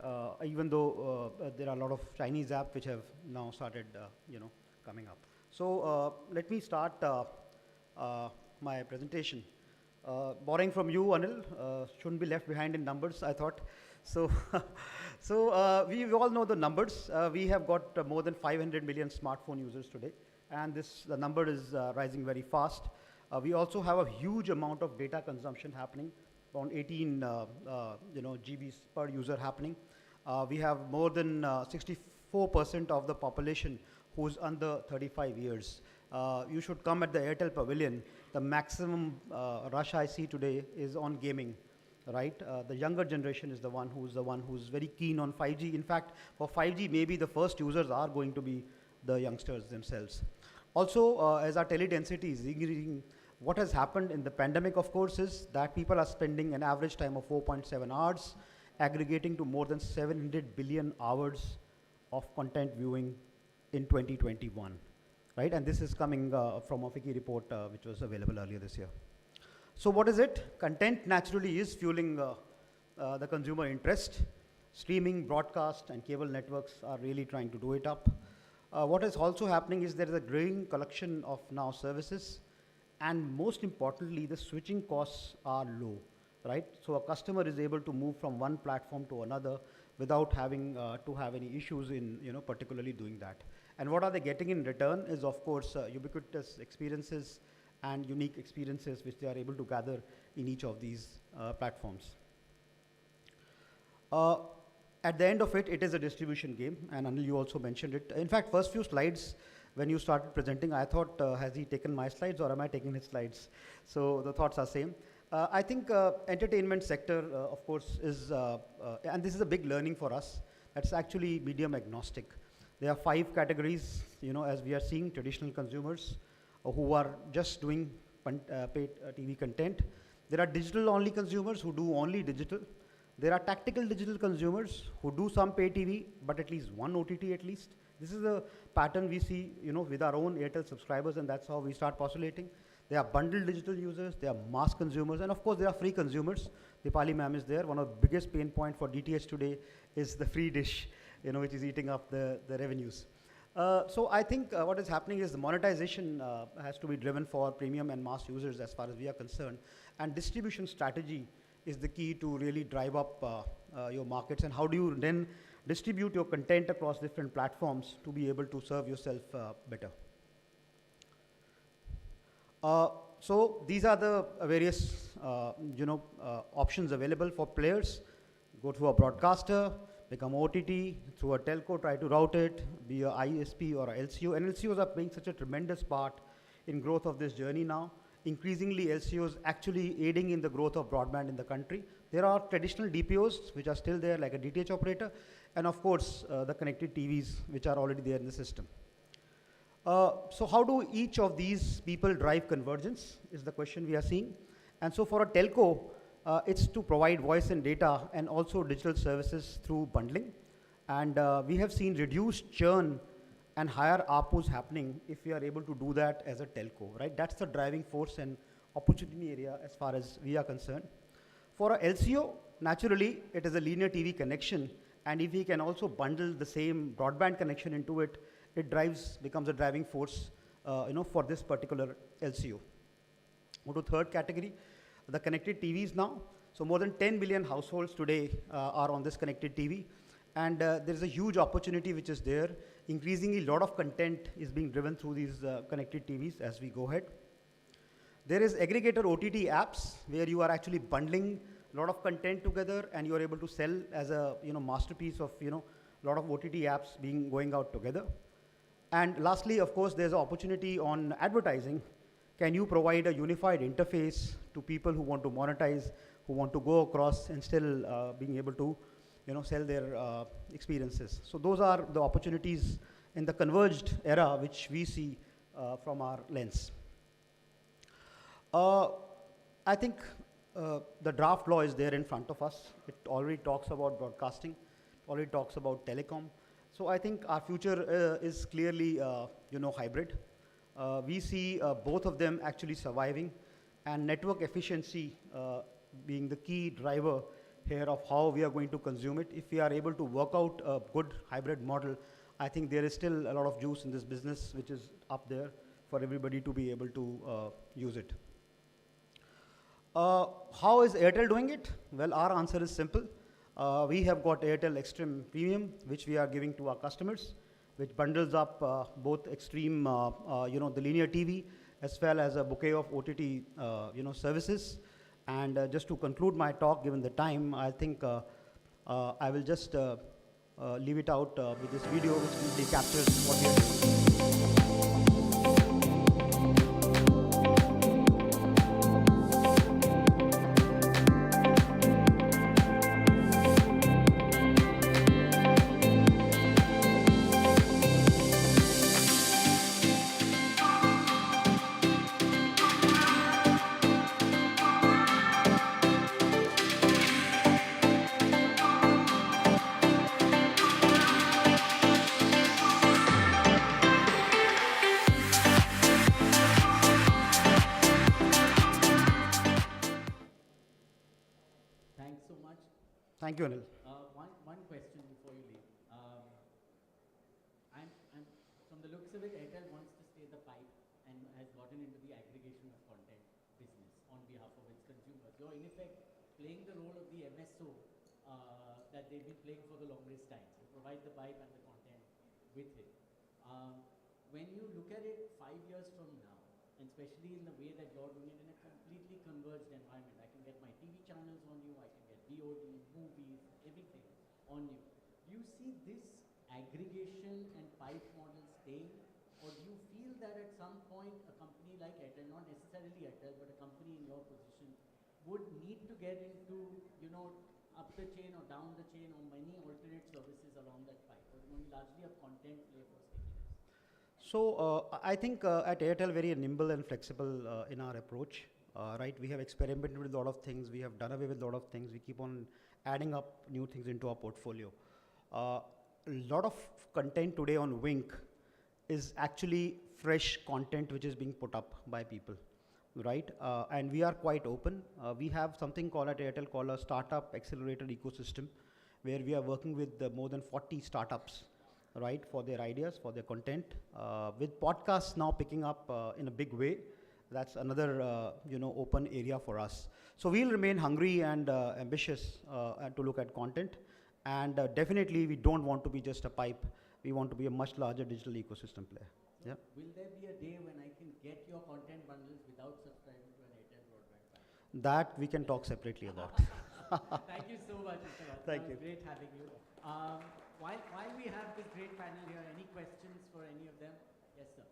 Even though there are a lot of Chinese apps which have now started, coming up. So let me start my presentation. Borrowing from you, Anil, shouldn't be left behind in numbers, I thought. So, we all know the numbers. We have got more than 500 million smartphone users today, and the number is rising very fast. We also have a huge amount of data consumption happening, around 18 GBs per user happening. We have more than 64% of the population who's under 35 years. You should come at the Airtel Pavilion. The maximum rush I see today is on gaming, right? The younger generation is the one who's very keen on 5G. In fact, for 5G, maybe the first users are going to be the youngsters themselves. Also, as our tele-density is increasing, what has happened in the pandemic, of course, is that people are spending an average time of 4.7 hours, aggregating to more than 700 billion hours of content viewing in 2021, right? And this is coming from a Wiki report which was available earlier this year. So what is it? Content naturally is fueling the consumer interest. Streaming, broadcast, and cable networks are really trying to do it up. What is also happening is there is a growing collection of now services, and most importantly, the switching costs are low, right? So a customer is able to move from one platform to another without having to have any issues in, particularly doing that. And what are they getting in return is, of course, ubiquitous experiences and unique experiences which they are able to gather in each of these platforms. At the end of it, it is a distribution game, and Anil, you also mentioned it. In fact, first few slides, when you started presenting, I thought, has he taken my slides or am I taking his slides? So the thoughts are same. I think entertainment sector, of course, is, and this is a big learning for us, that's actually medium agnostic. There are 5 categories, as we are seeing, traditional consumers who are just doing paid TV content. There are digital-only consumers who do only digital. There are tactical digital consumers who do some pay TV, but at least one OTT at least. This is a pattern we see, with our own Airtel subscribers, and that's how we start postulating. There are bundled digital users, there are mass consumers, and of course there are free consumers. Dipali ma'am is there. One of the biggest pain point for DTH today is the free dish, which is eating up the revenues. So I think what is happening is the monetization has to be driven for premium and mass users as far as we are concerned, and distribution strategy is the key to really drive up your markets, and how do you then distribute your content across different platforms to be able to serve yourself better. So these are the various options available for players. Go through a broadcaster, become OTT, through a telco, try to route it, be a ISP or a LCO. And LCOs are playing such a tremendous part in growth of this journey now. Increasingly, LCOs actually aiding in the growth of broadband in the country. There are traditional DPOs which are still there, like a DTH operator, and of course, the connected TVs which are already there in the system. So how do each of these people drive convergence is the question we are seeing. And so for a telco, it's to provide voice and data and also digital services through bundling. And we have seen reduced churn and higher ARPUs happening if we are able to do that as a telco, right? That's the driving force and opportunity area as far as we are concerned. For a LCO, naturally, it is a linear TV connection, and if we can also bundle the same broadband connection into it, it becomes a driving force, for this particular LCO. Go to third category, the connected TVs now. So more than 10 billion households today are on this connected TV, and there's a huge opportunity which is there. Increasingly, a lot of content is being driven through these connected TVs as we go ahead. There is aggregator OTT apps where you are actually bundling a lot of content together, and you are able to sell as a masterpiece of a lot of OTT apps going out together. And lastly, of course, there's an opportunity on advertising. Can you provide a unified interface to people who want to monetize, who want to go across and still being able to sell their experiences? So those are the opportunities in the converged era which we see from our lens. I think the draft law is there in front of us. It already talks about broadcasting, already talks about telecom. So I think our future is clearly hybrid. We see both of them actually surviving, and network efficiency being the key driver here of how we are going to consume it. If we are able to work out a good hybrid model, I think there is still a lot of juice in this business which is up there for everybody to be able to use it. How is Airtel doing it? Well, our answer is simple. We have got Airtel Extreme Premium, which we are giving to our customers, which bundles up both Extreme, the linear TV, as well as a bouquet of OTT, services. And just to conclude my talk, given the time, I think I will just leave it out with this video, which really captures what we are doing. Thanks so much. Thank you, Anil. One question before you leave. I'm, from the looks of it, Airtel wants to stay the pipe and has gotten into the aggregation of content business on behalf of its consumers. You're in effect playing the role of the MSO that they've been playing for the longest time. So provide the pipe and the content with it. When you look at it 5 years from now, and especially in the way that you're doing it in a completely converged environment, I can get my TV channels on you, I can get VOD, movies, everything on you. Do you see this aggregation and pipe model staying, or do you feel that at some point a company like Airtel, not necessarily Airtel, but a company in your position, would need to get into, up the chain or down the chain or many alternate services along that pipe, or only largely a content play for stickiness? So I think at Airtel, very nimble and flexible in our approach. Right, we have experimented with a lot of things. We have done away with a lot of things. We keep on adding up new things into our portfolio. A lot of content today on Wink is actually fresh content which is being put up by people, right? And we are quite open. We have something called at Airtel called a startup accelerator ecosystem, where we are working with more than 40 startups, right, for their ideas, for their content. With podcasts now picking up in a big way, that's another open area for us. So we'll remain hungry and ambitious to look at content. And definitely we don't want to be just a pipe. We want to be a much larger digital ecosystem player. So Yeah. will there be a day when I can get your content bundles without subscribing to an Airtel broadband pack? That we can talk separately about. Thank you so much, Mr. Vat. Thank you. Great having you. While we have this great panel here, any questions for any of them? Yes, sir.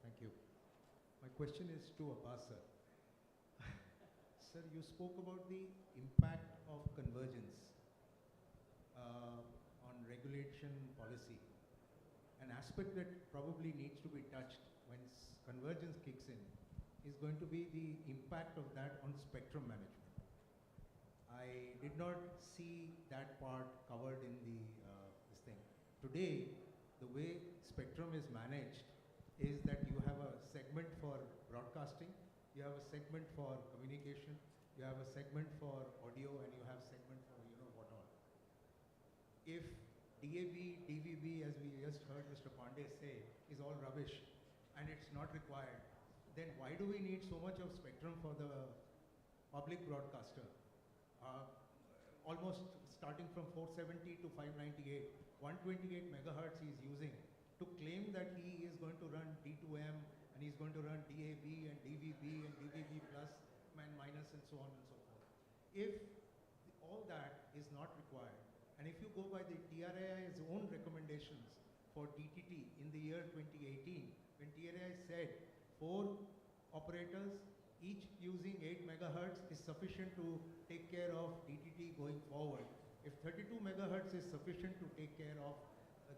Thank you. My question is to Abbas, sir. Sir, you spoke about the impact of convergence on regulation policy. An aspect that probably needs to be touched when convergence kicks in is going to be the impact of that on spectrum management. I did not see that part covered in this thing. Today, the way spectrum is managed is that you have a segment for broadcasting, you have a segment for communication, you have a segment for audio, and you have segment for what all. If DAB, DVB, as we just heard Mr. Pandey say, is all rubbish and it's not required, then why do we need so much of spectrum for the public broadcaster? Almost starting from 470 to 598, 128 megahertz he is using to claim that he is going to run D2M and he's going to run DAB and DVB and DVB plus and minus and so on and so forth. If all that is not required, and if you go by the TRAI's own recommendations for DTT in the year 2018, when TRAI said 4 operators each using 8 megahertz is sufficient to take care of DTT going forward. If 32 megahertz is sufficient to take care of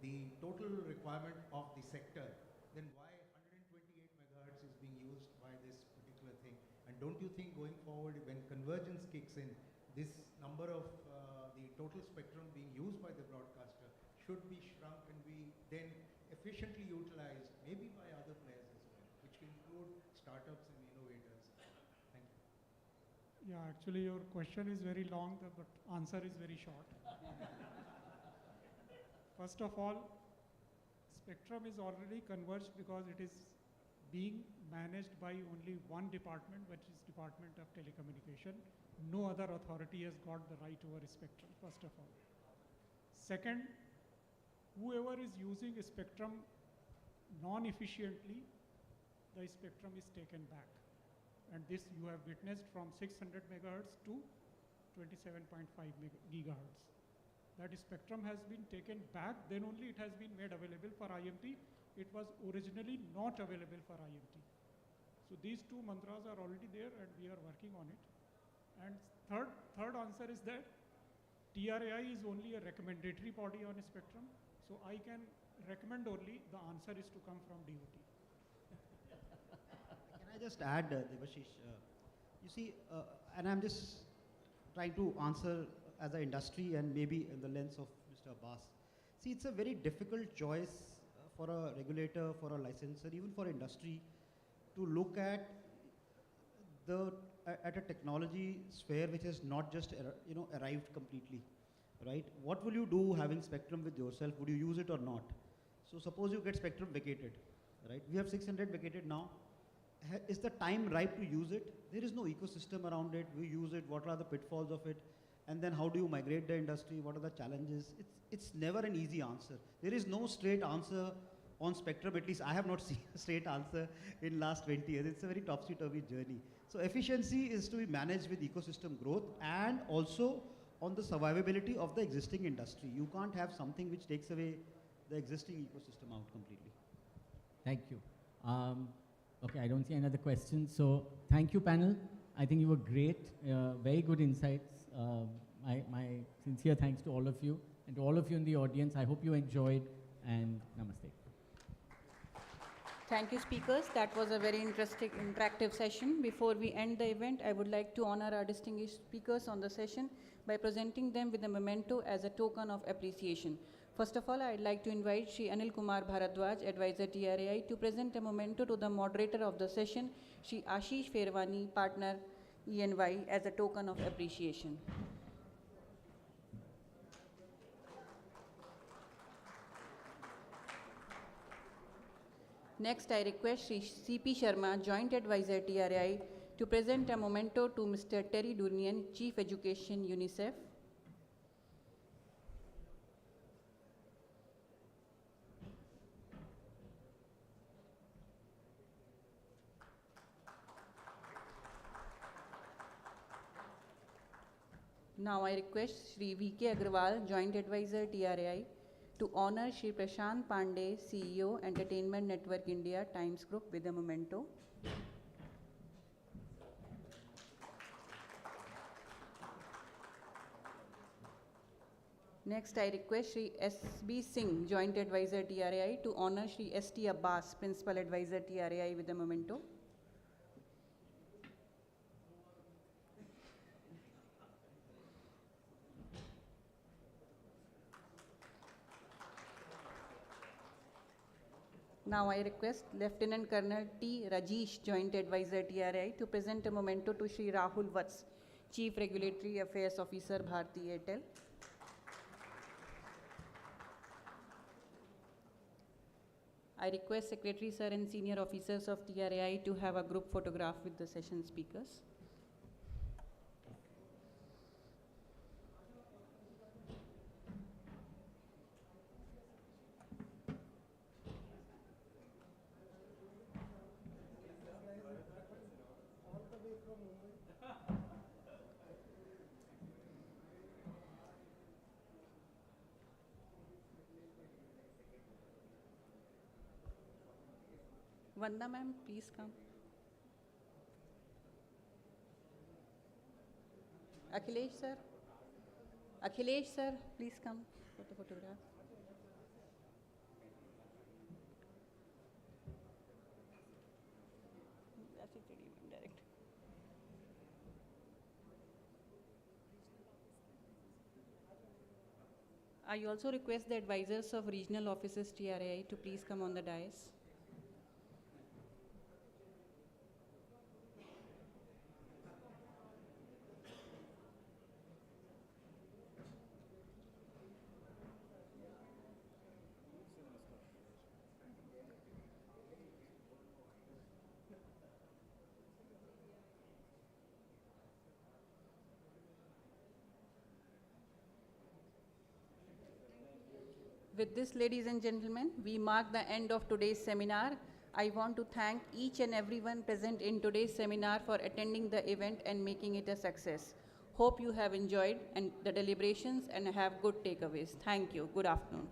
the total requirement of the sector, then why 128 megahertz is being used by this particular thing? And don't you think going forward, when convergence kicks in, this number of the total spectrum being used by the broadcaster should be shrunk and be then efficiently utilized, maybe by other players as well, which include startups and innovators? Thank you. Yeah, actually your question is very long, but answer is very short. First of all, spectrum is already converged because it is being managed by only one department, which is Department of Telecommunication. No other authority has got the right over spectrum, first of all. Second, whoever is using a spectrum non-efficiently, the spectrum is taken back. And this you have witnessed from 600 megahertz to 27.5 gigahertz. That spectrum has been taken back, then only it has been made available for IMT. It was originally not available for IMT. So these two mantras are already there and we are working on it. And third answer is that TRAI is only a recommendatory body on a spectrum. So I can recommend only, the answer is to come from DOT. Can I just add, Devashish, you see, and I'm just trying to answer as an industry and maybe in the lens of Mr. Mr. Abbas. See, it's a very difficult choice for a regulator, for a licensor, even for industry, to look at a technology sphere which has not just arrived completely, right? What will you do having spectrum with yourself? Would you use it or not? So suppose you get spectrum vacated, right? We have 600 vacated now. Is the time ripe to use it? There is no ecosystem around it. We use it. What are the pitfalls of it? And then how do you migrate the industry? What are the challenges? It's never an easy answer. There is no straight answer on spectrum. At least I have not seen a straight answer in last 20 years. It's a very topsy-turvy journey. So efficiency is to be managed with ecosystem growth and also on the survivability of the existing industry. You can't have something which takes away the existing ecosystem out completely. Thank you. Okay, I don't see another question. So thank you, panel. I think you were great. Very good insights. My sincere thanks to all of you and to all of you in the audience. I hope you enjoyed, and namaste. Thank you, speakers. That was a very interesting, interactive session. Before we end the event, I would like to honor our distinguished speakers on the session by presenting them with a memento as a token of appreciation. First of all, I'd like to invite Shri Anil Kumar Bharadwaj, Advisor TRAI, to present a memento to the moderator of the session, Shri Ashish Ferwani, Partner ENY, as a token of appreciation. Next, I request Shri C.P. Sharma, Joint Advisor TRAI, to present a memento to Mr. Terry Durnian, Chief Education, UNICEF. Now I request Shri V.K. Agrawal, Joint Advisor TRAI, to honor Shri Prashant Pandey, CEO, Entertainment Network India, Times Group, with a memento. Next, I request Shri S.B. Singh, Joint Advisor TRAI, to honor Shri S.T. Abbas, Principal Advisor TRAI, with a memento. Now I request Lieutenant Colonel T. Rajesh, Joint Advisor TRAI, to present a memento to Shri Rahul Vats, Chief Regulatory Affairs Officer, Bharti Airtel. I request Secretary Sir and Senior Officers of TRAI to have a group photograph with the session speakers. Vanda ma'am, please come. Akhilesh sir, please come for the photograph. That's it, direct. I also request the advisors of regional offices TRAI to please come on the dais. With this, ladies and gentlemen, we mark the end of today's seminar. I want to thank each and everyone present in today's seminar for attending the event and making it a success. Hope you have enjoyed the deliberations and have good takeaways. Thank you. Good afternoon.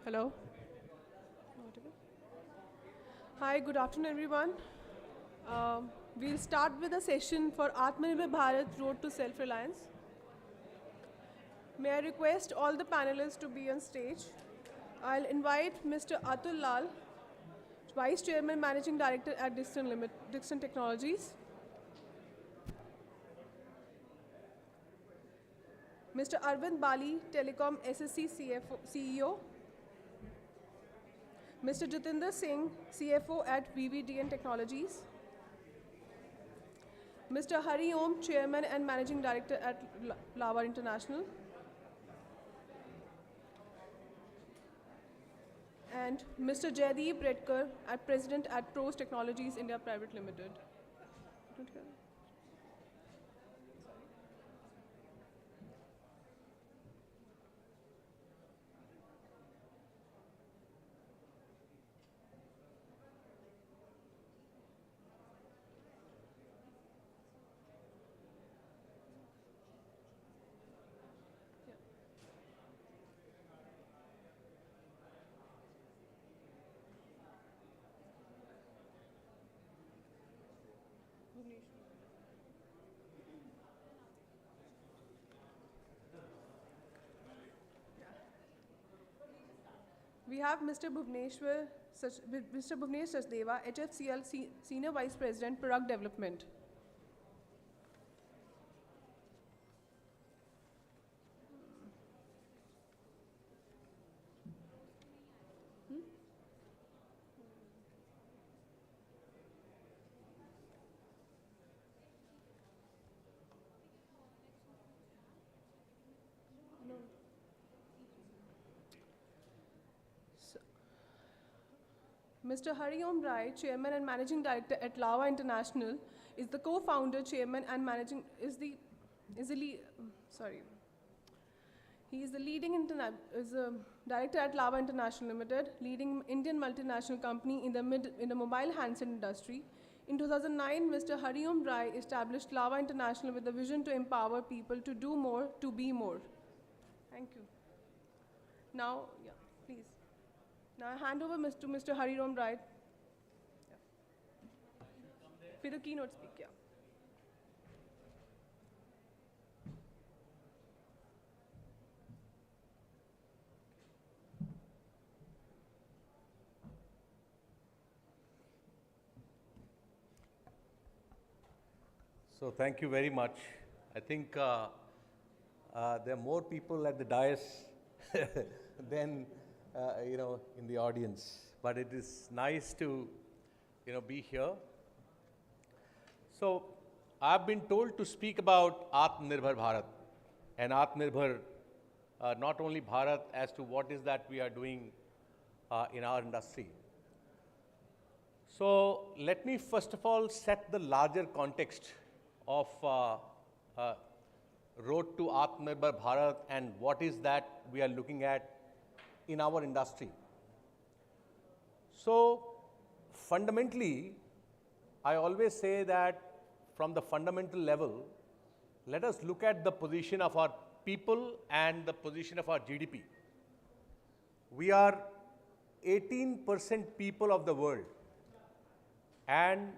Hello. Hi, good afternoon, everyone. We'll start with a session for Atmanirbhar Bharat Road to Self-Reliance. May I request all the panelists to be on stage. I'll invite Mr. Atul Lal, Vice Chairman, Managing Director at Dixon Technologies. Mr. Arvind Bali, Telecom SSC CEO. Mr. Jatinder Singh, CFO at VVDN Technologies. Mr. Hari Om, Chairman and Managing Director at Lava International. And Mr. Jaideep Redkar, President at Pros Technologies India Private Limited. We have Mr. Bhuvnesh Sachdeva, HFCL Senior Vice President, Product Development. Mr. Hari Om Rai, Chairman and Managing Director at Lava International, is the co-founder, Chairman and Managing, is the leading director at Lava International Limited, leading Indian multinational company in the mobile handset industry. In 2009, Mr. Hari Om Rai established Lava International with a vision to empower people to do more, to be more. Thank you. Now, yeah, please. Now I hand over to Mr. Hari Om Rai. For the keynote speaker. So thank you very much. I think there are more people at the dais than in the audience, but it is nice to be here. So I've been told to speak about Atmanirbhar Bharat and Atmanirbhar, not only Bharat, as to what is that we are doing in our industry. So let me first of all set the larger context of road to Atmanirbhar Bharat and what is that we are looking at in our industry. So fundamentally, I always say that from the fundamental level, let us look at the position of our people and the position of our GDP. We are 18% people of the world and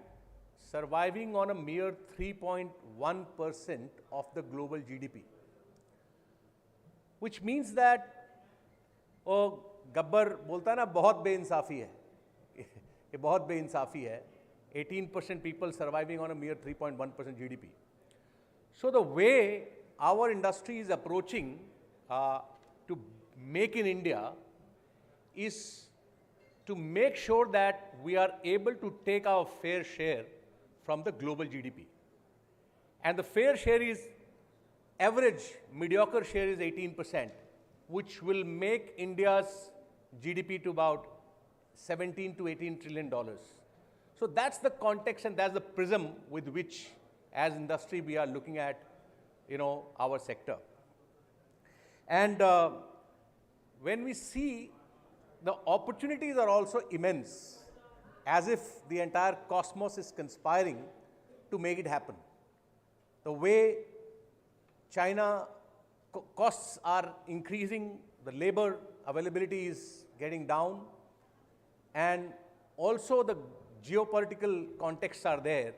surviving on a mere 3.1% of the global GDP, which means that Gabbar बोलता है ना बहुत बेइंसाफी है ये बहुत बेइंसाफी है 18% people surviving on a mere 3.1% GDP. So the way our industry is approaching to make in India is to make sure that we are able to take our fair share from the global GDP. And the fair share is average, mediocre share is 18%, which will make India's GDP to about 17 to 18 trillion dollars. So that's the context and that's the prism with which, as industry, we are looking at, our sector. And when we see the opportunities are also immense, as if the entire cosmos is conspiring to make it happen. The way China costs are increasing the labor availability is getting down, and also the geopolitical contexts are there.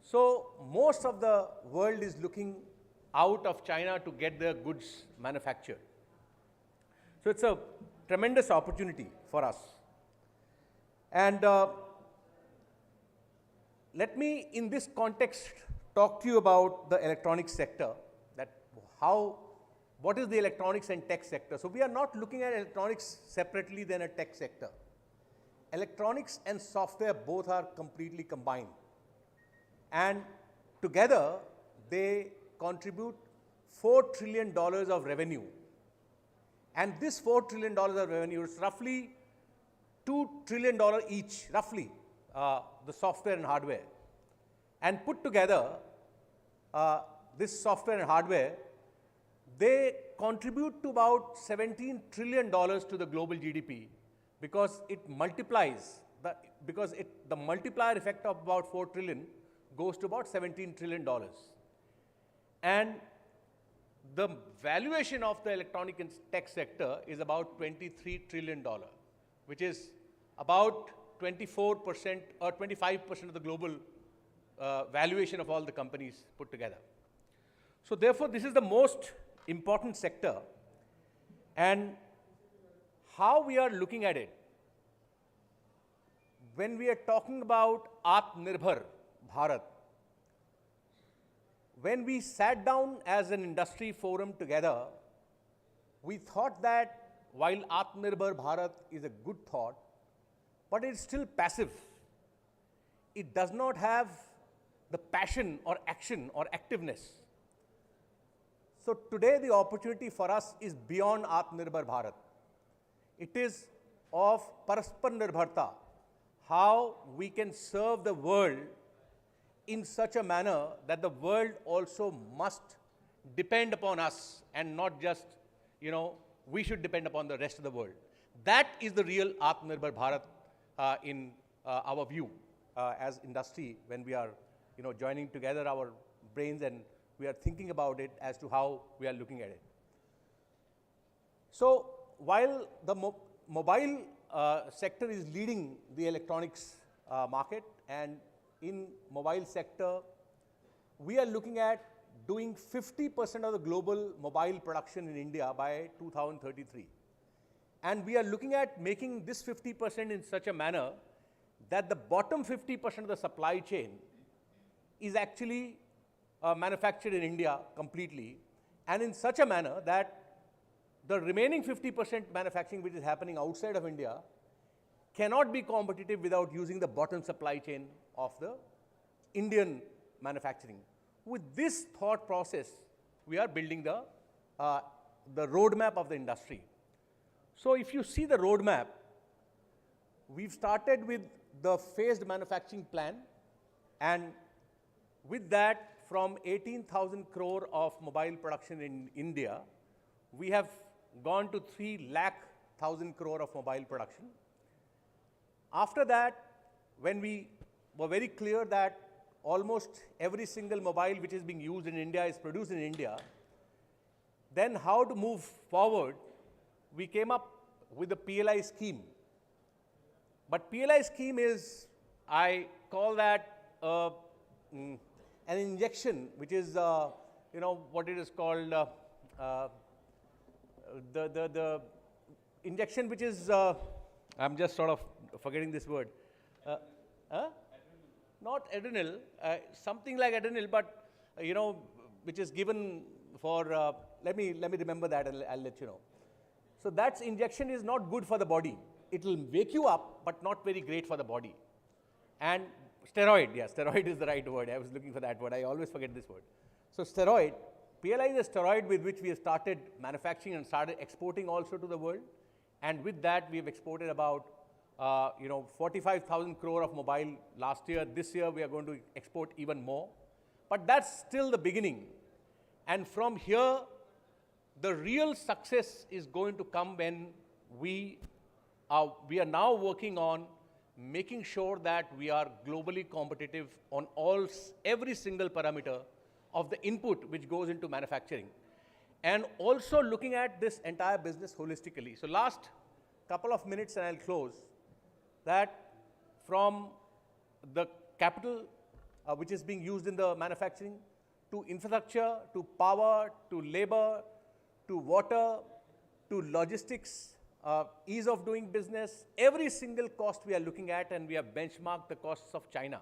So most of the world is looking out of China to get their goods manufactured. So it's a tremendous opportunity for us. And let me, in this context, talk to you about the electronics sector, that what is the electronics and tech sector. So we are not looking at electronics separately than a tech sector. Electronics and software both are completely combined. And together, they contribute $4 trillion of revenue. And this $4 trillion of revenue is roughly $2 trillion each, roughly, the software and hardware. And put together, this software and hardware, they contribute to about $17 trillion to the global GDP, because it multiplies, the multiplier effect of about 4 trillion goes to about $17 trillion. And the valuation of the electronic and tech sector is about $23 trillion, which is about 24% or 25% of the global valuation of all the companies put together. So therefore, this is the most important sector. And how we are looking at it, when we are talking about Atmanirbhar Bharat, when we sat down as an industry forum together, we thought that while Atmanirbhar Bharat is a good thought, but it's still passive. It does not have the passion or action or activeness. So today the opportunity for us is beyond Atmanirbhar Bharat. It is of Paraspar Nirbharta, how we can serve the world in such a manner that the world also must depend upon us, and not just, we should depend upon the rest of the world. That is the real Atmanirbhar Bharat in our view as industry, when we are joining together our brains and we are thinking about it as to how we are looking at it. So while the mobile sector is leading the electronics market, and in mobile sector, we are looking at doing 50% of the global mobile production in India by 2033. And we are looking at making this 50% in such a manner that the bottom 50% of the supply chain is actually manufactured in India completely, and in such a manner that the remaining 50% manufacturing which is happening outside of India cannot be competitive without using the bottom supply chain of the Indian manufacturing. With this thought process, we are building the roadmap of the industry. So if you see the roadmap, we've started with the phased manufacturing plan, and with that, from 18,000 crore of mobile production in India, we have gone to 3,00,000 crore of mobile production. After that, when we were very clear that almost every single mobile which is being used in India is produced in India, then how to move forward, we came up with the PLI scheme. But PLI scheme is, I call that an injection, which is, what it is called, the injection which is, I'm just sort of forgetting this word. Not adrenal, something like adrenal, but, which is given for, let me remember that and I'll let you know. So that injection is not good for the body. It will wake you up, but not very great for the body. And steroid, yeah, steroid is the right word. I was looking for that word. I always forget this word. So steroid, PLI is a steroid with which we have started manufacturing and started exporting also to the world. And with that, we have exported about 45,000 crore of mobile last year. This year, we are going to export even more. But that's still the beginning. And from here, the real success is going to come when we are now working on making sure that we are globally competitive on every single parameter of the input which goes into manufacturing. and also looking at this entire business holistically. So last couple of minutes and I'll close, that from the capital which is being used in the manufacturing, to infrastructure, to power, to labor, to water, to logistics, ease of doing business, every single cost we are looking at, and we have benchmarked the costs of China.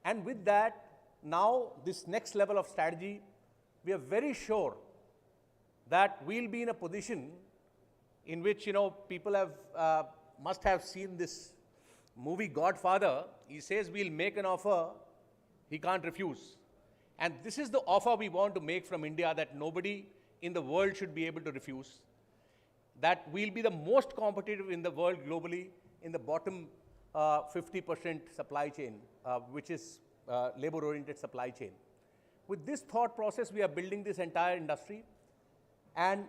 And with that, now this next level of strategy, we are very sure that we'll be in a position in which, you know, people have must have seen this movie Godfather. He says we'll make an offer he can't refuse. And this is the offer we want to make from India, that nobody in the world should be able to refuse. That we'll be the most competitive in the world globally in the bottom 50% supply chain, which is labor-oriented supply chain. With this thought process, we are building this entire industry. And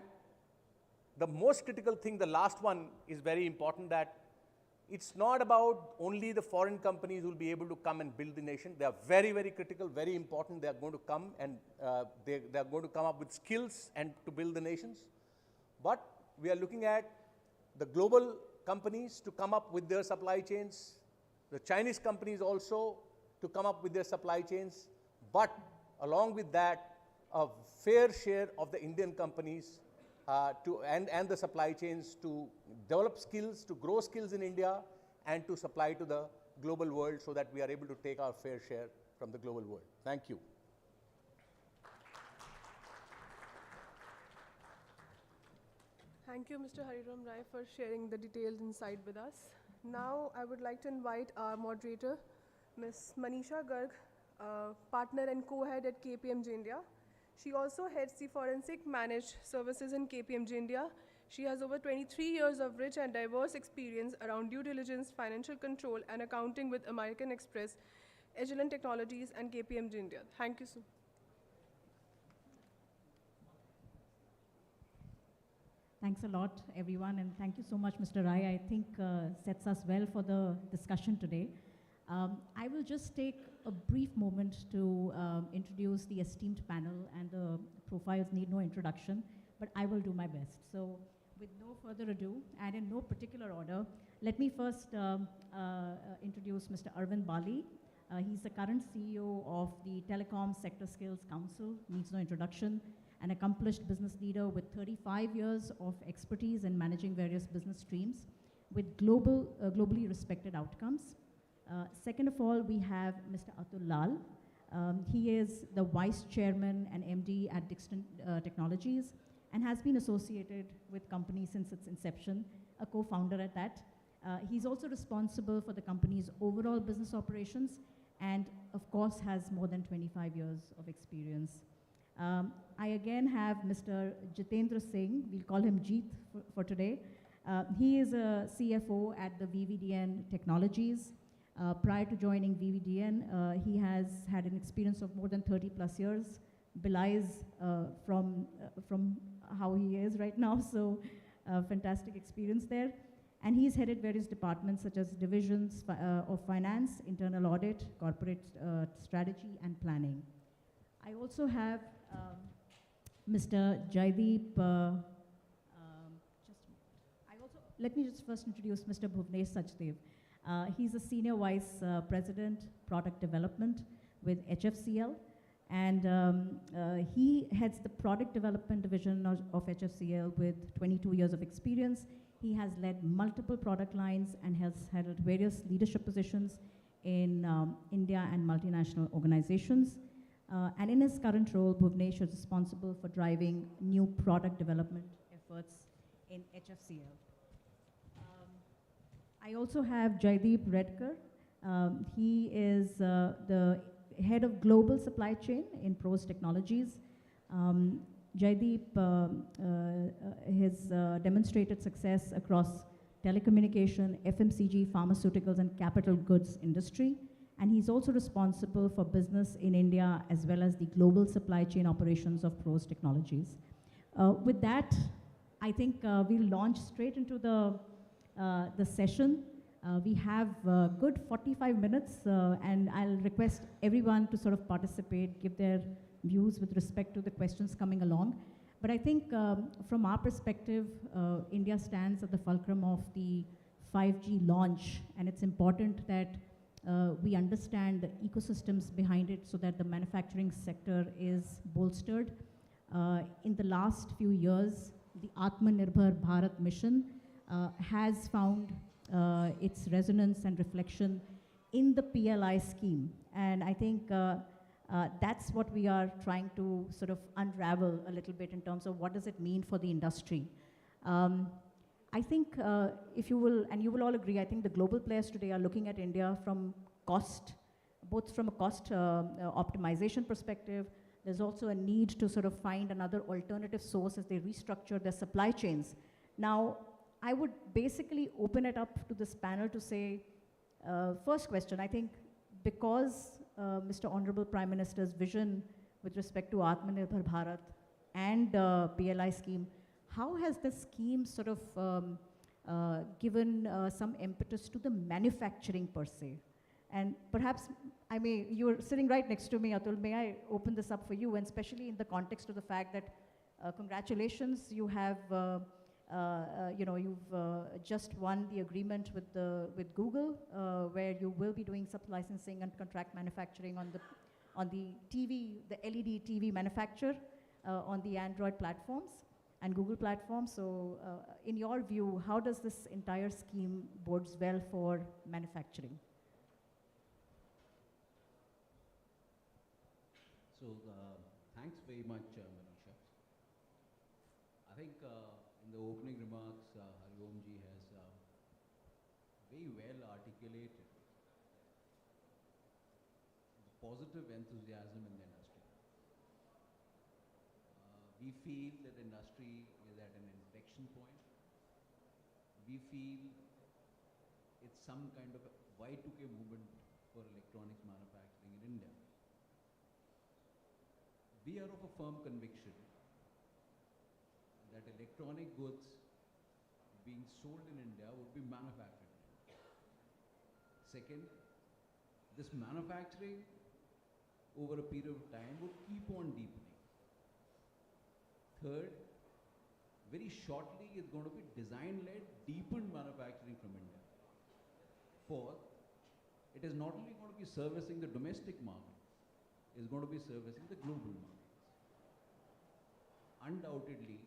the most critical thing, the last one, is very important, that it's not about only the foreign companies who will be able to come and build the nation. They are very, very critical, very important. They are going to come and they are going to come up with skills and to build the nations. But we are looking at the global companies to come up with their supply chains, the Chinese companies also to come up with their supply chains, but along with that, a fair share of the Indian companies and the supply chains to develop skills, to grow skills in India, and to supply to the global world, so that we are able to take our fair share from the global world. Thank you. Thank you, Mr. Hariram Rai, for sharing the detailed insight with us. Now, I would like to invite our moderator, Ms. Manisha Garg, partner and co-head at KPMG India. She also heads the Forensic Managed Services in KPMG India. She has over 23 years of rich and diverse experience around due diligence, financial control, and accounting with American Express, Agilent Technologies, and KPMG India. Thank you, sir. Thanks a lot, everyone, and thank you so much, Mr. Rai. I think sets us well for the discussion today. I will just take a brief moment to introduce the esteemed panel, and the profiles need no introduction, but I will do my best. So with no further ado, and in no particular order, let me first introduce Mr. Arvind Bali. He's the current CEO of the Telecom Sector Skills Council, needs no introduction, an accomplished business leader with 35 years of expertise in managing various business streams with globally respected outcomes. Second of all, we have Mr. Atul Lal. He is the Vice Chairman and MD at Dixon Technologies and has been associated with company since its inception, a co-founder at that. He's also responsible for the company's overall business operations and, of course, has more than 25 years of experience. I again have Mr. Jitendra Singh. We'll call him Jeet for today. He is a CFO at the VVDN Technologies. Prior to joining VVDN, he has had an experience of more than 30 plus years, belies from how he is right now, so fantastic experience there. And he's headed various departments such as divisions of finance, internal audit, corporate strategy, and planning. I also have Mr. Jaideep, let me just first introduce Mr. Bhuvnesh Sachdev. He's a Senior Vice President, Product Development with HFCL, and he heads the Product Development Division of HFCL with 22 years of experience. He has led multiple product lines and has held various leadership positions in India and multinational organizations. And in his current role, Bhuvnesh is responsible for driving new product development efforts in HFCL. I also have Jaideep Redkar. He is the head of global supply chain in Pros Technologies. Jaideep has demonstrated success across telecommunication, FMCG, pharmaceuticals, and capital goods industry. And he's also responsible for business in India as well as the global supply chain operations of Pros Technologies. With that, I think we'll launch straight into the session. We have a good 45 minutes, and I'll request everyone to sort of participate, give their views with respect to the questions coming along. But I think from our perspective, India stands at the fulcrum of the 5G launch, and it's important that we understand the ecosystems behind it so that the manufacturing sector is bolstered. In the last few years, the Atmanirbhar Bharat mission has found its resonance and reflection in the PLI scheme. And I think that's what we are trying to sort of unravel a little bit in terms of what does it mean for the industry. I think if you will, and you will all agree, I think the global players today are looking at India from cost, both from a cost optimization perspective. There's also a need to sort of find another alternative source as they restructure their supply chains. Now, I would basically open it up to this panel to say, first question, I think because Mr. Honorable Prime Minister's vision with respect to Atmanirbhar Bharat and PLI scheme, how has this scheme sort of given some impetus to the manufacturing per se? And perhaps, you're sitting right next to me, Atul, may I open this up for you, and especially in the context of the fact that, congratulations, you have, you've just won the agreement with Google, where you will be doing sub-licensing and contract manufacturing on the TV, the LED TV manufacture on the Android platforms and Google platforms. So in your view, how does this entire scheme bodes well for manufacturing? So thanks very much, Manisha. I think in the opening remarks, Hariomji has very well articulated the positive enthusiasm in the industry. We feel that the industry is at an inflection point. We feel it's some kind of a Y2K movement for electronics manufacturing in India. We are of a firm conviction that electronic goods being sold in India would be manufactured. Second, this manufacturing over a period of time would keep on deepening. Third, very shortly it's going to be design-led, deepened manufacturing from India. Fourth, it is not only going to be servicing the domestic market, it's going to be servicing the global markets. Undoubtedly,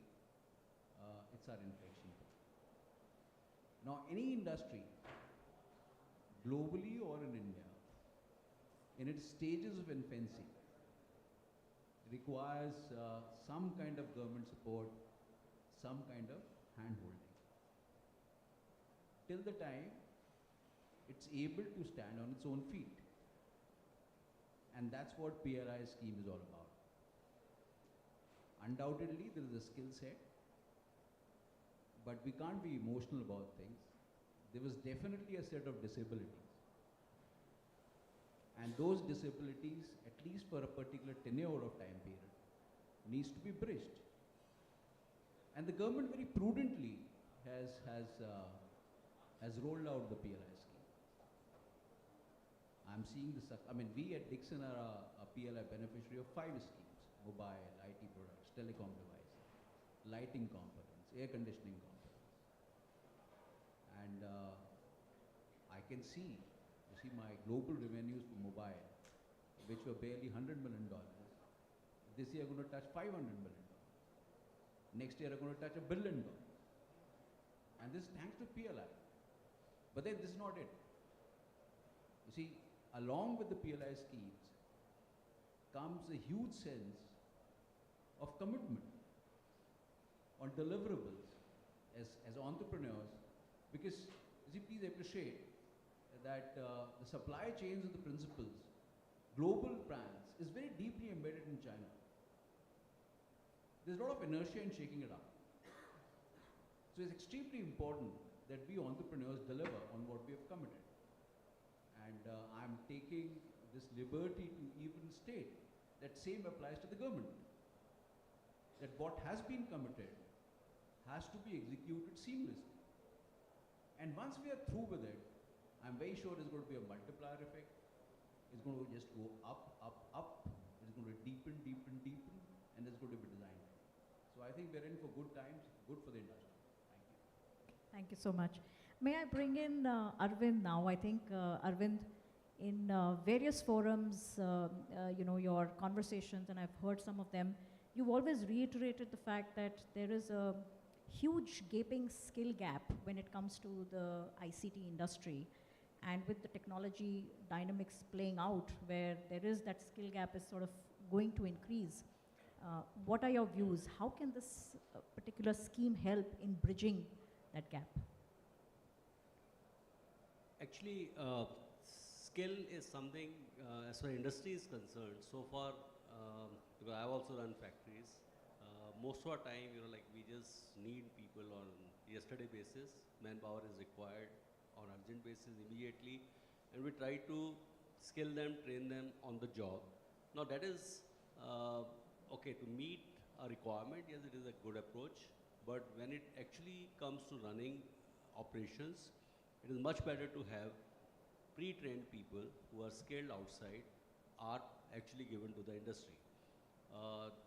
it's our inflection point. Now, any industry, globally or in India, in its stages of infancy, requires some kind of government support, some kind of hand-holding. Till the time it's able to stand on its own feet. And that's what PLI scheme is all about. Undoubtedly, there is a skill set, but we can't be emotional about things. There was definitely a set of disabilities. And those disabilities, at least for a particular tenure of time period, needs to be bridged. And the government very prudently has rolled out the PLI scheme. I'm seeing this, we at Dixon are a PLI beneficiary of 5 schemes: mobile, IT products, telecom devices, lighting components, air conditioning components. And I can see, you see my global revenues for mobile, which were barely $100 million, this year are going to touch $500 million. Next year are going to touch $1 billion. And this is thanks to PLI. But then this is not it. You see, along with the PLI schemes comes a huge sense of commitment on deliverables as entrepreneurs, because you see, please appreciate that the supply chains of the principals, global brands, is very deeply embedded in China. There's a lot of inertia in shaking it up. So it's extremely important that we entrepreneurs deliver on what we have committed. And I'm taking this liberty to even state that same applies to the government. That what has been committed has to be executed seamlessly. And once we are through with it, I'm very sure there's going to be a multiplier effect. It's going to just go up, up, up. It's going to deepen, deepen, deepen, and there's going to be design. So So I think we're in for good times, good for the industry. Thank you. Thank you so much. May I bring in Arvind now? I think, Arvind, in various forums, your conversations, and I've heard some of them, you've always reiterated the fact that there is a huge gaping skill gap when it comes to the ICT industry. And with the technology dynamics playing out, where there is that skill gap is sort of going to increase, what are your views? How can this particular scheme help in bridging that gap? Actually, skill is something, as far as industry is concerned, so far, because I've also run factories, most of our time, like we just need people on yesterday basis, manpower is required on urgent basis immediately, and we try to skill them, train them on the job. Now that is, okay, to meet a requirement, yes, it is a good approach, but when it actually comes to running operations, it is much better to have pre-trained people who are skilled outside are actually given to the industry.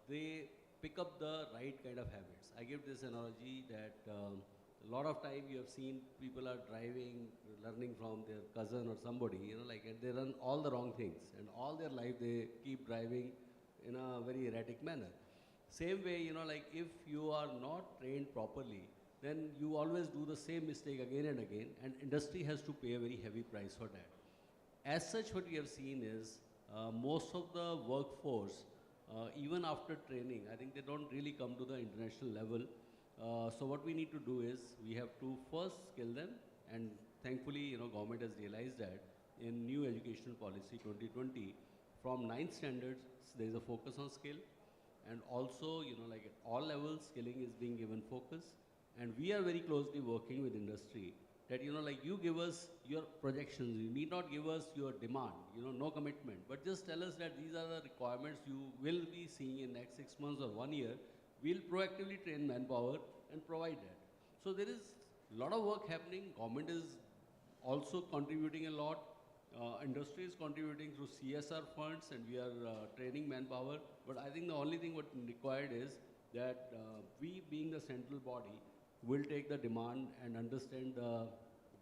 They pick up the right kind of habits. I give this analogy that a lot of time you have seen people are driving, learning from their cousin or somebody, and they run all the wrong things, and all their life they keep driving in a very erratic manner. Same way, like if you are not trained properly, then you always do the same mistake again and again, and industry has to pay a very heavy price for that. As such, what we have seen is most of the workforce, even after training, I think they don't really come to the international level. So what we need to do is we have to first skill them, and thankfully, government has realized that in new educational policy 2020, from 9th standards, there is a focus on skill, and also, like at all levels, skilling is being given focus. And we are very closely working with industry that, like you give us your projections, you need not give us your demand, no commitment, but just tell us that these are the requirements you will be seeing in next 6 months or 1 year. We'll proactively train manpower and provide that. So there is a lot of work happening. Government is also contributing a lot. Industry is contributing through CSR funds, and we are training manpower. But I think the only thing what required is that we, being the central body, will take the demand and understand the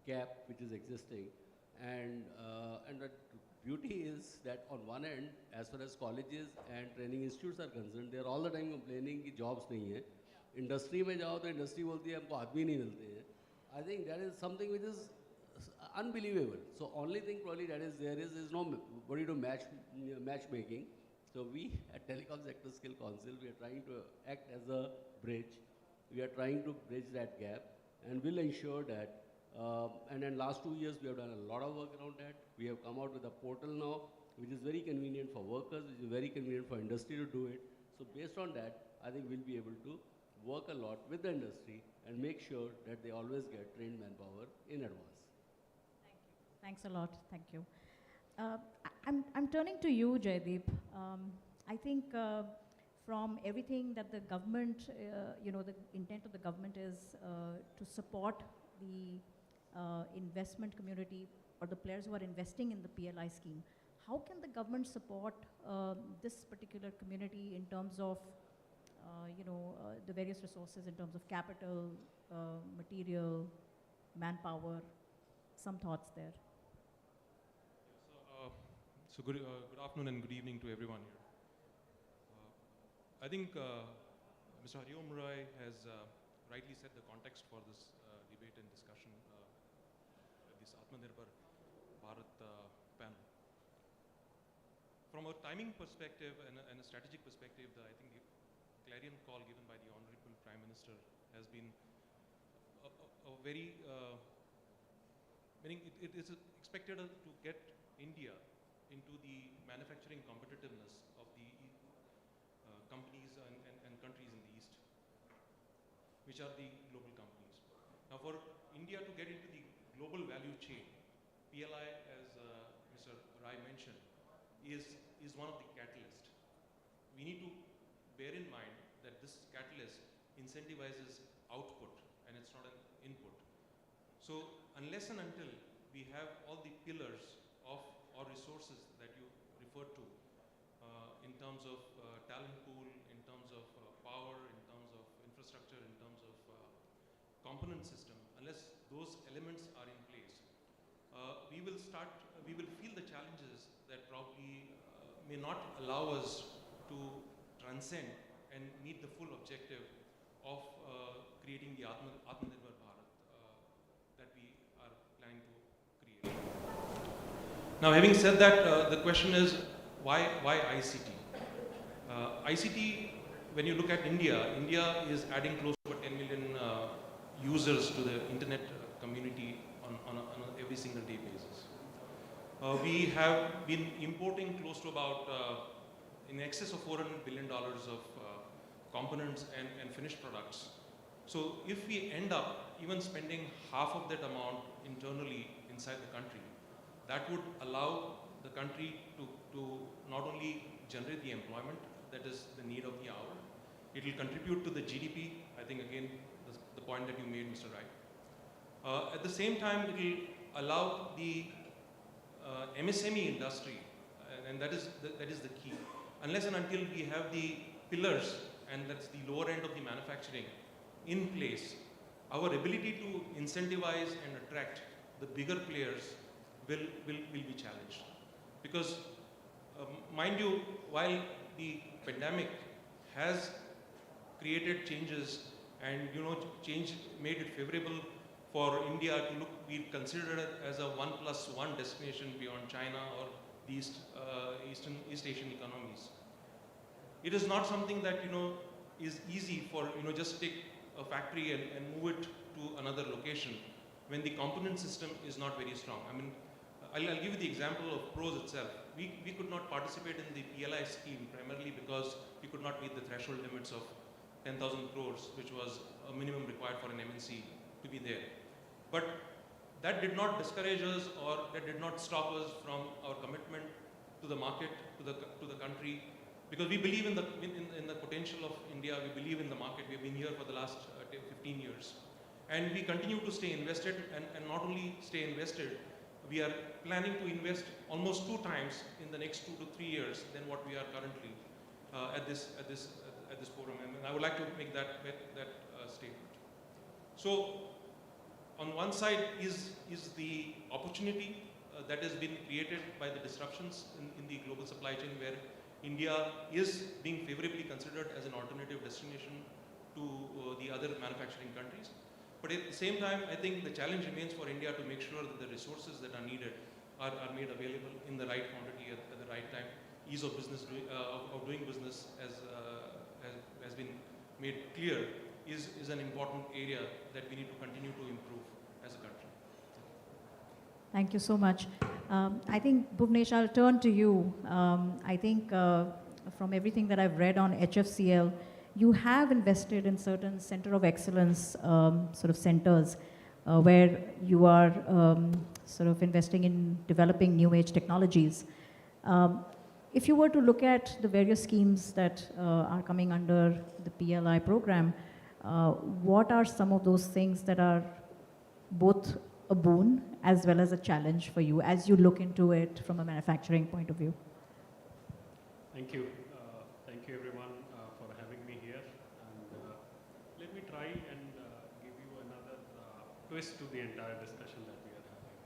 gap which is existing. And the beauty is that on one end, as far as colleges and training institutes are concerned, they are all the time complaining कि jobs नहीं है. Industry में जाओ तो industry बोलती है हमको आदमी नहीं मिलते हैं. I think that is something which is unbelievable. So only thing probably that is there is nobody to matchmaking. So we at Telecom Sector Skill Council, we are trying to act as a bridge. We are trying to bridge that gap, and will ensure that, and in last 2 years we have done a lot of work around that. We have come out with a portal now, which is very convenient for workers, which is very convenient for industry to do it. So based on that, I think we'll be able to work a lot with the industry and make sure that they always get trained manpower in advance. Thank you. Thanks a lot. Thank you. I'm turning to you, Jaideep. I think from everything that the government, the intent of the government is to support the investment community or the players who are investing in the PLI scheme. How can the government support this particular community in terms of, the various resources in terms of capital, material, manpower? Some thoughts there. So good afternoon and good evening to everyone here. I think Mr. Hariom Rai has rightly set the context for this debate and discussion, this Atmanirbhar Bharat panel. From a timing perspective and a strategic perspective, I think the clarion call given by the Honorable Prime Minister has been a very, meaning it is expected to get India into the manufacturing competitiveness of the companies and countries in the East, which are the global companies. Now for India to get into the global value chain, PLI, as Mr. Rai mentioned, is one of the catalysts. We need to bear in mind that this catalyst incentivizes output and it's not an input. So unless and until we have all the pillars of or resources that you referred to in terms of talent pool, in terms of power, in terms of system, unless those elements are in place, we will feel the challenges that probably may not allow us to transcend and meet the full objective of creating the Atmanirbhar Bharat that we are planning to create. Now, having said that, the question is, why ICT? ICT, when you look at India, India is adding close to 10 million users to the internet community on a every single day basis. We have been importing close to about in excess of $400 billion of components and finished products. So if we end up even spending half of that amount internally inside the country, that would allow the country to not only generate the employment that is the need of the hour, it will contribute to the GDP, I think again the point that you made, Mr. Rai. At the same time, it will allow the MSME industry, and that is the key. Unless and until we have the pillars, and that's the lower end of the manufacturing, in place, our ability to incentivize and attract the bigger players will be challenged. Because mind you, while the pandemic has created changes and made it favorable for India to be considered as a 1+1 destination beyond China or the East Asian economies. It is not something that is easy for just take a factory and move it to another location when the component system is not very strong. I mean, I'll give you the example of pros itself. We could not participate in the PLI scheme primarily because we could not meet the threshold limits of 10,000 crores, which was a minimum required for an MNC to be there. But that did not discourage us, or that did not stop us from our commitment to the market, to the country, because we believe in the potential of India. We believe in the market. We've been here for the last 15 years, and we continue to stay invested. And not only stay invested, we are planning to invest almost 2 times in the next 2 to 3 years than what we are currently at this forum. And I would like to make that statement. So, on one side is the opportunity that has been created by the disruptions in the global supply chain, where India is being favorably considered as an alternative destination to the other manufacturing countries. But at the same time, I think the challenge remains for India to make sure that the resources that are needed are made available in the right quantity at the right time. Ease of business of doing business has been made clear is an important area that we need to continue to improve as a country. Thank you so much. I think, Bhuvnesh, I'll turn to you. I think from everything that I've read on HFCL, you have invested in certain center of excellence sort of centers where you are sort of investing in developing new age technologies. If you were to look at the various schemes that are coming under the PLI program, what are some of those things that are both a boon as well as a challenge for you as you look into it from a manufacturing point of view? Thank you. Thank you everyone for having me here. And let me try and give you another twist to the entire discussion that we are having.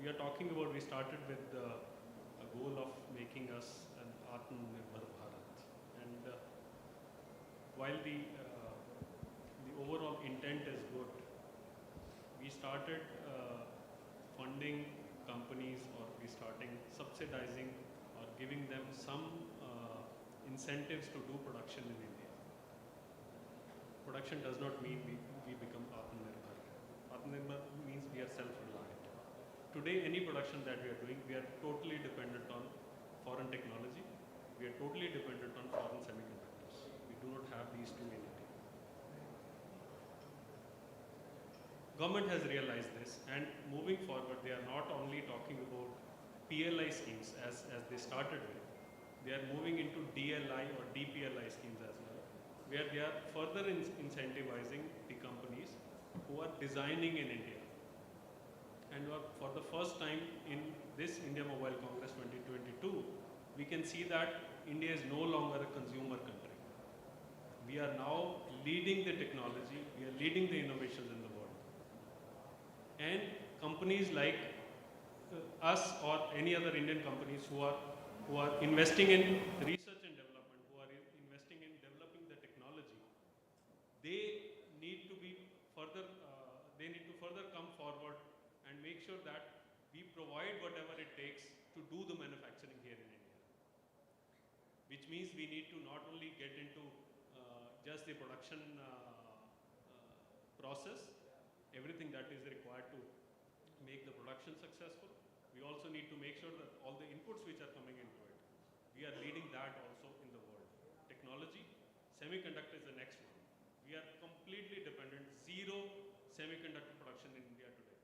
We are talking about, we started with a goal of making us an Atmanirbhar Bharat. And while the overall intent is good, we started funding companies, or we starting subsidizing or giving them some incentives to do production in India. Production does not mean we become Atmanirbhar. Atmanirbhar means we are self-reliant. Today, any production that we are doing, we are totally dependent on foreign technology. We are totally dependent on foreign semiconductors. We do not have these two in India. Government has realized this, and moving forward, they are not only talking about PLI schemes as they started with. They are moving into DLI or DPLI schemes as well, where they are further incentivizing the companies who are designing in India. And for the first time in this India Mobile Congress 2022, we can see that India is no longer a consumer country. We are now leading the technology, we are leading the innovations in the world. And companies like us or any other Indian companies who are investing in research and development, who are investing in developing the technology, they need to be further, they need to further come forward and make sure that we provide whatever it takes to do the manufacturing here in India. Which means we need to not only get into just the production process, everything that is required to make the production successful. We also need to make sure that all the inputs which are coming into it, we are leading that also in the world. Technology, semiconductor is the next one. We are completely dependent, zero semiconductor production in India today.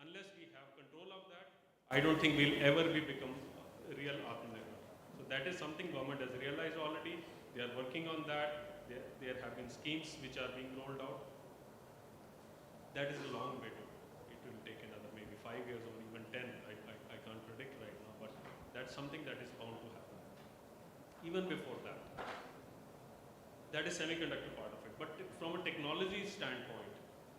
Unless we have control of that, I don't think we'll ever become a real Atmanirbhar. So that is something government has realized already. They are working on that. There have been schemes which are being rolled out. That is a long way to go. It will take another maybe 5 years or even 10. I can't predict right now, but that's something that is bound to happen. Even before that. That is semiconductor part of it. But from a technology standpoint,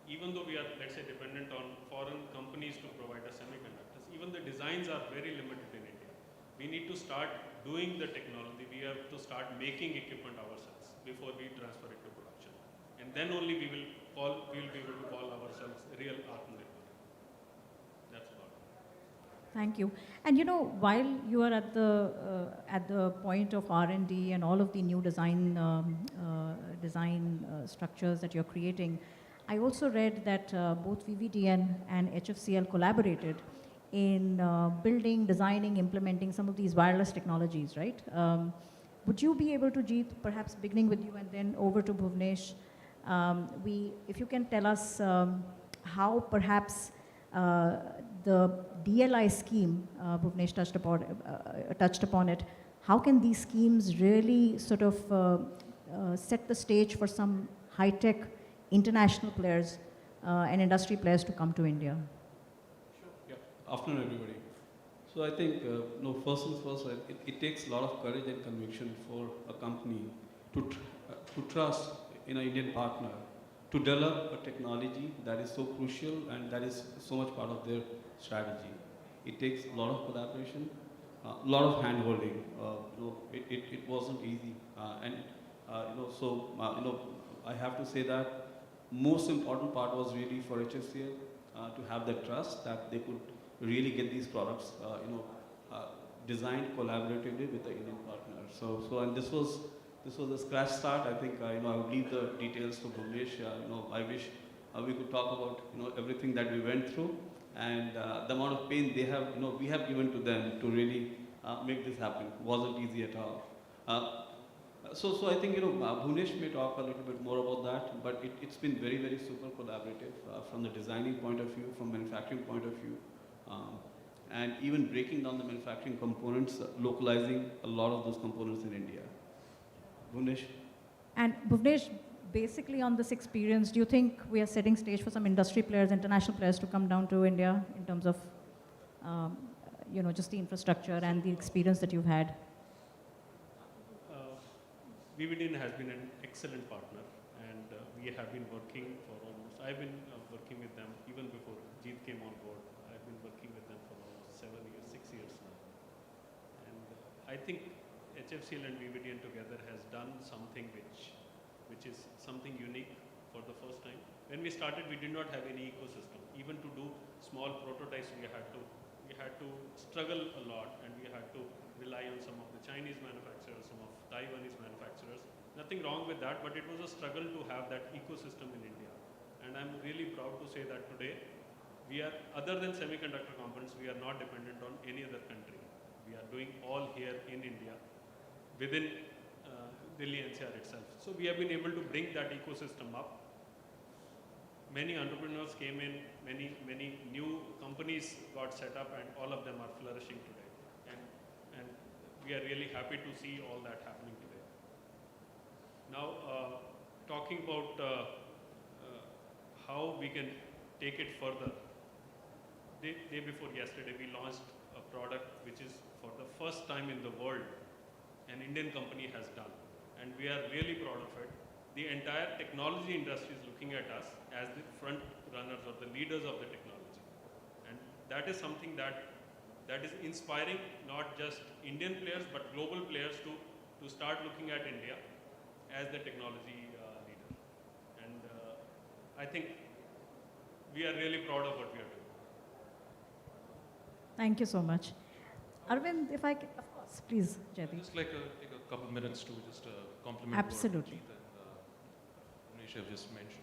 even though we are, let's say, dependent on foreign companies to provide us semiconductors, even the designs are very limited in India. We need to start doing the technology. We have to start making equipment ourselves before we transfer it to production. And then only we will be able to call ourselves real Atmanirbhar. That's about it. Thank you. And you know, while you are at the point of R&D and all of the new design structures that you're creating, I also read that both VVDN and HFCL collaborated in building, designing, implementing some of these wireless technologies, right? Would you be able to, Jeet, perhaps beginning with you and then over to Bhuvnesh, if you can tell us how perhaps the DLI scheme, Bhuvnesh touched upon it, how can these schemes really sort of set the stage for some high-tech international players and industry players to come to India? Sure. Yeah. Afternoon, everybody. So I think, first things first, it takes a lot of courage and conviction for a company to trust in an Indian partner to develop a technology that is so crucial and that is so much part of their strategy. It takes a lot of collaboration, a lot of hand-holding. It wasn't easy. I have to say that most important part was really for HFCL to have that trust that they could really get these products, designed collaboratively with the Indian partner. And this was a scratch start. I think I will leave the details to Bhuvnesh. I wish we could talk about everything that we went through and the amount of pain they have we have given to them to really make this happen. It wasn't easy at all. So I think Bhuvnesh may talk a little bit more about that, but it's been very, very super collaborative from the designing point of view, from manufacturing point of view, and even breaking down the manufacturing components, localizing a lot of those components in India. Bhuvnesh? And Bhuvnesh, basically on this experience, do you think we are setting stage for some industry players, international players to come down to India in terms of just the infrastructure and the experience that you've had? VVDN has been an excellent partner, and we have been working for almost, I've been working with them even before Jeet came on board. I've been working with them for almost 6 years now. And I think HFCL and VVDN together has done something which is something unique for the first time. When we started, we did not have any ecosystem. Even to do small prototypes, we had to struggle a lot, and we had to rely on some of the Chinese manufacturers, some of Taiwanese manufacturers. Nothing wrong with that, but it was a struggle to have that ecosystem in India. And I'm really proud to say that today, we are, other than semiconductor components, we are not dependent on any other country. We are doing all here in India, within Delhi NCR itself. So we have been able to bring that ecosystem up. Many entrepreneurs came in, many new companies got set up, and all of them are flourishing today. And we are really happy to see all that happening today. Now, talking about how we can take it further. Day before yesterday, we launched a product which is for the first time in the world an Indian company has done. And we are really proud of it. The entire technology industry is looking at us as the front runners or the leaders of the technology. that is something that is inspiring not just Indian players but global players to start looking at India as the technology leader. And I think we are really proud of what we are doing. Thank you so much. Arvind, if I can, of course, please, Jaideep. Just like take a couple minutes to just compliment Absolutely. what Jeet and Manish have just mentioned.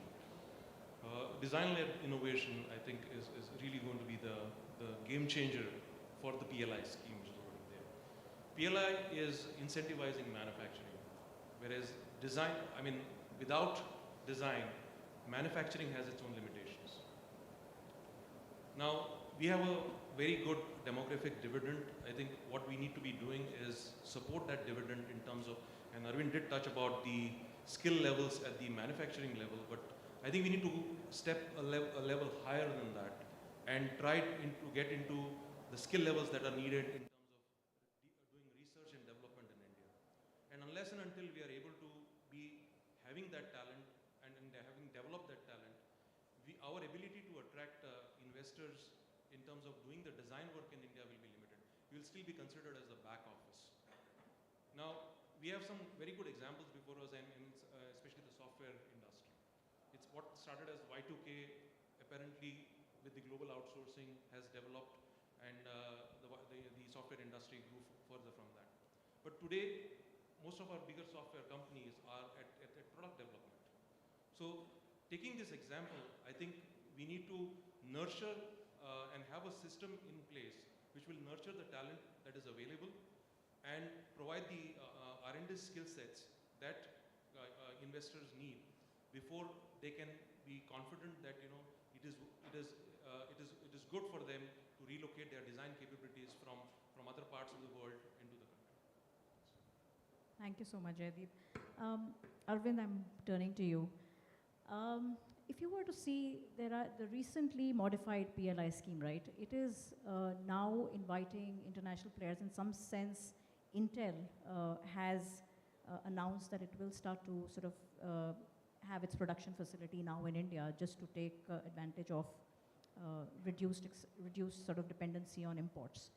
Design-led innovation, I think, is really going to be the game changer for the PLI scheme which is already there. PLI is incentivizing manufacturing, whereas design, I mean, without design, manufacturing has its own limitations. Now, we have a very good demographic dividend. I think what we need to be doing is support that dividend in terms of, and Arvind did touch about the skill levels at the manufacturing level, but I think we need to step a level higher than that and try to get into the skill levels that are needed in terms of doing research and development in India. And unless and until we are able to be having that talent and having developed that talent, our ability to attract investors in terms of doing the design work in India will be limited. We will still be considered as the back office. Now, we have some very good examples before us, and especially the software industry. It's what started as Y2K, apparently with the global outsourcing has developed, and the software industry grew further from that. But today, most of our bigger software companies are at product development. So taking this example, I think we need to nurture and have a system in place which will nurture the talent that is available and provide the R&D skill sets that investors need before they can be confident that it is good for them to relocate their design capabilities from other parts of the world into the country. Thank you so much, Jaideep. Arvind, I'm turning to you. If you were to see, there are the recently modified PLI scheme, right? It is now inviting international players. In some sense, Intel has announced that it will start to sort of have its production facility now in India just to take advantage of reduced sort of dependency on imports.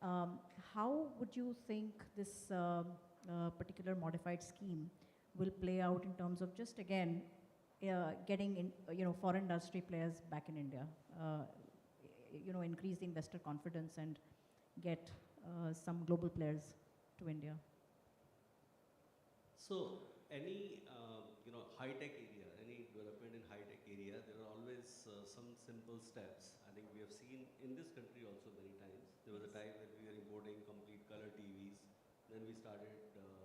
How would you think this particular modified scheme will play out in terms of just, again, getting in, foreign industry players back in India, increase the investor confidence and get some global players to India? So any high-tech area, any development in high-tech area, there are always some simple steps. I think we have seen in this country also many times. There was a time when we were importing complete color TVs. Then we started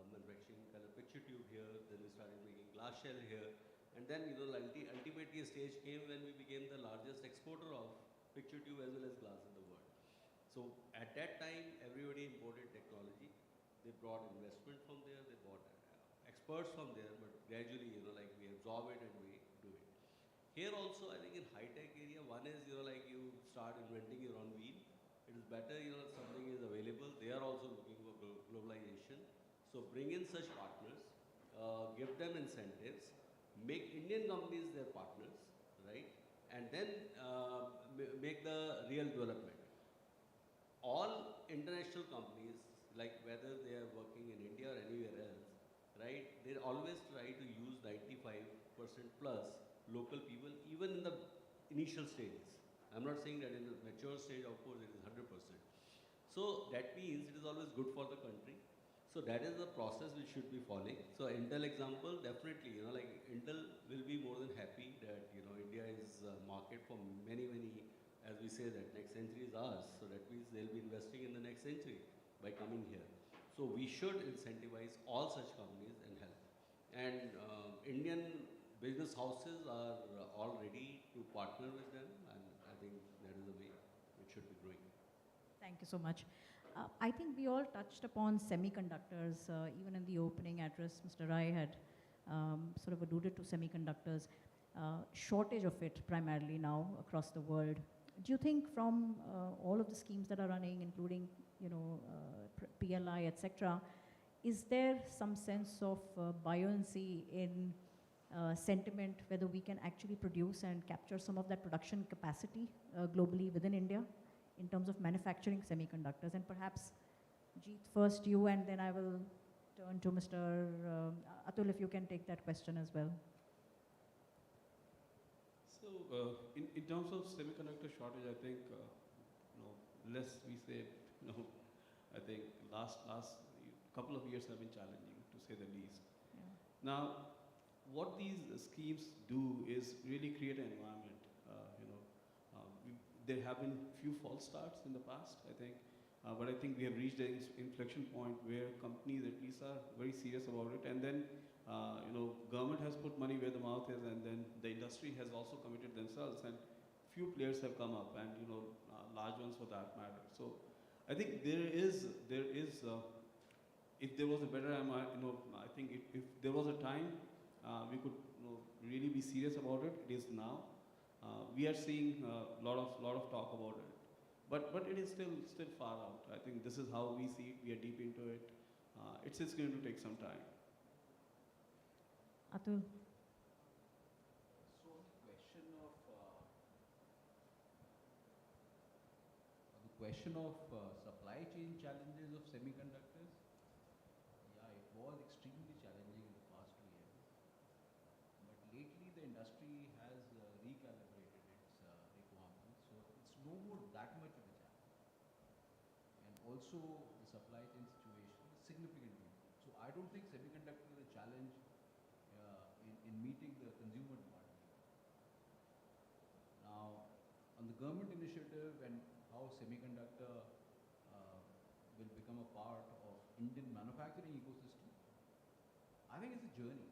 manufacturing color picture tube here. Then we started making glass shell here. And then, ultimately a stage came when we became the largest exporter of picture tube as well as glass in the world. So at that time, everybody imported technology. They brought investment from there. They brought experts from there. But gradually, we absorb it and we do it. Here also, I think in high-tech area, one is, you start inventing your own wheel. It is better, something is available. They are also looking for globalization. So bring in such partners, give them incentives, make Indian companies their partners, right? And then make the real development. All international companies, like whether they are working in India or anywhere else, right? They always try to use 95% plus local people, even in the initial stages. I'm not saying that in the mature stage, of course, it is 100%. So that means it is always good for the country. So that is the process we should be following. So Intel example, definitely, Intel will be more than happy that, India is a market for many, as we say that next century is ours. So that means they'll be investing in the next century by coming here. So we should incentivize all such companies and help. And Indian business houses are all ready to partner with them, and I think that is the way it should be growing. Thank you so much. I think we all touched upon semiconductors. Even in the opening address, Mr. Rai had sort of alluded to semiconductors. Shortage of it primarily now across the world. Do you think from all of the schemes that are running, including PLI, etc., is there some sense of buoyancy in sentiment whether we can actually produce and capture some of that production capacity globally within India in terms of manufacturing semiconductors? And perhaps, Jeet, first you, and then I will turn to Mr. Atul, if you can take that question as well. So, in terms of semiconductor shortage, I think, less we say, I think last couple of years have been challenging, to say the least. Yeah. Now, what these schemes do is really create an environment. There have been few false starts in the past, I think, but I think we have reached an inflection point where companies at least are very serious about it. And then, government has put money where the mouth is, and then the industry has also committed themselves, and few players have come up, and large ones for that matter. So, I think there is. If there was a better, I think if there was a time we could really be serious about it, it is now. We are seeing a lot of talk about it, but it is still far out. I think this is how we see it. We are deep into it. It's going to take some time. Atul. So the question of supply chain challenges of semiconductors, yeah, it was extremely challenging in the past 2 years. But lately the industry has recalibrated its requirements, so it's no more that much of a challenge. And also the supply chain situation is significantly improved. So I don't think semiconductor is a challenge in meeting the consumer demand. Now, on the government initiative and how semiconductor will become a part of Indian manufacturing ecosystem, I think it's a journey,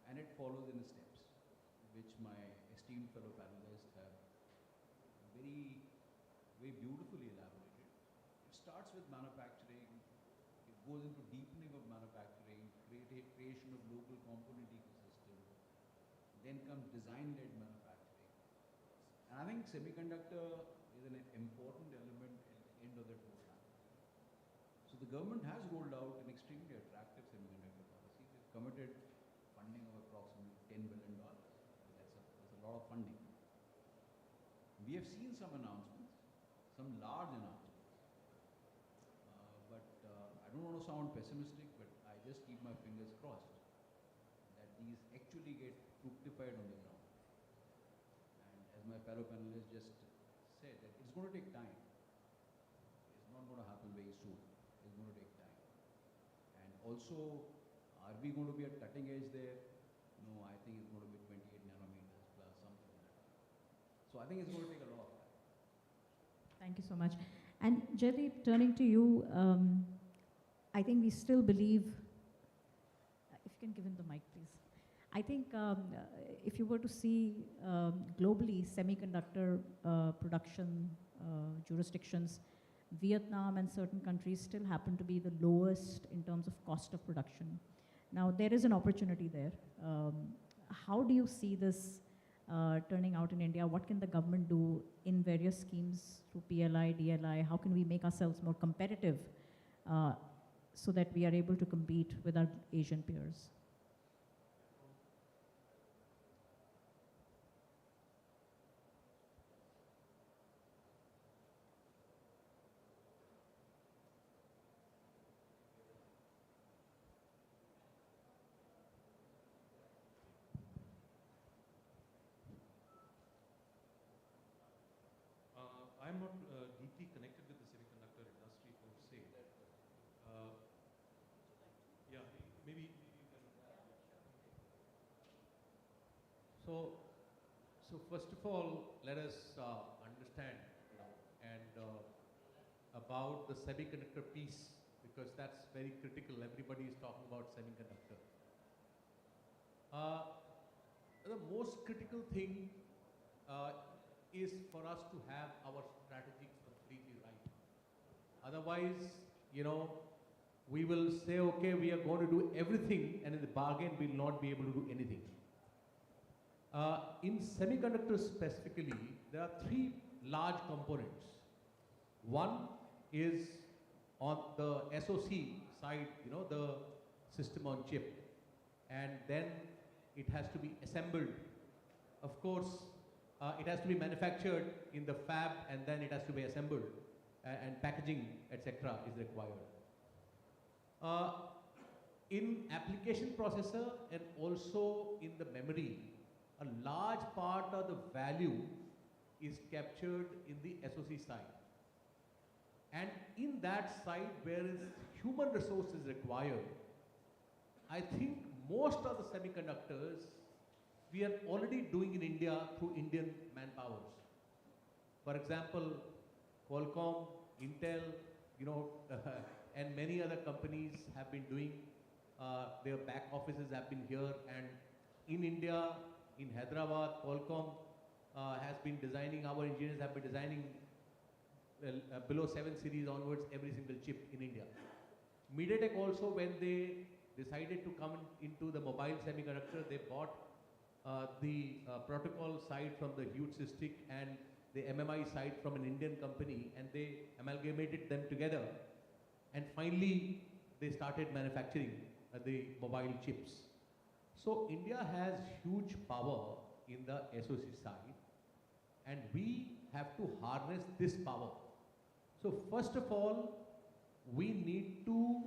and it follows in steps, which my esteemed fellow panelists have very beautifully elaborated. It starts with manufacturing, it goes into deepening of manufacturing, creation of local component ecosystem, then comes design-led manufacturing. And I think semiconductor is an important element at the end of that program. So the government has rolled out an extremely attractive semiconductor policy. They've committed funding of approximately $10 billion. That's a lot of funding. We have seen some announcements, some large announcements. But I don't want to sound pessimistic, but I just keep my fingers crossed that these actually get fructified on the ground. And as my fellow panelists just said, that it's going to take time. It's not going to happen very soon. It's going to take time. And also, are we going to be at cutting edge there? No, I think it's going to be 28 nanometers plus something like that. So I think it's going to take a lot of time. Thank you so much. And Jaideep, turning to you, I think we still believe, if you can give him the mic, please. I think if you were to see globally semiconductor production jurisdictions, Vietnam and certain countries still happen to be the lowest in terms of cost of production. Now, there is an opportunity there. How do you see this turning out in India? What can the government do in various schemes through PLI, DLI? How can we make ourselves more competitive so that we are able to compete with our Asian peers? I'm not deeply connected with the semiconductor industry per se. Yeah, maybe you can. So first of all, let us understand about the semiconductor piece, because that's very critical. Everybody is talking about semiconductor. The most critical thing is for us to have our strategy completely right. Otherwise, we will say, okay, we are going to do everything, and in the bargain, we will not be able to do anything. In semiconductors specifically, there are three large components. One is on the SoC side, the system on chip, and then it has to be assembled. Of course, it has to be manufactured in the fab and then it has to be assembled and packaging, etc. is required. In application processor and also in the memory, a large part of the value is captured in the SoC side. And in that side where is human resources required, I think most of the semiconductors we are already doing in India through Indian manpowers. For example, Qualcomm, Intel, and many other companies have been doing, their back offices have been here, and in India, in Hyderabad, Qualcomm has been designing, our engineers have been designing below 7 series onwards every single chip in India. MediaTek also, when they decided to come into the mobile semiconductor, they bought the protocol side from the Hughes Systic and the MMI side from an Indian company, and they amalgamated them together. And finally, they started manufacturing the mobile chips. So India has huge power in the SoC side, and we have to harness this power. So first of all, we need to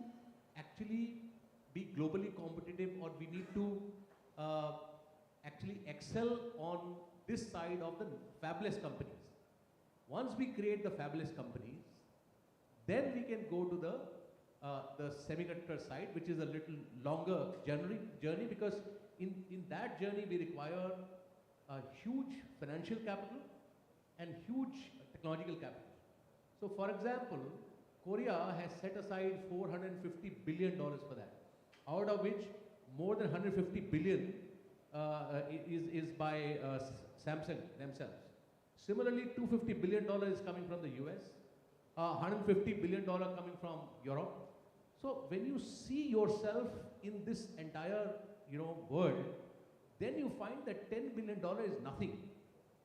actually be globally competitive, or we need to actually excel on this side of the fabless companies. Once we create the fabless companies, then we can go to the semiconductor side, which is a little longer journey, because in that journey we require a huge financial capital and huge technological capital. So for example, Korea has set aside $450 billion for that, out of which more than 150 billion is by Samsung themselves. Similarly, $250 billion is coming from the US, $150 billion coming from Europe. So when you see yourself in this entire world, then you find that $10 billion is nothing.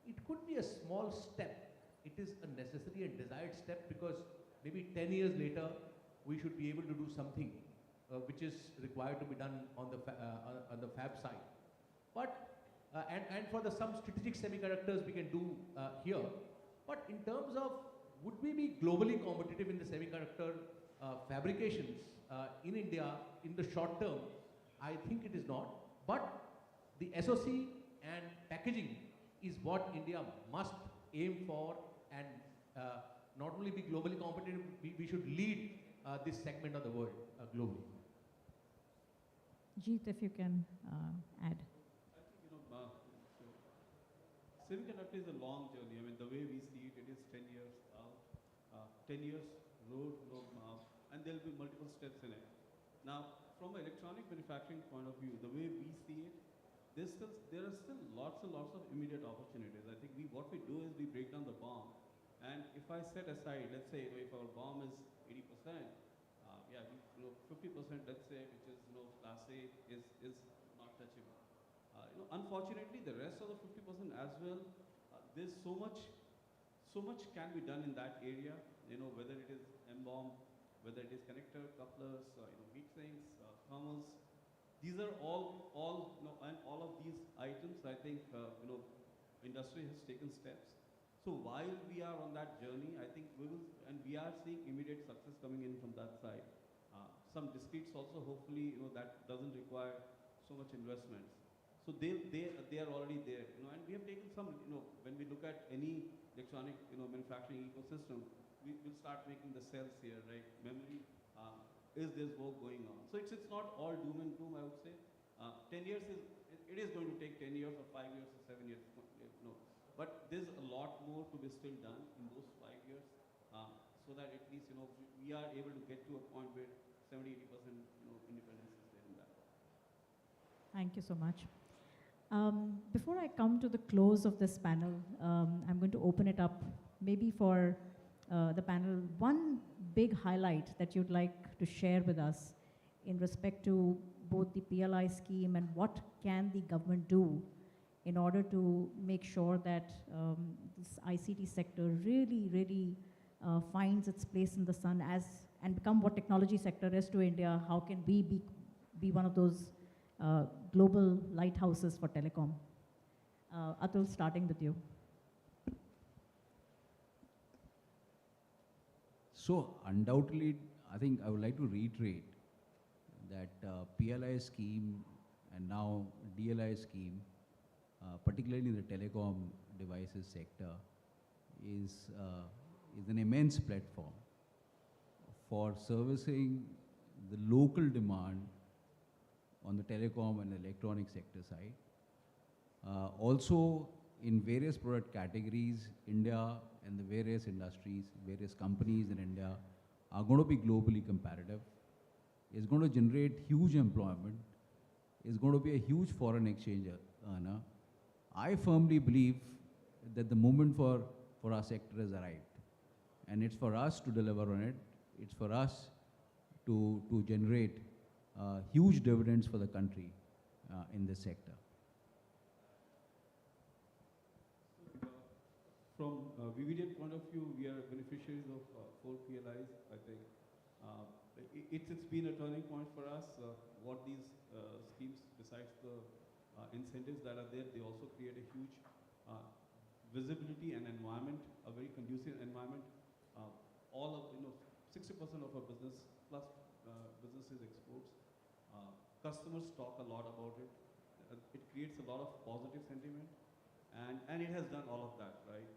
It could be a small step. It is a necessary and desired step, because maybe 10 years later we should be able to do something which is required to be done on the fab side. But and for some strategic semiconductors we can do here. But in terms of would we be globally competitive in the semiconductor fabrications in India in the short term, I think it is not. But the SoC and packaging is what India must aim for, and not only be globally competitive, we should lead this segment of the world globally. Jeet, if you can add. Semiconductor is a long journey. I mean, the way we see it, it is 10 years out, 10 years road, and there will be multiple steps in it. Now, from an electronic manufacturing point of view, the way we see it, there are still lots and lots of immediate opportunities. I think what we do is we break down the BOM, and if I set aside, let's say, if our BOM is 80%, 50%, let's say, which is class A, is not touchable. Unfortunately, the rest of the 50% as well, there's so much can be done in that area. Whether it is MBOM, whether it is connector, couplers, heat sinks, thermals. These are all and all of these items, I think, industry has taken steps. So while we are on that journey, I think we are seeing immediate success coming in from that side. Some discretes also, hopefully, that doesn't require so much investments. So they are already there, and we have taken some, when we look at any electronic, manufacturing ecosystem, we will start making the cells here, right? Memory, is this work going on? So it's not all doom and gloom, I would say. 10 years it is going to take 10 years or 5 years or 7 years, but there's a lot more to be still done in those 5 years, so that at least, we are able to get to a point where 70–80% independence is there in that. Thank you so much. Before I come to the close of this panel, I'm going to open it up maybe for the panel. One big highlight that you'd like to share with us in respect to both the PLI scheme and what can the government do in order to make sure that this ICT sector really finds its place in the sun and become what technology sector is to India. How can we be one of those global lighthouses for telecom? Atul, starting with you. So undoubtedly, I think I would like to reiterate that PLI scheme and now DLI scheme, particularly in the telecom devices sector, is an immense platform for servicing the local demand on the telecom and electronic sector side. Also, in various product categories, India and the various industries, various companies in India are going to be globally competitive. It's going to generate huge employment. It's going to be a huge foreign exchange earner. I firmly believe that the moment for our sector has arrived. And it's for us to deliver on it. It's for us to generate huge dividends for the country in this sector. From a VVDN point of view, we are beneficiaries of 4 PLIs. I think it's been a turning point for us. What these schemes, besides the incentives that are there, they also create a huge visibility and environment, a very conducive environment. All of 60% of our business plus businesses exports. Customers talk a lot about it. It creates a lot of positive sentiment, and it has done all of that, right?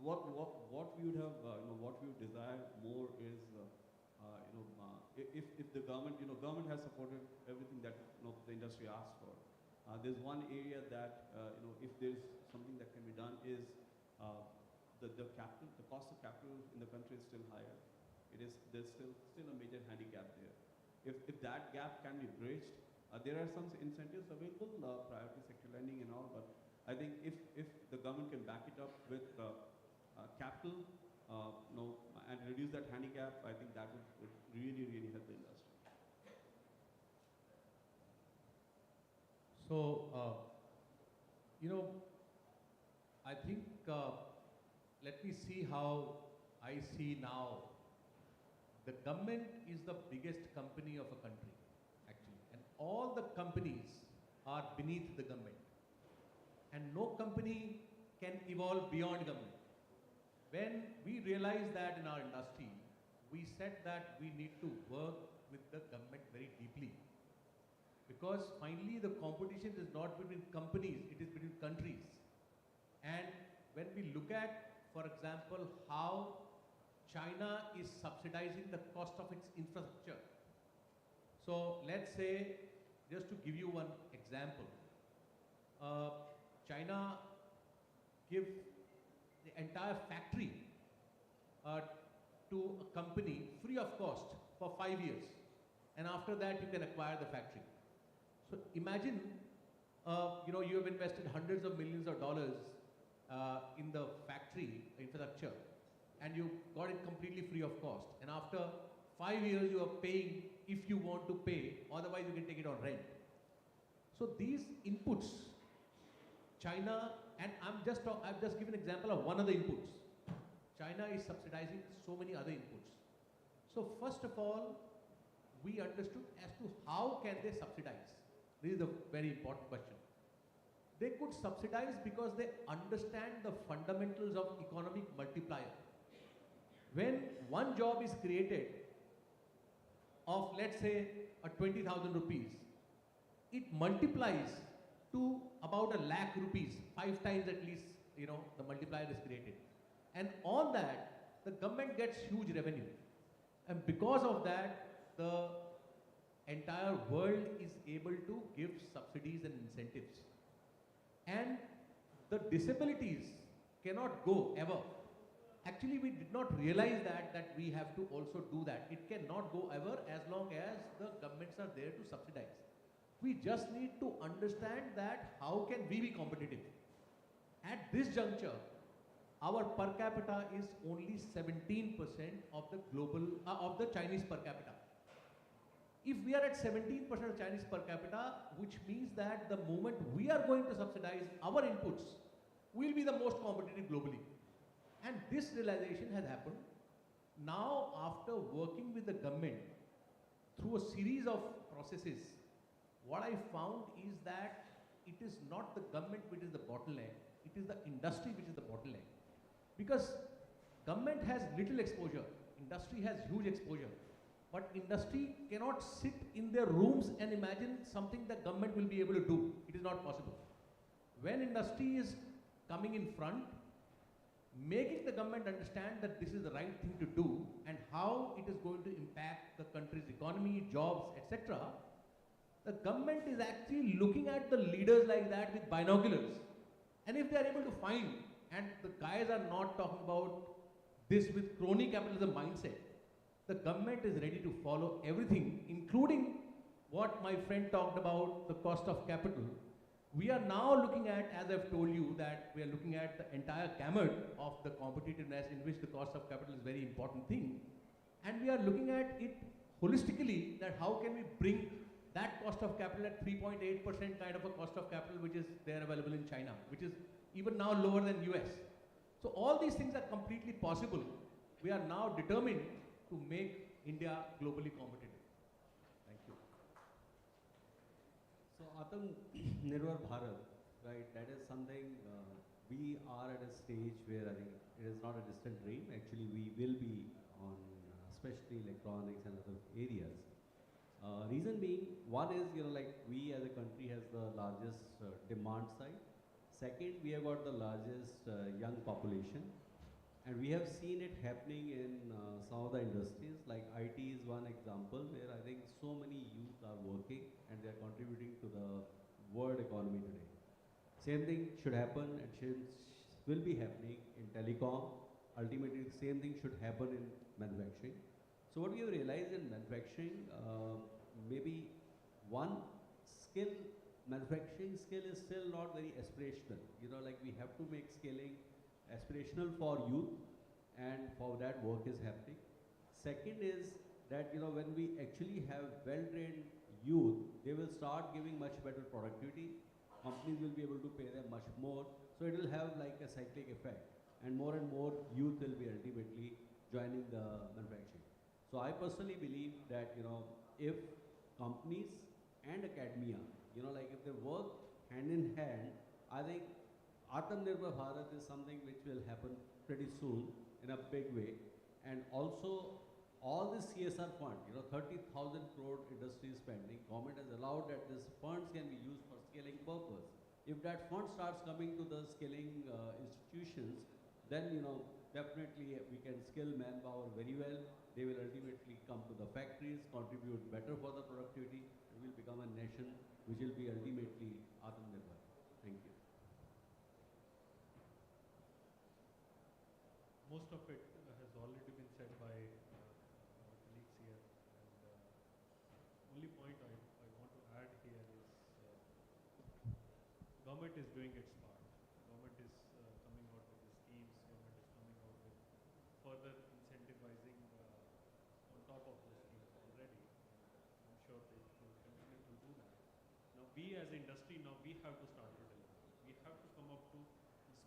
What we would have, what we would desire more is, if the government, government has supported everything that the industry asks for. There's one area that, if there's something that can be done is the capital, the cost of capital in the country is still higher. There's still a major handicap there. If that gap can be bridged, there are some incentives available, priority sector lending and all, but I think if the government can back it up with capital, and reduce that handicap, I think that would really, really help the industry. So, I think, let me see how I see now. The government is the biggest company of a country, actually, and all the companies are beneath the government. And no company can evolve beyond government. When we realized that in our industry, we said that we need to work with the government very deeply. Because finally the competition is not between companies, it is between countries. And when we look at, for example, how China is subsidizing the cost of its infrastructure. So let's say, just to give you one example, China gives the entire factory to a company free of cost for 5 years, and after that you can acquire the factory. So imagine, you have invested hundreds of millions of dollars in the factory infrastructure, and you got it completely free of cost. And after 5 years you are paying if you want to pay, otherwise you can take it on rent. So these inputs, China, and I've just given an example of one of the inputs. China is subsidizing so many other inputs. So first of all, we understood as to how can they subsidize. This is a very important question. They could subsidize because they understand the fundamentals of economic multiplier. When one job is created of, let's say, 20,000 rupees, it multiplies to about 1,00,000 rupees, 5 times at least, the multiplier is created. And on that, the government gets huge revenue. And because of that, the entire world is able to give subsidies and incentives. And the disabilities cannot go ever. Actually, we did not realize that we have to also do that. It cannot go ever as long as the governments are there to subsidize. We just need to understand that how can we be competitive. At this juncture, our per capita is only 17% of the global, of the Chinese per capita. If we are at 17% of Chinese per capita, which means that the moment we are going to subsidize our inputs, we will be the most competitive globally. And this realization has happened. Now, after working with the government through a series of processes, what I found is that it is not the government which is the bottleneck, it is the industry which is the bottleneck. Because government has little exposure industry has huge exposure. But industry cannot sit in their rooms and imagine something the government will be able to do. It is not possible. When industry is coming in front, making the government understand that this is the right thing to do and how it is going to impact the country's economy, jobs, etc., the government is actually looking at the leaders like that with binoculars. And if they are able to find, and the guys are not talking about this with crony capitalism mindset, the government is ready to follow everything, including what my friend talked about, the cost of capital. We are now looking at, as I've told you, that we are looking at the entire gamut of the competitiveness in which the cost of capital is a very important thing. And we are looking at it holistically, that how can we bring that cost of capital at 3.8% kind of a cost of capital which is there available in China, which is even now lower than US. So all these things are completely possible. We are now determined to make India globally competitive. Thank you. So Atmanirbhar Bharat, right, that is something we are at a stage where I think it is not a distant dream. Actually, we will be on especially electronics and other areas. Reason being, one is, like we as a country has the largest demand side. Second, we have got the largest young population. And we have seen it happening in some of the industries, like IT is one example where I think so many youth are working and they are contributing to the world economy today. Same thing should happen and will be happening in telecom. Ultimately, the same thing should happen in manufacturing. So what we have realized in manufacturing, maybe one skill, manufacturing skill is still not very aspirational. Like we have to make scaling aspirational for youth, and for that work is happening. Second is that when we actually have well-trained youth, they will start giving much better productivity. Companies will be able to pay them much more, so it will have like a cyclic effect, and more youth will be ultimately joining the manufacturing. So I personally believe that if companies and academia, like if they work hand in hand, I think Atmanirbhar Bharat is something which will happen pretty soon in a big way. And also all this CSR fund, 30,000 crore industry spending, government has allowed that this funds can be used for scaling purpose. If that fund starts coming to the scaling institutions, then definitely we can skill manpower very well. They will ultimately come to the factories, contribute better for the productivity, and will become a nation which will be ultimately Atmanirbhar. Thank you. Most of it has already been said by our colleagues here. And only point I want to add here is government is doing its part. Government is coming out with the schemes. Government is coming out with further incentivizing on top of those schemes already. I'm sure they will continue to do that. Now we as industry, we have to start to deliver. We have to come up to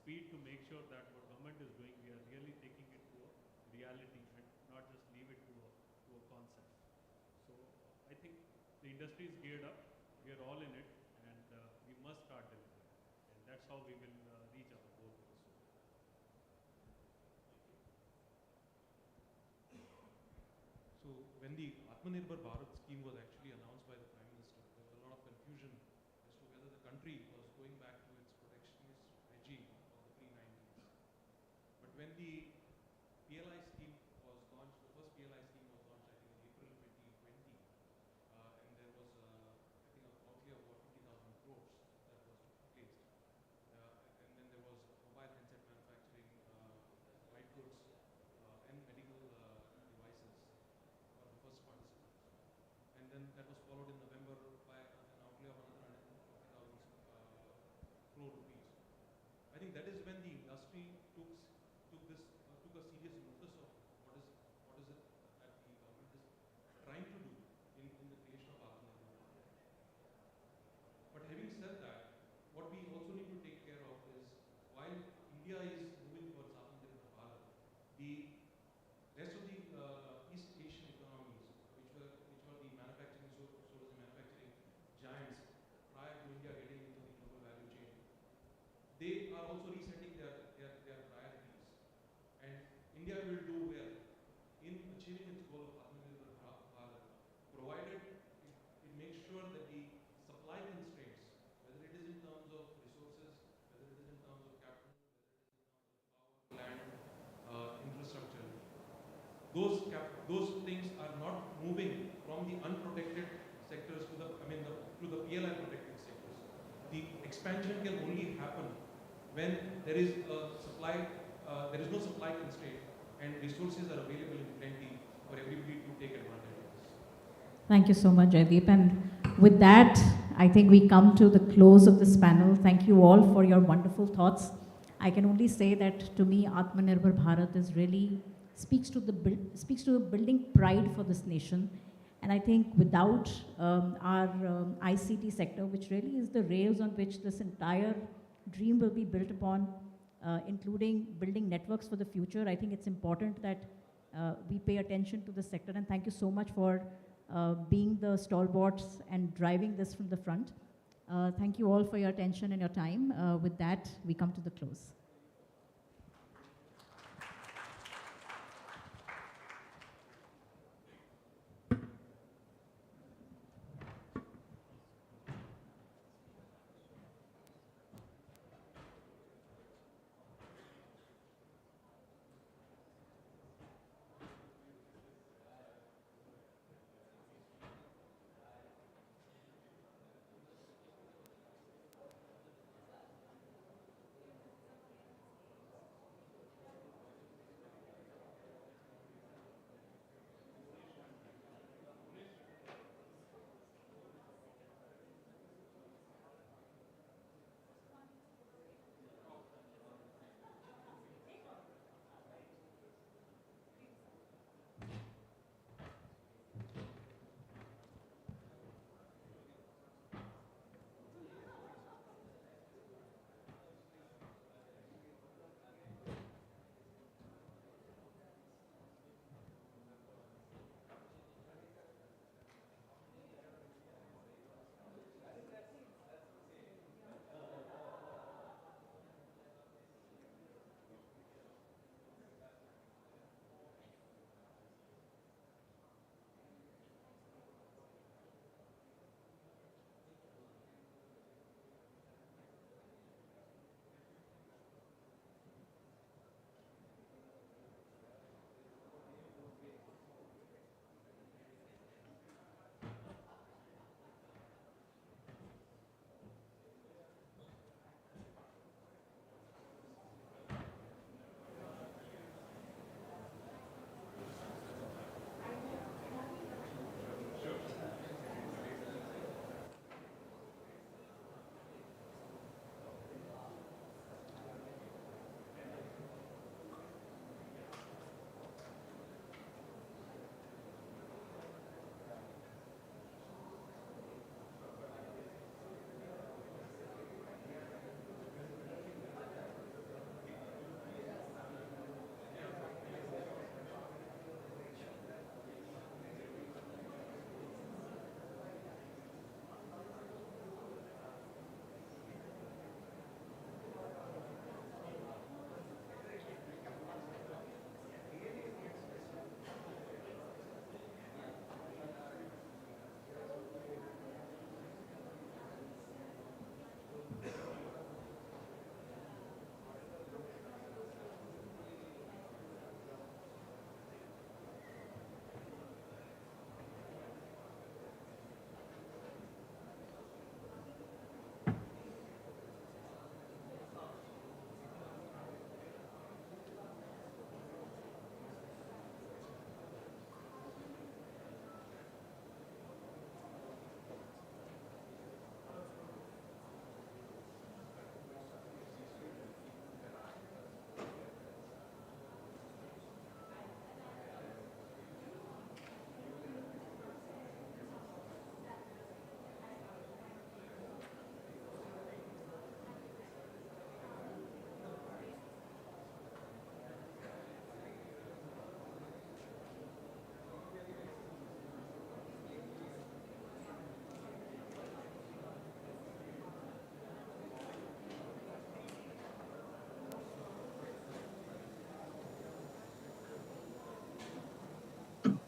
speed to make sure that what government is doing, we are really taking it to a reality and not just leave it to a concept. So I think the industry is geared up. We are all in it, and we must start delivering. And that's how we will reach our goal very soon. So when the Atmanirbhar Bharat scheme was actually announced by the Prime Minister, there was a lot of confusion as to whether the country was going back to its protectionist regime of the pre-90s. But when the PLI scheme was launched, the first PLI scheme was launched, I think, in April 2020, and there was, I think, a outlay of about 50,000 crores that was placed. And then there was mobile handset manufacturing, white goods, and medical devices were the first participants. And then that was followed in November by an outlay of another 150,000 crore rupees. I think that is when the industry took a serious notice of what is it that the government is trying to do in the creation of Atmanirbhar Bharat. But having said that, what we also need to take care of is, while India is moving towards Atmanirbhar Bharat, the rest of the East Asian economies, which were the manufacturing giants prior to India getting into the global value chain, they are also resetting their priorities. And India will do well in those things are not moving from the unprotected sectors to the, to the PLI protected sectors. The expansion can only happen when there is a supply, there is no supply constraint and resources are available in plenty for everybody to take advantage of this. Thank you so much, Jaideep. And with that, I think we come to the close of this panel. Thank you all for your wonderful thoughts. I can only say that to me, Atmanirbhar Bharat is really speaks to the building pride for this nation. And I think without our ICT sector, which really is the rails on which this entire dream will be built upon, including building networks for the future, I think it's important that we pay attention to the sector. And thank you so much for being the stalwarts and driving this from the front. Thank you all for your attention and your time. With that, we come to the close.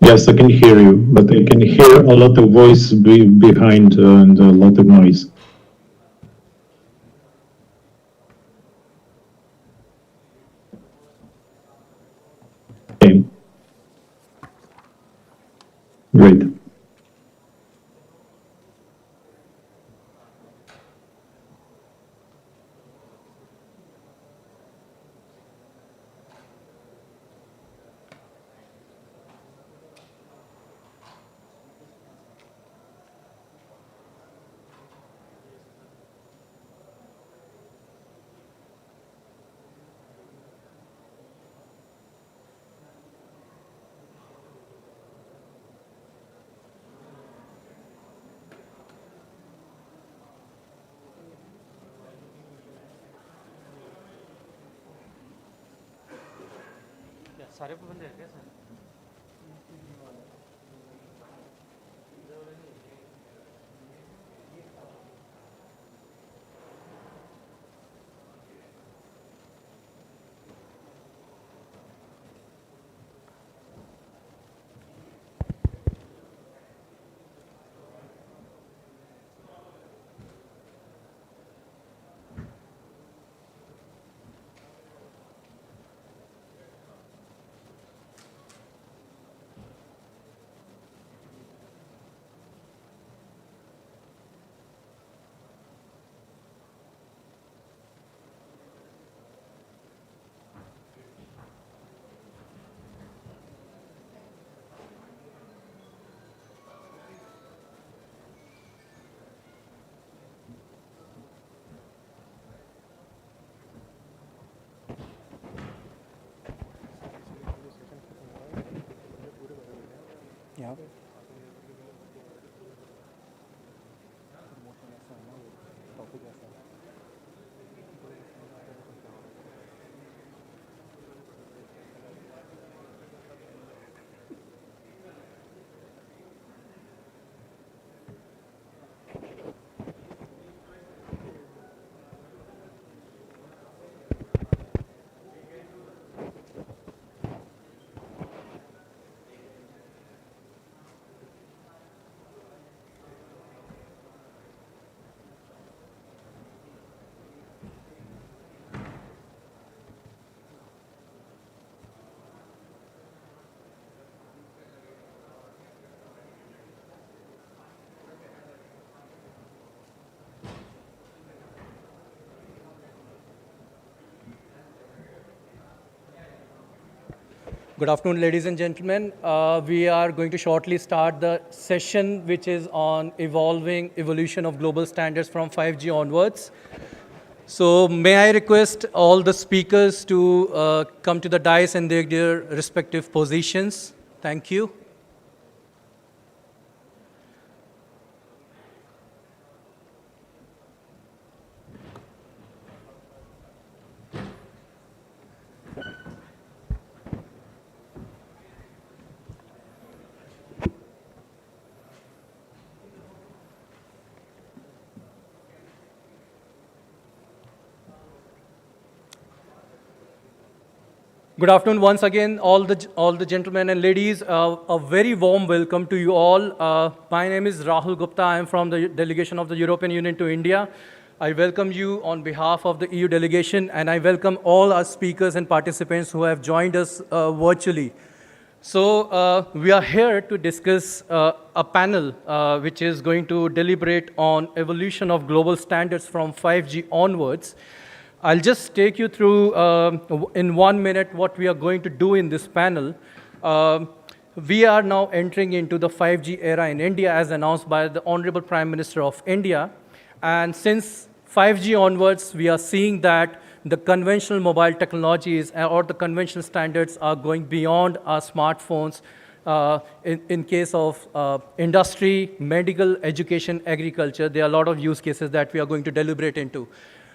Yes, I can hear you, but I can hear a lot of voice behind and a lot of noise. Okay. Great. सारे बंदे हैं क्या sir? Yeah. Good afternoon, ladies and gentlemen. We are going to shortly start the session, which is on evolution of global standards from 5G onwards. So may I request all the speakers to come to the dais and their respective positions. Thank you. Good afternoon once again, all the gentlemen and ladies. A very warm welcome to you all. My name is Rahul Gupta. I am from the delegation of the European Union to India. I welcome you on behalf of the EU delegation, and I welcome all our speakers and participants who have joined us virtually. So we are here to discuss a panel which is going to deliberate on evolution of global standards from 5G onwards. I'll just take you through in 1 minute what we are going to do in this panel. We are now entering into the 5G era in India as announced by the Honorable Prime Minister of India. And since 5G onwards, we are seeing that the conventional mobile technologies or the conventional standards are going beyond our smartphones in case of industry, medical, education, agriculture. There are a lot of use cases that we are going to deliberate into.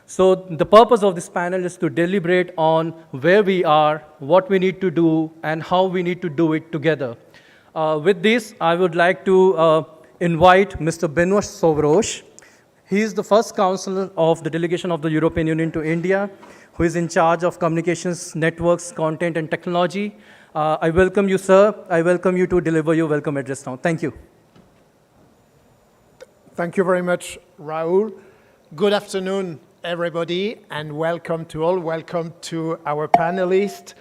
So the purpose of this panel is to deliberate on where we are, what we need to do, and how we need to do it together. With this, I would like to invite Mr. Benoit Sovroche. He is the first counselor of the delegation of the European Union to India, who is in charge of communications, networks, content, and technology. I welcome you, sir. I welcome you to deliver your welcome address now. Thank you. Thank you very much, Rahul. Good afternoon, everybody, and welcome to all. Welcome to our panelists.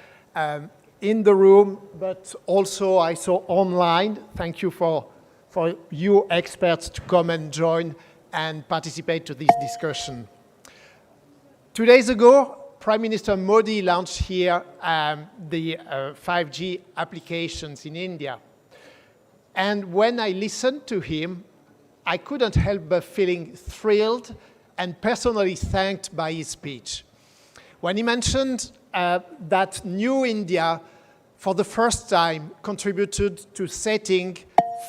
in the room, but also I saw online. Thank you for you experts to come and join and participate to this discussion. 2 days ago, Prime Minister Modi launched here the 5G applications in India. And when I listened to him, I couldn't help but feeling thrilled and personally thanked by his speech. When he mentioned that New India, for the first time, contributed to setting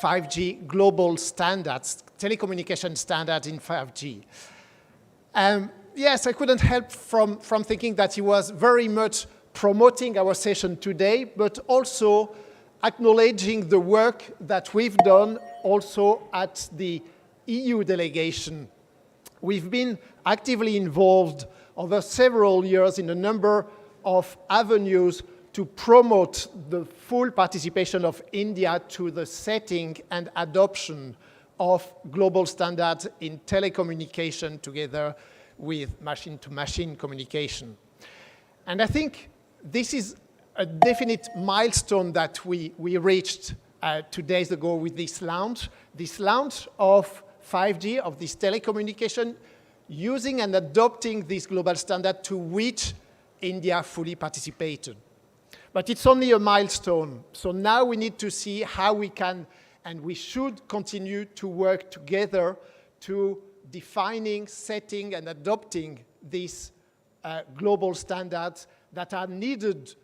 5G global standards, telecommunication standards in 5G. Yes, I couldn't help from thinking that he was very much promoting our session today, but also acknowledging the work that we've done also at the EU delegation. We've been actively involved over several years in a number of avenues to promote the full participation of India to the setting and adoption of global standards in telecommunication together with machine-to-machine communication. And I think this is a definite milestone that we reached 2 days ago with this launch of 5G, of this telecommunication, using and adopting this global standard to which India fully participated. But it's only a milestone. So now we need to see how we can and we should continue to work together to defining, setting, and adopting these global standards that are needed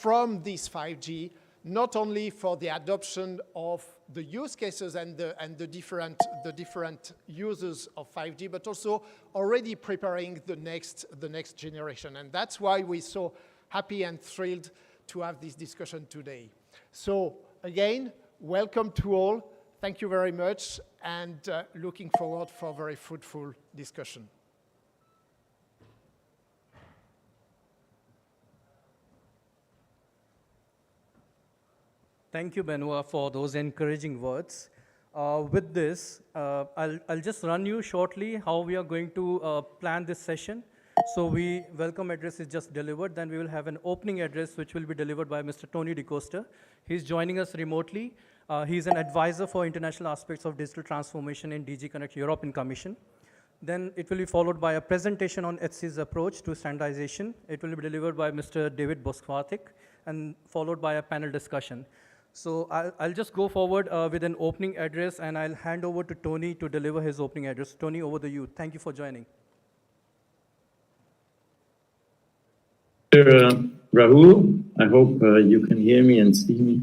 from this 5G, not only for the adoption of the use cases and the different users of 5G, but also already preparing the next generation. And that's why we're so happy and thrilled to have this discussion today. So again, welcome to all. Thank you very much, and looking forward for a very fruitful discussion. Thank you, Benoit, for those encouraging words. With this, I'll just run you shortly how we are going to plan this session. So welcome address is just delivered. Then we will have an opening address, which will be delivered by Mr. Tony DeCosta. He's joining us remotely. He's an advisor for international aspects of digital transformation in DG Connect European Commission. Then it will be followed by a presentation on HC's approach to standardization. It will be delivered by Mr. David Boskvartik, and followed by a panel discussion. So I'll just go forward with an opening address, and I'll hand over to Tony to deliver his opening address. Tony, over to you. Thank you for joining. Rahul, I hope you can hear me and see me.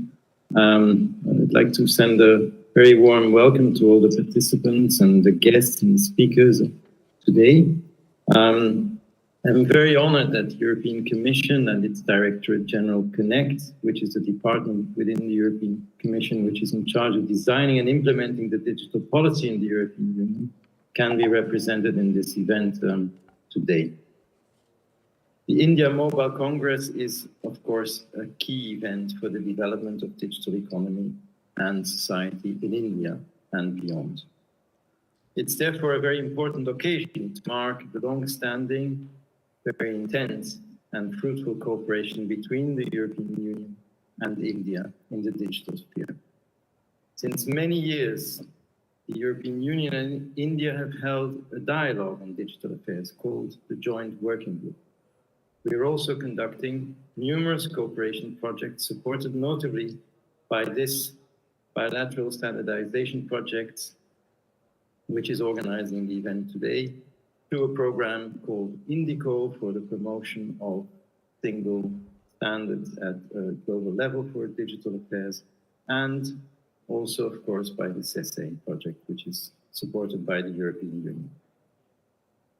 I'd like to send a very warm welcome to all the participants and the guests and speakers today. I'm very honored that the European Commission and its Directorate General Connect, which is the department within the European Commission which is in charge of designing and implementing the digital policy in the European Union, can be represented in this event today. The India Mobile Congress is, of course, a key event for the development of digital economy and society in India and beyond. It's therefore a very important occasion to mark the long-standing, very intense and fruitful cooperation between the European Union and India in the digital sphere. Since many years, the European Union and India have held a dialogue on digital affairs called the Joint Working Group. We are also conducting numerous cooperation projects supported notably by this bilateral standardization project, which is organizing the event today, through a program called Indico for the promotion of single standards at a global level for digital affairs, and also, of course, by the CESE project, which is supported by the European Union.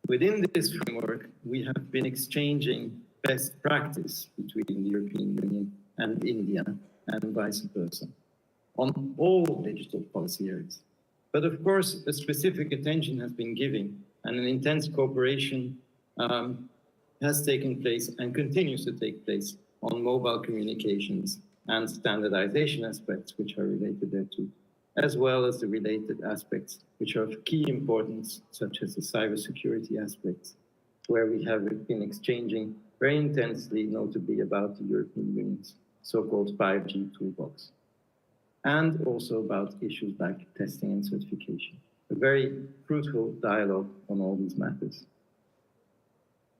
Within this framework, we have been exchanging best practice between the European Union and India, and vice versa, on all digital policy areas. But of course, a specific attention has been given, and an intense cooperation has taken place and continues to take place on mobile communications and standardization aspects which are related thereto, as well as the related aspects which are of key importance, such as the cybersecurity aspects, where we have been exchanging very intensely, notably about the European Union's so-called 5G toolbox, and also about issues like testing and certification. A very fruitful dialogue on all these matters.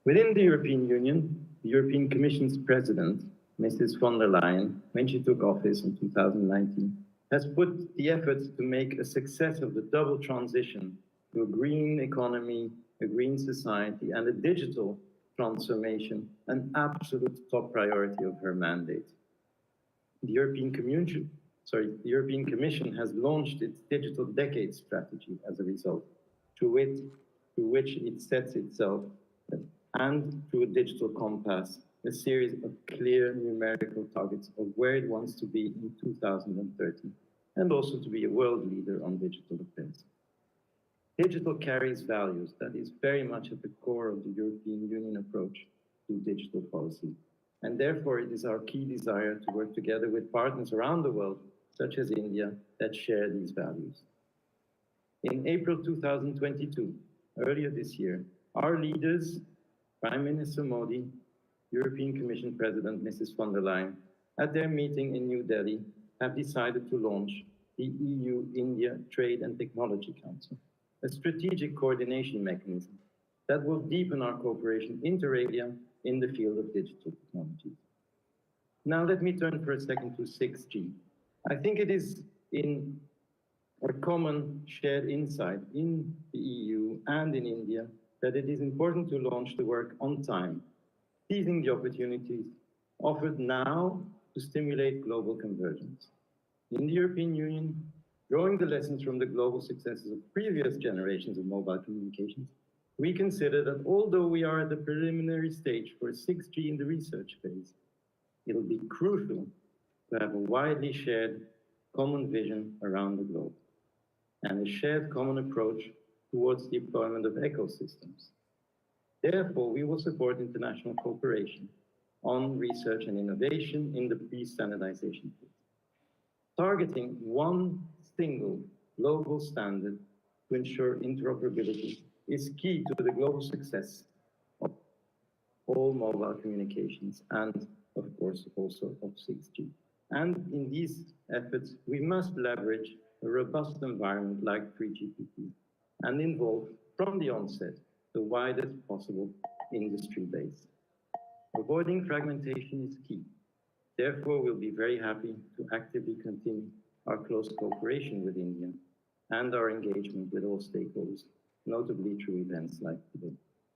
Within the European Union, the European Commission's president, Mrs. von der Leyen, when she took office in 2019, has put the efforts to make a success of the double transition to a green economy, a green society, and a digital transformation an absolute top priority of her mandate. The European Commission has launched its Digital Decade strategy as a result, through which it sets itself, and through a digital compass, a series of clear numerical targets of where it wants to be in 2030, and also to be a world leader on digital affairs. Digital carries values that is very much at the core of the European Union approach to digital policy. And therefore, it is our key desire to work together with partners around the world, such as India, that share these values. In April 2022, earlier this year, our leaders, Prime Minister Modi, European Commission President Mrs. von der Leyen, at their meeting in New Delhi, have decided to launch the EU-India Trade and Technology Council, a strategic coordination mechanism that will deepen our cooperation inter alia in the field of digital technologies. Now let me turn for a second to 6G. I think it is in our common shared insight in the EU and in India that it is important to launch the work on time, seizing the opportunities offered now to stimulate global convergence. In the European Union, drawing the lessons from the global successes of previous generations of mobile communications, we consider that although we are at the preliminary stage for 6G in the research phase, it'll be crucial to have a widely shared common vision around the globe and a shared common approach towards the deployment of ecosystems. Therefore, we will support international cooperation on research and innovation in the pre-standardization phase, targeting one single global standard to ensure interoperability is key to the global success of all mobile communications and, of course, also of 6G. And in these efforts, we must leverage a robust environment like 3GPP and involve, from the onset, the widest possible industry base. Avoiding fragmentation is key. Therefore, we'll be very happy to actively continue our close cooperation with India and our engagement with all stakeholders, notably through events like today.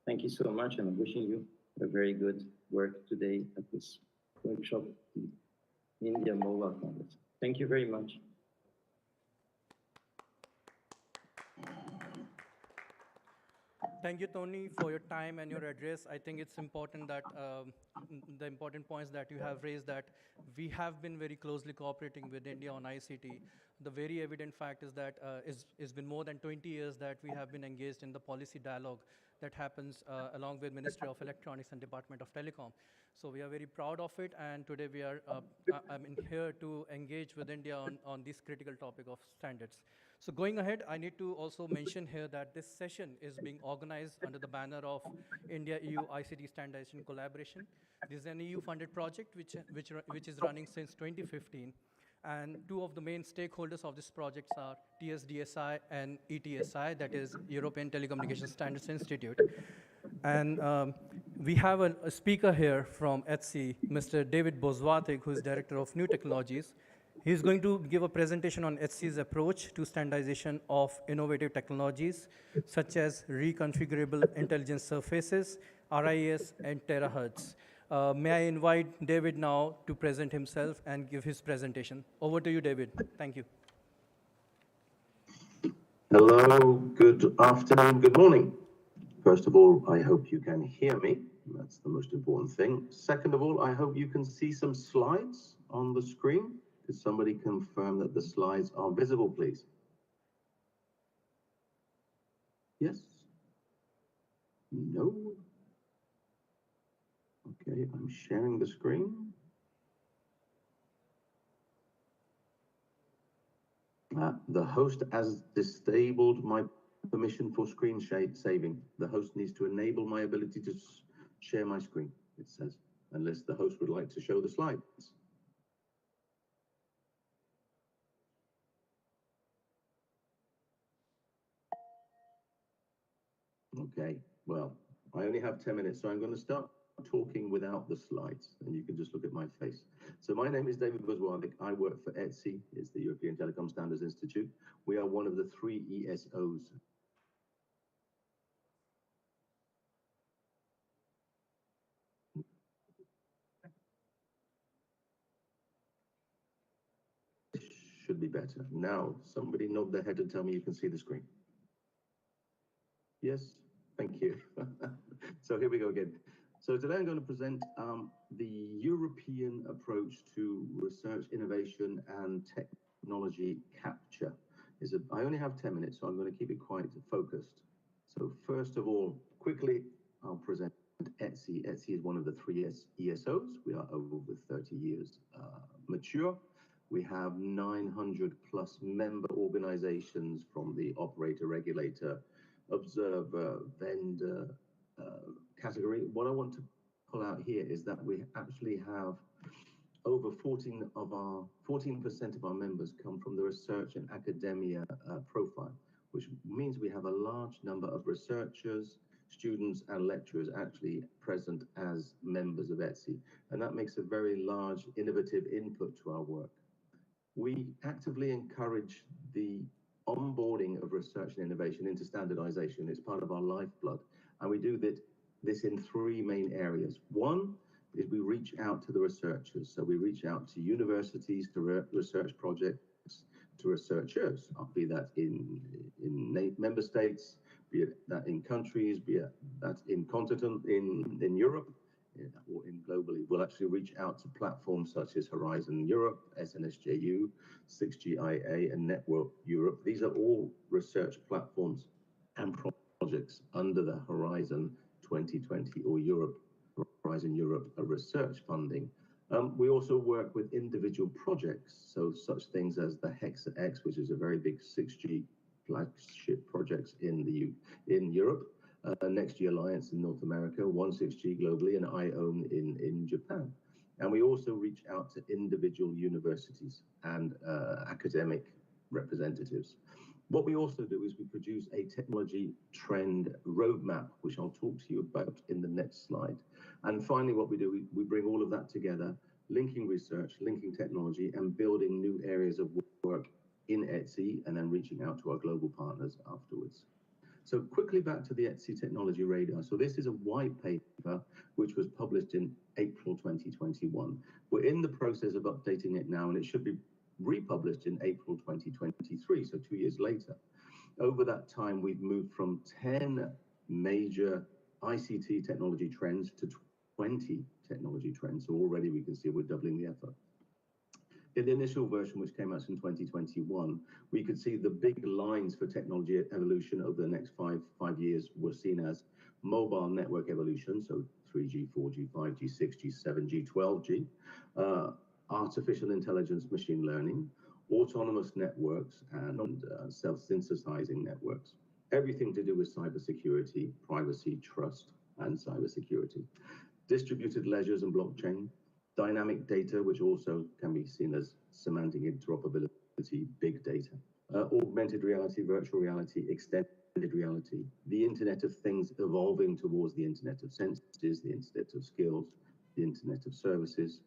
Thank you so much, and I'm wishing you a very good work today at this workshop, the India Mobile Congress. Thank you very much. Thank you, Tony, for your time and your address. I think it's important that the important points that you have raised, that we have been very closely cooperating with India on ICT. The very evident fact is that it's been more than 20 years that we have been engaged in the policy dialogue that happens along with Ministry of Electronics and Department of Telecom. So we are very proud of it, and today we are here to engage with India on this critical topic of standards. So going ahead, I need to also mention here that this session is being organized under the banner of India-EU ICT Standardization Collaboration. This is an EU-funded project which is running since 2015. And two of the main stakeholders of this project are TSDSI and ETSI, that is European Telecommunication Standards Institute. And we have a speaker here from ETSI, Mr. David Bozwatek, who is Director of New Technologies. He's going to give a presentation on ETSI's approach to standardization of innovative technologies, such as reconfigurable intelligence surfaces, RIS, and terahertz. May I invite David now to present himself and give his presentation. Over to you, David. Thank you. Hello, good afternoon, good morning. First of all, I hope you can hear me. That's the most important thing. Second of all, I hope you can see some slides on the screen. Could somebody confirm that the slides are visible, please? Yes? No? Okay, I'm sharing the screen. The host has disabled my permission for screen saving. The host needs to enable my ability to share my screen, it says, unless the host would like to show the slides. Okay, well, I only have 10 minutes, so I'm going to start talking without the slides, and you can just look at my face. So my name is David Buzwarnik. I work for ETSI. It's the European Telecom Standards Institute. We are one of the 3 ESOs. Should be better. Now, somebody nod their head and tell me you can see the screen. Yes, thank you. So here we go again. So today I'm going to present the European approach to research, innovation, and technology capture. I only have 10 minutes, so I'm going to keep it quite focused. So first of all, quickly, I'll present ETSI. ETSI is one of the 3 ESOs. We are over 30 years mature. We have 900 plus member organizations from the operator, regulator, observer, vendor category. What I want to pull out here is that we actually have over 14% of our members come from the research and academia profile, which means we have a large number of researchers, students, and lecturers actually present as members of ETSI. And that makes a very large innovative input to our work. We actively encourage the onboarding of research and innovation into standardization. It's part of our lifeblood. And we do this in 3 main areas. One is we reach out to the researchers. So we reach out to universities, to research projects, to researchers, be that in member states, be it that in countries, be it that in continent, in Europe, or in globally. We'll actually reach out to platforms such as Horizon Europe, SNSJU, 6GIA, and Network Europe. These are all research platforms and projects under the Horizon 2020 or Horizon Europe research funding. We also work with individual projects, so such things as the HexaX, which is a very big 6G flagship project in Europe. Next G Alliance in North America, 16G globally, and IOWN in Japan. And we also reach out to individual universities and academic representatives. What we also do is we produce a technology trend roadmap, which I'll talk to you about in the next slide. And finally, what we do, we bring all of that together, linking research, linking technology, and building new areas of work in ETSI, and then reaching out to our global partners afterwards. So quickly back to the ETSI Technology Radar. So this is a white paper which was published in April 2021. We're in the process of updating it now, and it should be republished in April 2023, so 2 years later. Over that time, we've moved from 10 major ICT technology trends to 20 technology trends. So already we can see we're doubling the effort. In the initial version, which came out in 2021, we could see the big lines for technology evolution over the next five years were seen as mobile network evolution, so 3G, 4G, 5G, 6G, 7G, 12G, artificial intelligence, machine learning, autonomous networks, and self-synthesizing networks. Everything to do with cybersecurity, privacy, trust, and cybersecurity. Distributed ledgers and blockchain, dynamic data, which also can be seen as semantic interoperability, big data, augmented reality, virtual reality, extended reality, the Internet of Things evolving towards the Internet of Senses, the Internet of Skills, the Internet of Services,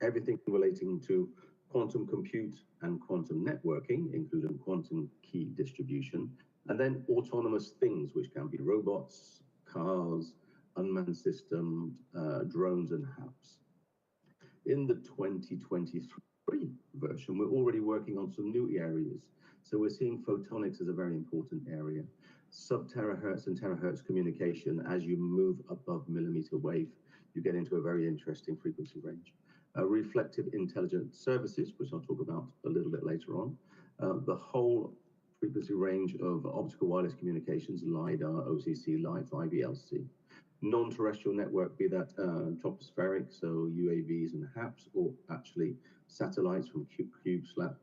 everything relating to quantum compute and quantum networking, including quantum key distribution, and then autonomous things, which can be robots, cars, unmanned systems, drones, and HAPS. In the 2023 version, we're already working on some new areas. So we're seeing photonics as a very important area. Sub-terahertz and terahertz communication, as you move above millimeter wave, you get into a very interesting frequency range. Reflective intelligent services, which I'll talk about a little bit later on. The whole frequency range of optical wireless communications, LiDAR, OCC, Li-Fi, VLC. Non-terrestrial network, be that tropospheric, so UAVs and HAPS, or actually satellites from CubeSat,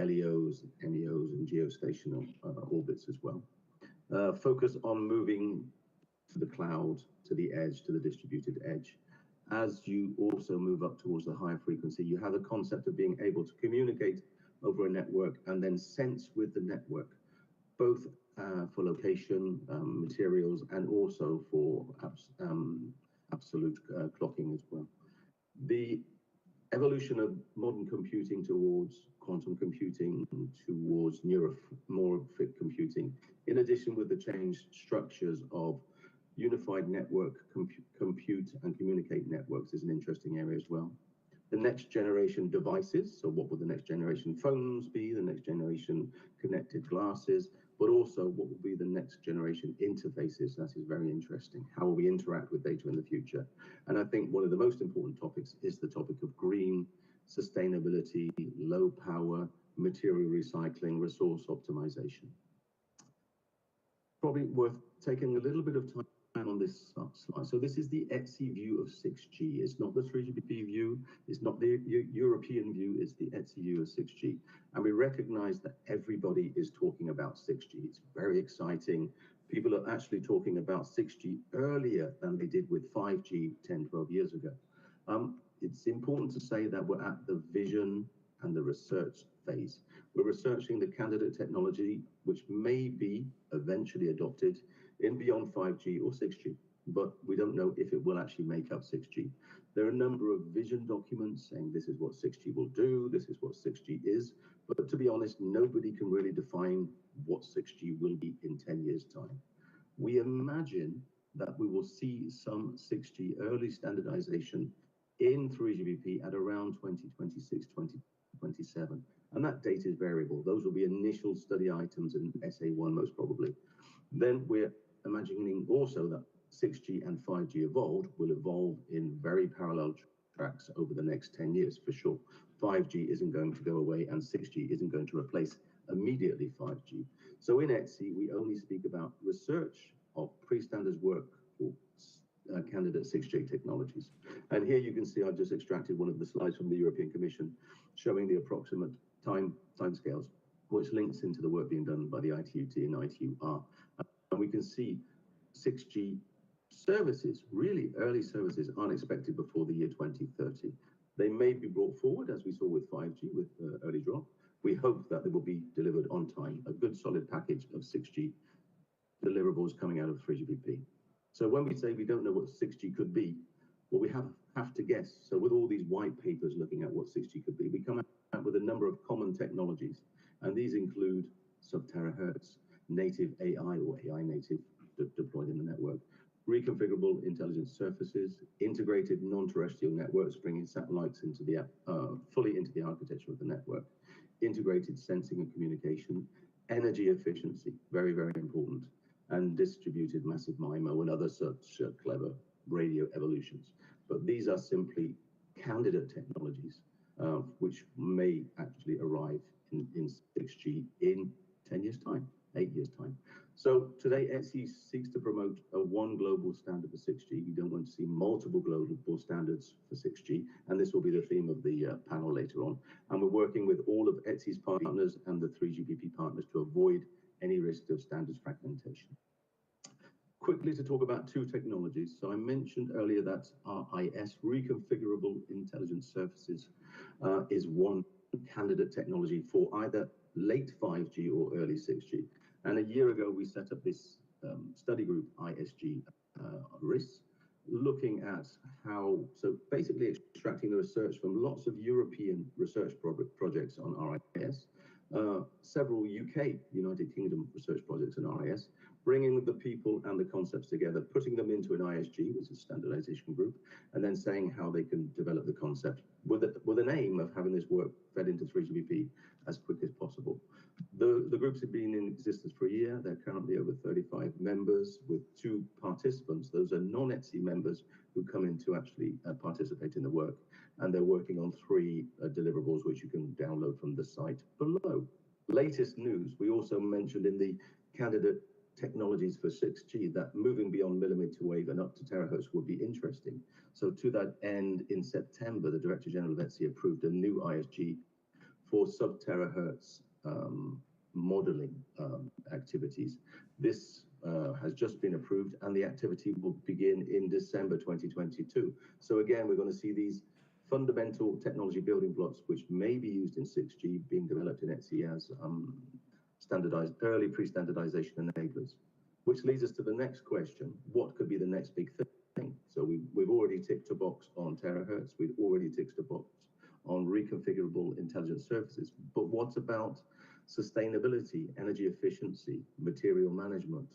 LEOs, MEOs, and geostationary orbits as well. Focus on moving to the cloud, to the edge, to the distributed edge. As you also move up towards the higher frequency, you have the concept of being able to communicate over a network and then sense with the network, both for location, materials, and also for absolute clocking as well. The evolution of modern computing towards quantum computing, towards neuromorphic computing, in addition with the changed structures of unified network compute and communicate networks, is an interesting area as well. The next generation devices, so what will the next generation phones be, the next generation connected glasses, but also what will be the next generation interfaces. That is very interesting. How will we interact with data in the future? And I think one of the most important topics is the topic of green, sustainability, low power, material recycling, resource optimization. Probably worth taking a little bit of time on this slide. So this is the ETSI view of 6G. It's not the 3GPP view. It's not the European view. It's the ETSI view of 6G. And we recognize that everybody is talking about 6G. It's very exciting. People are actually talking about 6G earlier than they did with 5G 10, 12 years ago. It's important to say that we're at the vision and the research phase. We're researching the candidate technology, which may be eventually adopted in beyond 5G or 6G, but we don't know if it will actually make up 6G. There are a number of vision documents saying this is what 6G will do, this is what 6G is, but to be honest, nobody can really define what 6G will be in 10 years' time. We imagine that we will see some 6G early standardization in 3GPP at around 2026, 2027. And that date is variable. Those will be initial study items in SA1 most probably. Then we're imagining also that 6G and 5G will evolve in very parallel tracks over the next 10 years for sure. 5G isn't going to go away and 6G isn't going to replace immediately 5G. So in ETSI, we only speak about research of pre-standards work for candidate 6G technologies. And here you can see I've just extracted one of the slides from the European Commission showing the approximate timescales, which links into the work being done by the ITUT and ITUR. And we can see 6G services, really early services, aren't expected before the year 2030. They may be brought forward, as we saw with 5G, with early drop. We hope that they will be delivered on time, a good solid package of 6G deliverables coming out of 3GPP. So when we say we don't know what 6G could be, well, we have to guess. So with all these white papers looking at what 6G could be, we come out with a number of common technologies. And these include sub-terahertz, native AI or AI native deployed in the network, reconfigurable intelligent surfaces, integrated non-terrestrial networks, bringing satellites into the fully into the architecture of the network, integrated sensing and communication, energy efficiency, very, very important, and distributed massive MIMO and other such clever radio evolutions. But these are simply candidate technologies which may actually arrive in 6G in 10 years' time, 8 years' time. So today, ETSI seeks to promote a one global standard for 6G. We don't want to see multiple global standards for 6G, and this will be the theme of the panel later on. And we're working with all of ETSI's partners and the 3GPP partners to avoid any risk of standards fragmentation. Quickly to talk about two technologies. So I mentioned earlier that RIS, reconfigurable intelligent surfaces, is one candidate technology for either late 5G or early 6G. And a year ago, we set up this study group, ISG RIS, looking at how, so basically extracting the research from lots of European research projects on RIS, several UK, United Kingdom research projects on RIS, bringing the people and the concepts together, putting them into an ISG, which is a standardization group, and then saying how they can develop the concept with an aim of having this work fed into 3GPP as quick as possible. The groups have been in existence for a year. They're currently over 35 members with 2 participants. Those are non-ETSI members who come in to actually participate in the work. And they're working on 3 deliverables, which you can download from the site below. Latest news, we also mentioned in the candidate technologies for 6G that moving beyond millimeter wave and up to terahertz would be interesting. So to that end, in September, the Director General of ETSI approved a new ISG for sub-terahertz modeling activities. This has just been approved and the activity will begin in December 2022. So again, we're going to see these fundamental technology building blocks which may be used in 6G being developed in ETSI as early pre-standardization enablers. Which leads us to the next question: what could be the next big thing? So we've already ticked a box on terahertz. We've already ticked a box on reconfigurable intelligent surfaces. But what about sustainability, energy efficiency, material management,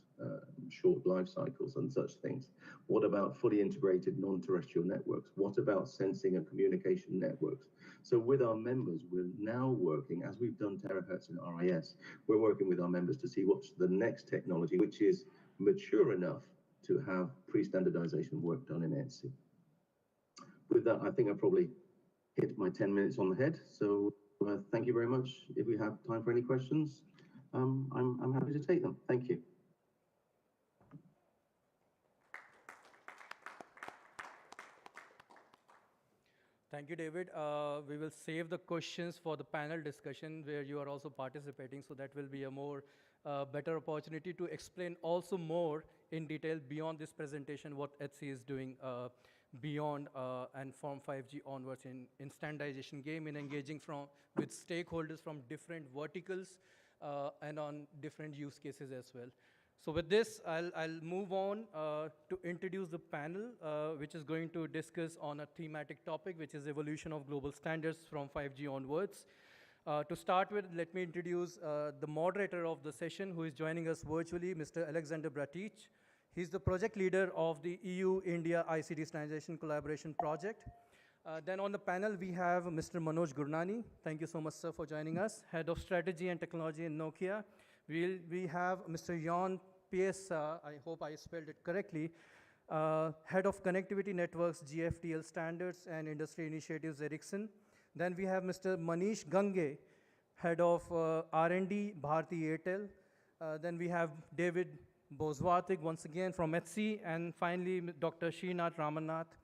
short life cycles and such things? What about fully integrated non-terrestrial networks? What about sensing and communication networks? So with our members, we're now working, as we've done terahertz in RIS, we're working with our members to see what's the next technology which is mature enough to have pre-standardization work done in ETSI. With that, I think I probably hit my 10 minutes on the head. So thank you very much. If we have time for any questions, I'm happy to take them. Thank you. Thank you, David. We will save the questions for the panel discussion where you are also participating, so that will be a more better opportunity to explain also more in detail beyond this presentation what ETSI is doing beyond and from 5G onwards in standardization game, in engaging with stakeholders from different verticals and on different use cases as well. So with this, I'll move on to introduce the panel, which is going to discuss on a thematic topic, which is evolution of global standards from 5G onwards. To start with, let me introduce the moderator of the session, who is joining us virtually, Mr. Alexander Bratic. He's the project leader of the EU-India ICT Standardization Collaboration Project. Then on the panel, we have Mr. Manoj Gurnani. Thank you so much, sir, for joining us. Head of Strategy and Technology in Nokia. We have Mr. Jan Piesa, I hope I spelled it correctly, Head of Connectivity Networks, GFTL Standards and Industry Initiatives, Ericsson. Then we have Mr. Manish Gange, Head of R&D, Bharti Airtel. Then we have David Bozwatik, once again from ETSI. And finally, Dr. Srinath Ramanath,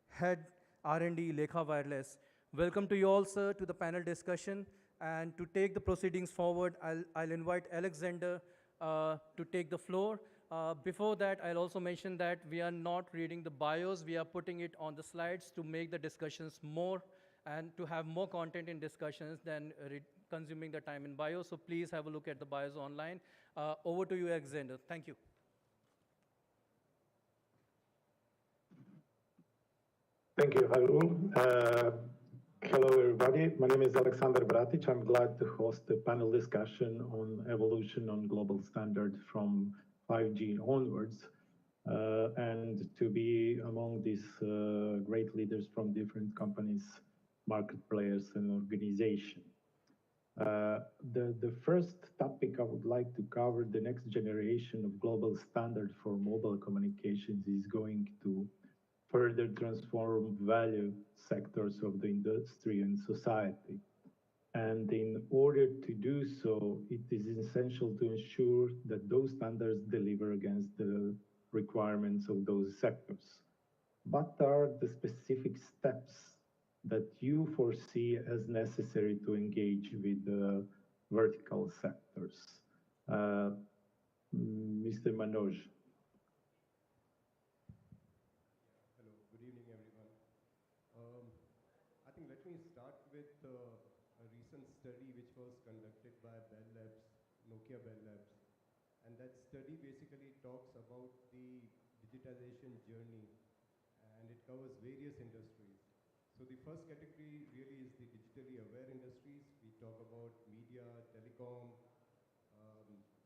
Head R&D, Lekha Wireless. Welcome to you all, sir, to the panel discussion. And to take the proceedings forward, I'll invite Alexander to take the floor. Before that, I'll also mention that we are not reading the bios. We are putting it on the slides to make the discussions more and to have more content in discussions than consuming the time in bios. So please have a look at the bios online. Over to you, Alexander. Thank you. Thank you, Harun. Hello, everybody. My name is Alexander Bratic. I'm glad to host a panel discussion on evolution on global standard from 5G onwards, and to be among these great leaders from different companies, market players, and organizations. The first topic I would like to cover, the next generation of global standard for mobile communications, is going to further transform value sectors of the industry and society. And in order to do so, it is essential to ensure that those standards deliver against the requirements of those sectors. What are the specific steps that you foresee as necessary to engage with the vertical sectors? Mr. Manoj. Let me start with a recent study which was conducted by Bell Labs, Nokia Bell Labs. And that study basically talks about the digitization journey, and it covers various industries. So the first category really is the digitally aware industries. We talk about media, telecom,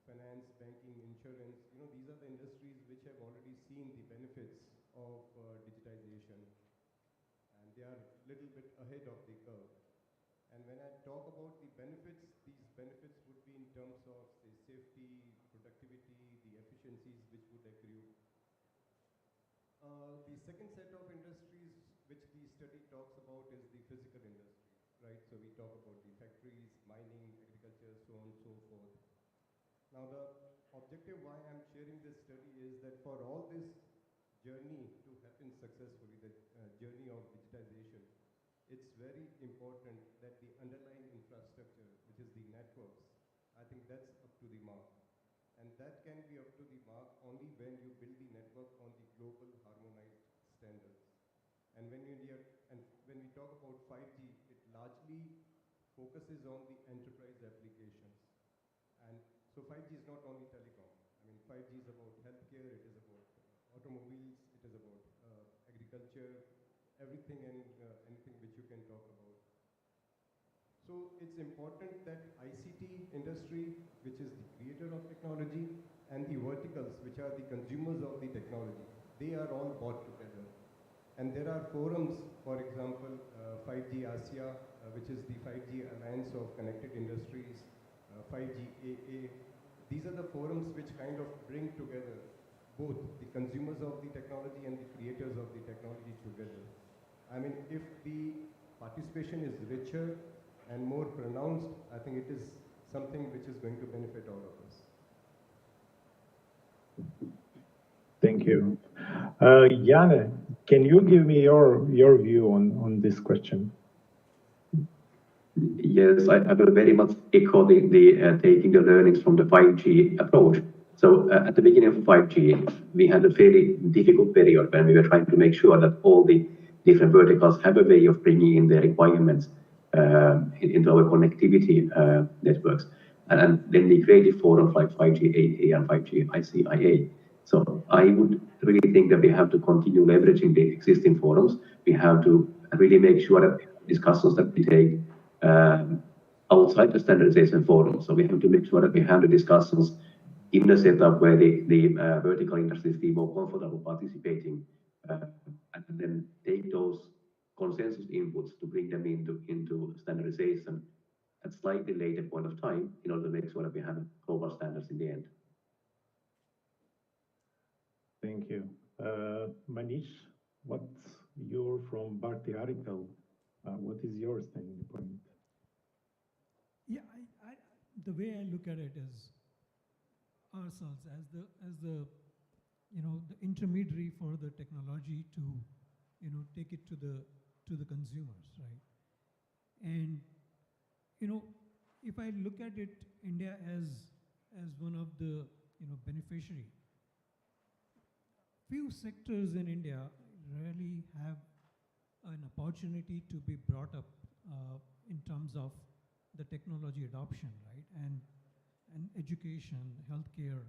finance, banking, insurance. These are the industries which have already seen the benefits of digitization. And they are a little bit ahead of the curve. And when I talk about the benefits, these benefits would be in terms of, say, safety, productivity, the efficiencies which would accrue. The second set of industries which the study talks about is the physical industry, right? So we talk about the factories, mining, agriculture, so on and so forth. Now the objective why I'm sharing this study is that for all this journey to happen successfully, the journey of digitization, it's very important that the underlying infrastructure, which is the networks, I think that's up to the mark. And that can be up to the mark only when you build the network on the global harmonized standards. And when we talk about 5G, it largely focuses on the enterprise applications. And So 5G is not only telecom. I mean, 5G is about healthcare, it is about automobiles, it is about agriculture, everything and anything which you can talk about. So it's important that ICT industry, which is the creator of technology, and the verticals, which are the consumers of the technology, they are all brought together. And there are forums, for example, 5G ASIA, which is the 5G Alliance of Connected Industries, 5G AA. These are the forums which kind of bring together both the consumers of the technology and the creators of the technology together. I mean, if the participation is richer and more pronounced, I think it is something which is going to benefit all of us. Thank you. Janne, can you give me your view on this question? Yes, I will very much echo the taking the learnings from the 5G approach. So at the beginning of 5G, we had a very difficult period when we were trying to make sure that all the different verticals have a way of bringing in their requirements into our connectivity networks. And then we created forums like 5G AA and 5G ICIA. So I would really think that we have to continue leveraging the existing forums. We have to really make sure that discussions that we take outside the standardization forum. So we have to make sure that we have the discussions in a setup where the vertical industries feel more comfortable participating, and then take those consensus inputs to bring them into standardization at slightly later point of time in order to make sure that we have global standards in the end. Thank you. Manish, you're from Bharti Article. What is your standing point? Yeah, the way I look at it is ourselves as the the intermediary for the technology to take it to the consumers, right? And if I look at it, India as one of the beneficiary, few sectors in India really have an opportunity to be brought up in terms of the technology adoption, right? And education, healthcare,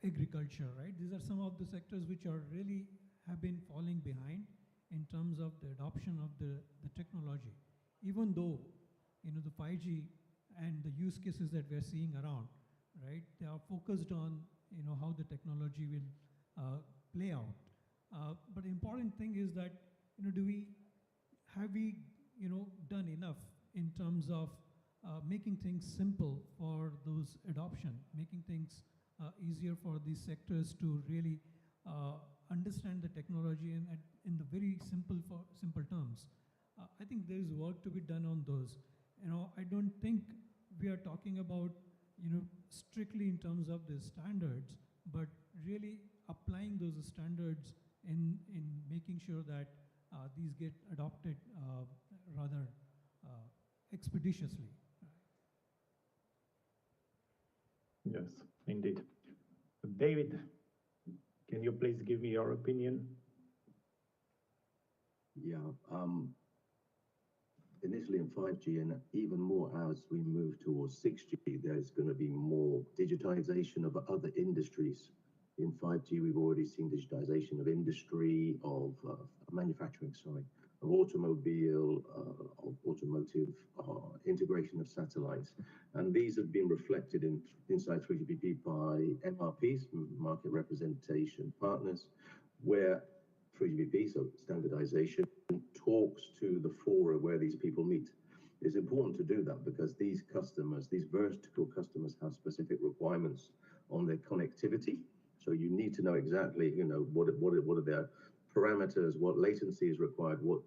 agriculture, right? These are some of the sectors which are really have been falling behind in terms of the adoption of the technology. Even though, the 5G and the use cases that we're seeing around, right? They are focused on, how the technology will play out. But the important thing is that, have we done enough in terms of making things simple for those adoption, making things easier for these sectors to really understand the technology and in the very simple terms. I think there is work to be done on those. I don't think we are talking about strictly in terms of the standards, but really applying those standards in making sure that these get adopted rather expeditiously. Yes, indeed. David, can you please give me your opinion? Yeah, initially in 5G and even more as we move towards 6G, there's going to be more digitization of other industries. In 5G, we've already seen digitization of industry, of manufacturing, of automobile, of automotive, integration of satellites. And these have been reflected inside 3GPP by MRPs, market representation partners, where 3GPP, so standardization, talks to the fora where these people meet. It's important to do that because these customers, these vertical customers, have specific requirements on their connectivity. So you need to know exactly, what are their parameters, what latency is required, what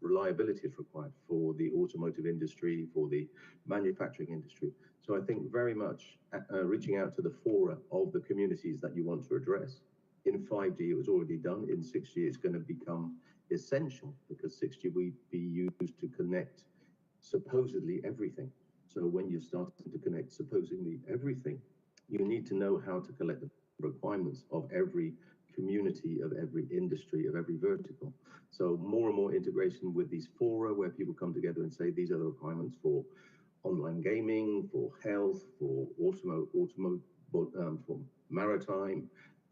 reliability is required for the automotive industry, for the manufacturing industry. So I think very much reaching out to the fora of the communities that you want to address. In 5G, it was already done. In 6G, it's going to become essential because 6G will be used to connect supposedly everything. So when you're starting to connect supposedly everything, you need to know how to collect the requirements of every community, of every industry, of every vertical. So more and more integration with these fora where people come together and say, these are the requirements for online gaming, for health, for for maritime.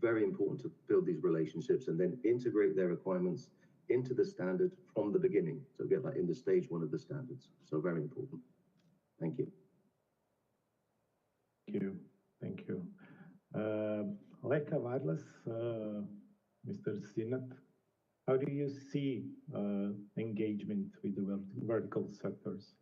Very important to build these relationships and then integrate their requirements into the standard from the beginning. So get that in the stage one of the standards. So very important. Thank you. Thank you. Thank you. Leka Wireless, Mr. Sinat, how do you see engagement with the vertical sectors?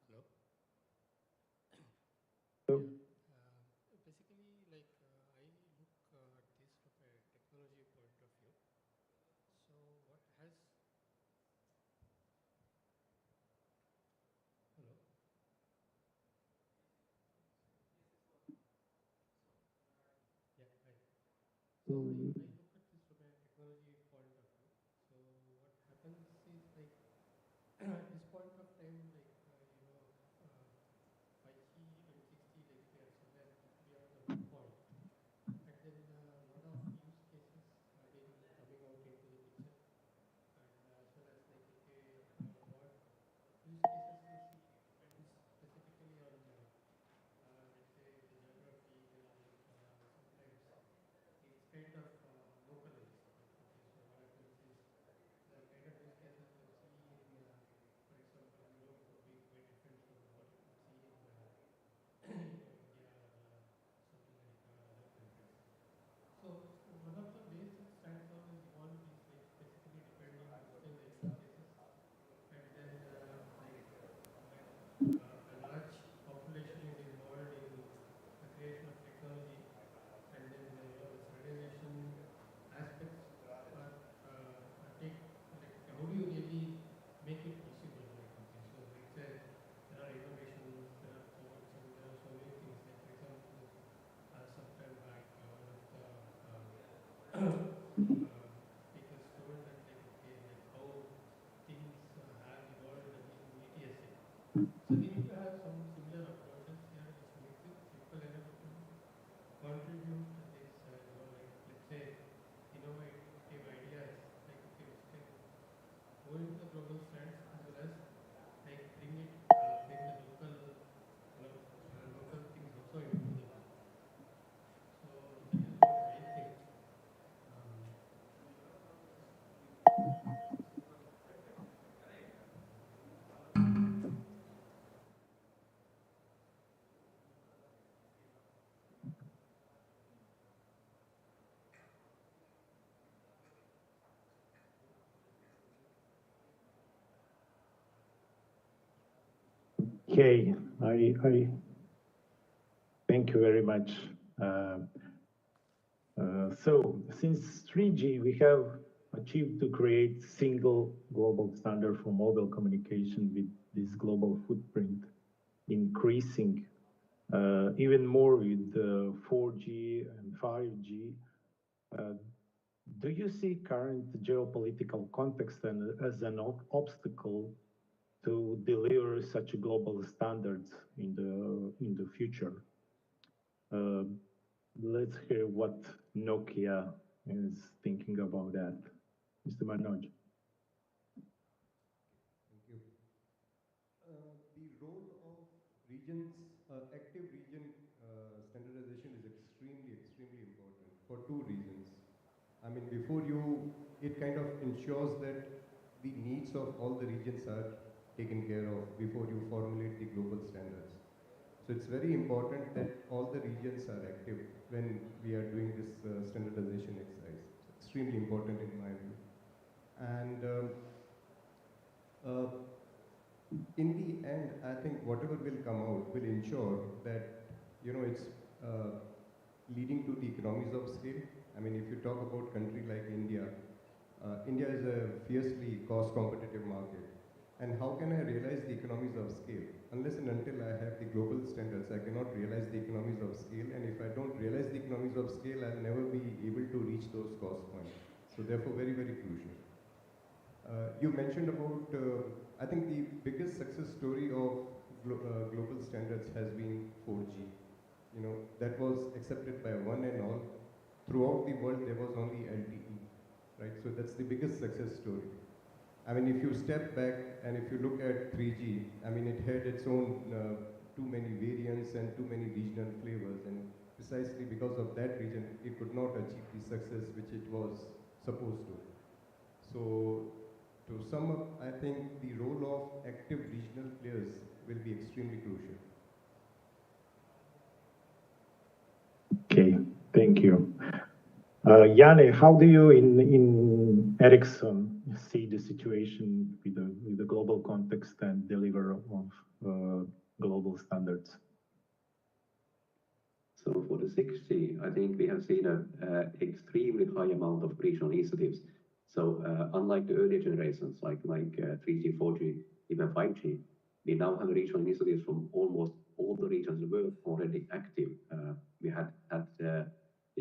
Hello. So, Basically, like I look at this from a technology point of view. So, what has hello? Yeah, right. So, I look at this from a technology point of view. So, what happens is like at this point of time, like 5G and 6G, like they are somewhere beyond the midpoint. And then a lot of use cases have been coming out into the picture, and as well as like what use cases we see depends specifically on let's say the geography, sometimes it's kind of localized. Okay, so what happens is the kind of use cases you see in, for example, Europe would be quite different from what you could see in India or something like other countries. So one of the ways it stands out is one is like specifically depending on the use cases, and then like when a large population is involved in the creation of technology, and then the standardization aspects are take like how do you really make it possible? Like okay, so like say there are innovations, there are thoughts, and there are so many things. Like for example, some time back, one of the speakers told that like okay, like how things have evolved in ETSA. So we need to have some similar approaches here, which makes it simple enough to contribute to this, like let's say innovative ideas, like okay, which can go into the global stands as well as like bring the local, local things also into the. So that is what I think. okay, I thank you very much. So since 3G, we have achieved to create single global standard for mobile communication with this global footprint increasing even more with 4G and 5G. Do you see current geopolitical context as an obstacle to deliver such global standards in the future? Let's hear what Nokia is thinking about that. Mr. Manoj. Thank you. The role of regions, active region standardization is extremely important for two reasons. I mean, it kind of ensures that the needs of all the regions are taken care of before you formulate the global standards. So it's very important that all the regions are active when we are doing this standardization exercise. It's extremely important in my view. And in the end, I think whatever will come out will ensure that, it's leading to the economies of scale. I mean, if you talk about a country like India, India is a fiercely cost competitive market. And how can I realize the economies of scale? Unless and until I have the global standards, I cannot realize the economies of scale. And if I don't realize the economies of scale, I'll never be able to reach those cost points. So therefore, very crucial. You mentioned about, I think the biggest success story of global standards has been 4G. that was accepted by one and all. Throughout the world, there was only LTE, right? So that's the biggest success story. I mean, if you step back and if you look at 3G, I mean, it had its own too many variants and too many regional flavors, and precisely because of that reason, it could not achieve the success which it was supposed to. So, to sum up, I think the role of active regional players will be extremely crucial. Okay, thank you. Janne, how do you in Ericsson see the situation with the global context and deliver of global standards? So for the 6G, I think we have seen an extremely high amount of regional initiatives. So unlike the earlier generations, like 3G, 4G, even 5G, we now have regional initiatives from almost all the regions of the world already active. We had the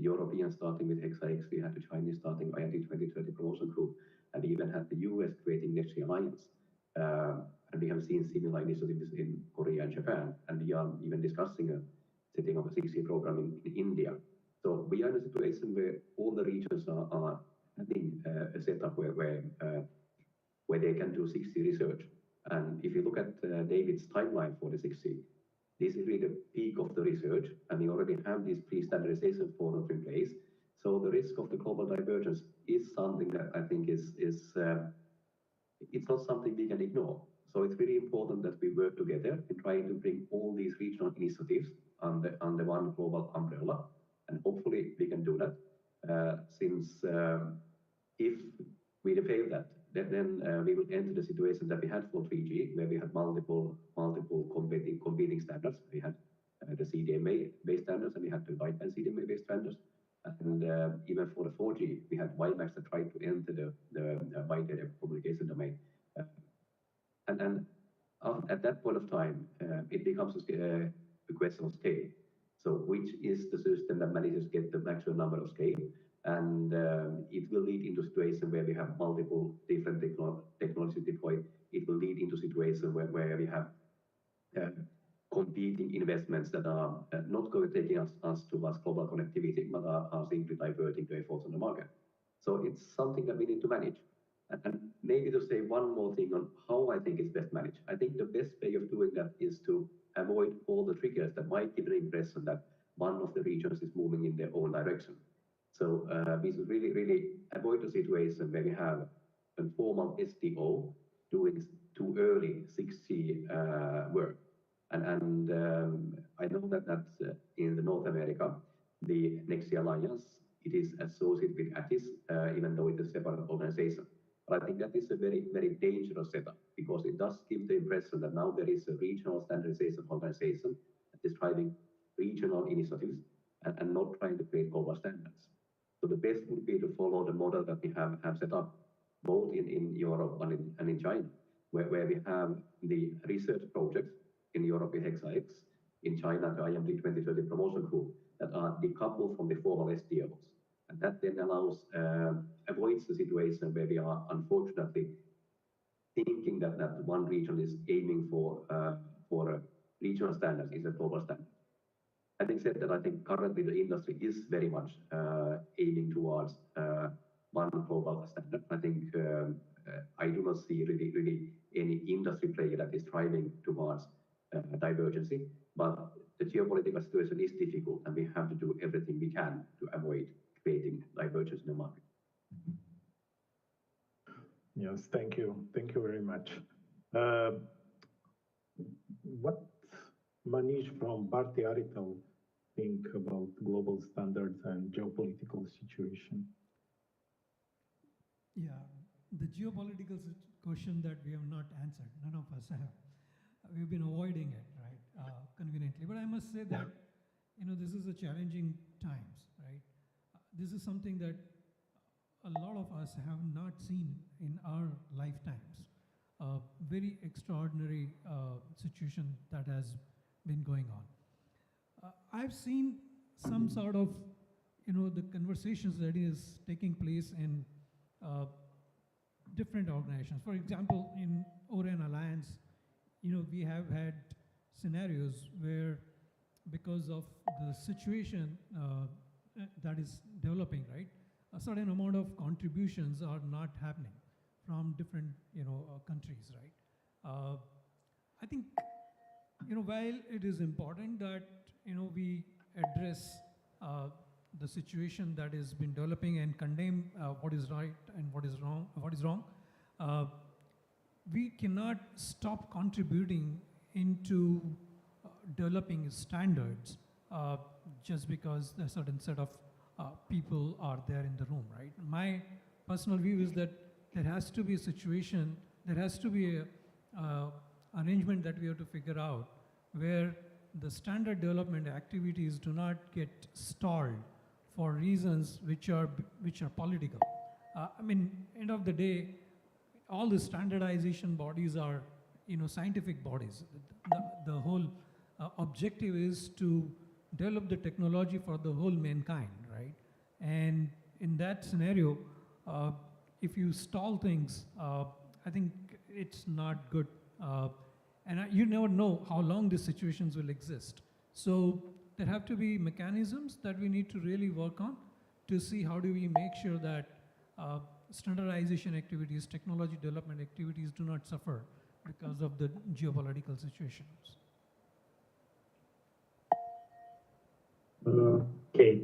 Europeans starting with HexaX, we had the Chinese starting IMC 2030 promotion group, and we even had the US creating Next Gen Alliance. And we have seen similar initiatives in Korea and Japan, and we are even discussing setting up a 6G program in India. So we are in a situation where all the regions are having a setup where they can do 6G research. And if you look at David's timeline for the 6G, this is really the peak of the research, and we already have these pre-standardization forums in place. So the risk of the global divergence is something that I think is it's not something we can ignore. So it's really important that we work together in trying to bring all these regional initiatives under one global umbrella, and hopefully we can do that. Since if we fail that, then we will enter the situation that we had for 3G, where we had multiple competing standards. We had the CDMA-based standards, and we had the wideband CDMA-based standards. And even for the 4G, we had WiMAX that tried to enter the wide area communication domain. And at that point of time, it becomes a question of scale. So which is the system that manages to get the maximum number of scale? And it will lead into a situation where we have multiple different technologies deployed. It will lead into a situation where we have competing investments that are not going to take us towards global connectivity, but are simply diverting the efforts on the market. So it's something that we need to manage. And maybe to say one more thing on how I think it's best managed. I think the best way of doing that is to avoid all the triggers that might give the impression that one of the regions is moving in their own direction. So we should really avoid the situation where we have a formal STO doing too early 6G work. And I know that in the North America, the Next Gen Alliance, it is associated with ATIS, even though it is a separate organization. But I think that is a very dangerous setup, because it does give the impression that now there is a regional standardization organization that is driving regional initiatives and not trying to create global standards. So the best would be to follow the model that we have set up, both in Europe and in China, where we have the research projects in Europe with HexaX, in China the IMC 2030 promotion group, that are decoupled from the formal STOs. And that then avoids the situation where we are unfortunately thinking that one region is aiming for regional standards is a global standard. Having said that, I think currently the industry is very much aiming towards one global standard. I think I do not see really any industry player that is driving towards divergency, but the geopolitical situation is difficult, and we have to do everything we can to avoid creating divergence in the market. Yes, thank you. Thank you very much. What Manish from Bharti Airtel think about global standards and geopolitical situation? Yeah, the geopolitical question that we have not answered, none of us have. We've been avoiding it, right, conveniently. But I must say that, this is a challenging times, right? This is something that a lot of us have not seen in our lifetimes. Very extraordinary situation that has been going on. I've seen some sort of, the conversations that is taking place in different organizations. For example, in ORAN Alliance, we have had scenarios where because of the situation that is developing, right? A certain amount of contributions are not happening from different, countries, right? I think, while it is important that, we address the situation that has been developing and condemn what is right and what is wrong, we cannot stop contributing into developing standards just because a certain set of people are there in the room, right? My personal view is that there has to be a situation, there has to be a arrangement that we have to figure out where the standard development activities do not get stalled for reasons which are political. End of the day, all the standardization bodies are, scientific bodies. The whole objective is to develop the technology for the whole mankind, right? And in that scenario, if you stall things, I think it's not good. You never know how long these situations will exist. So there have to be mechanisms that we need to really work on to see how do we make sure that standardization activities, technology development activities do not suffer because of the geopolitical situations. Okay,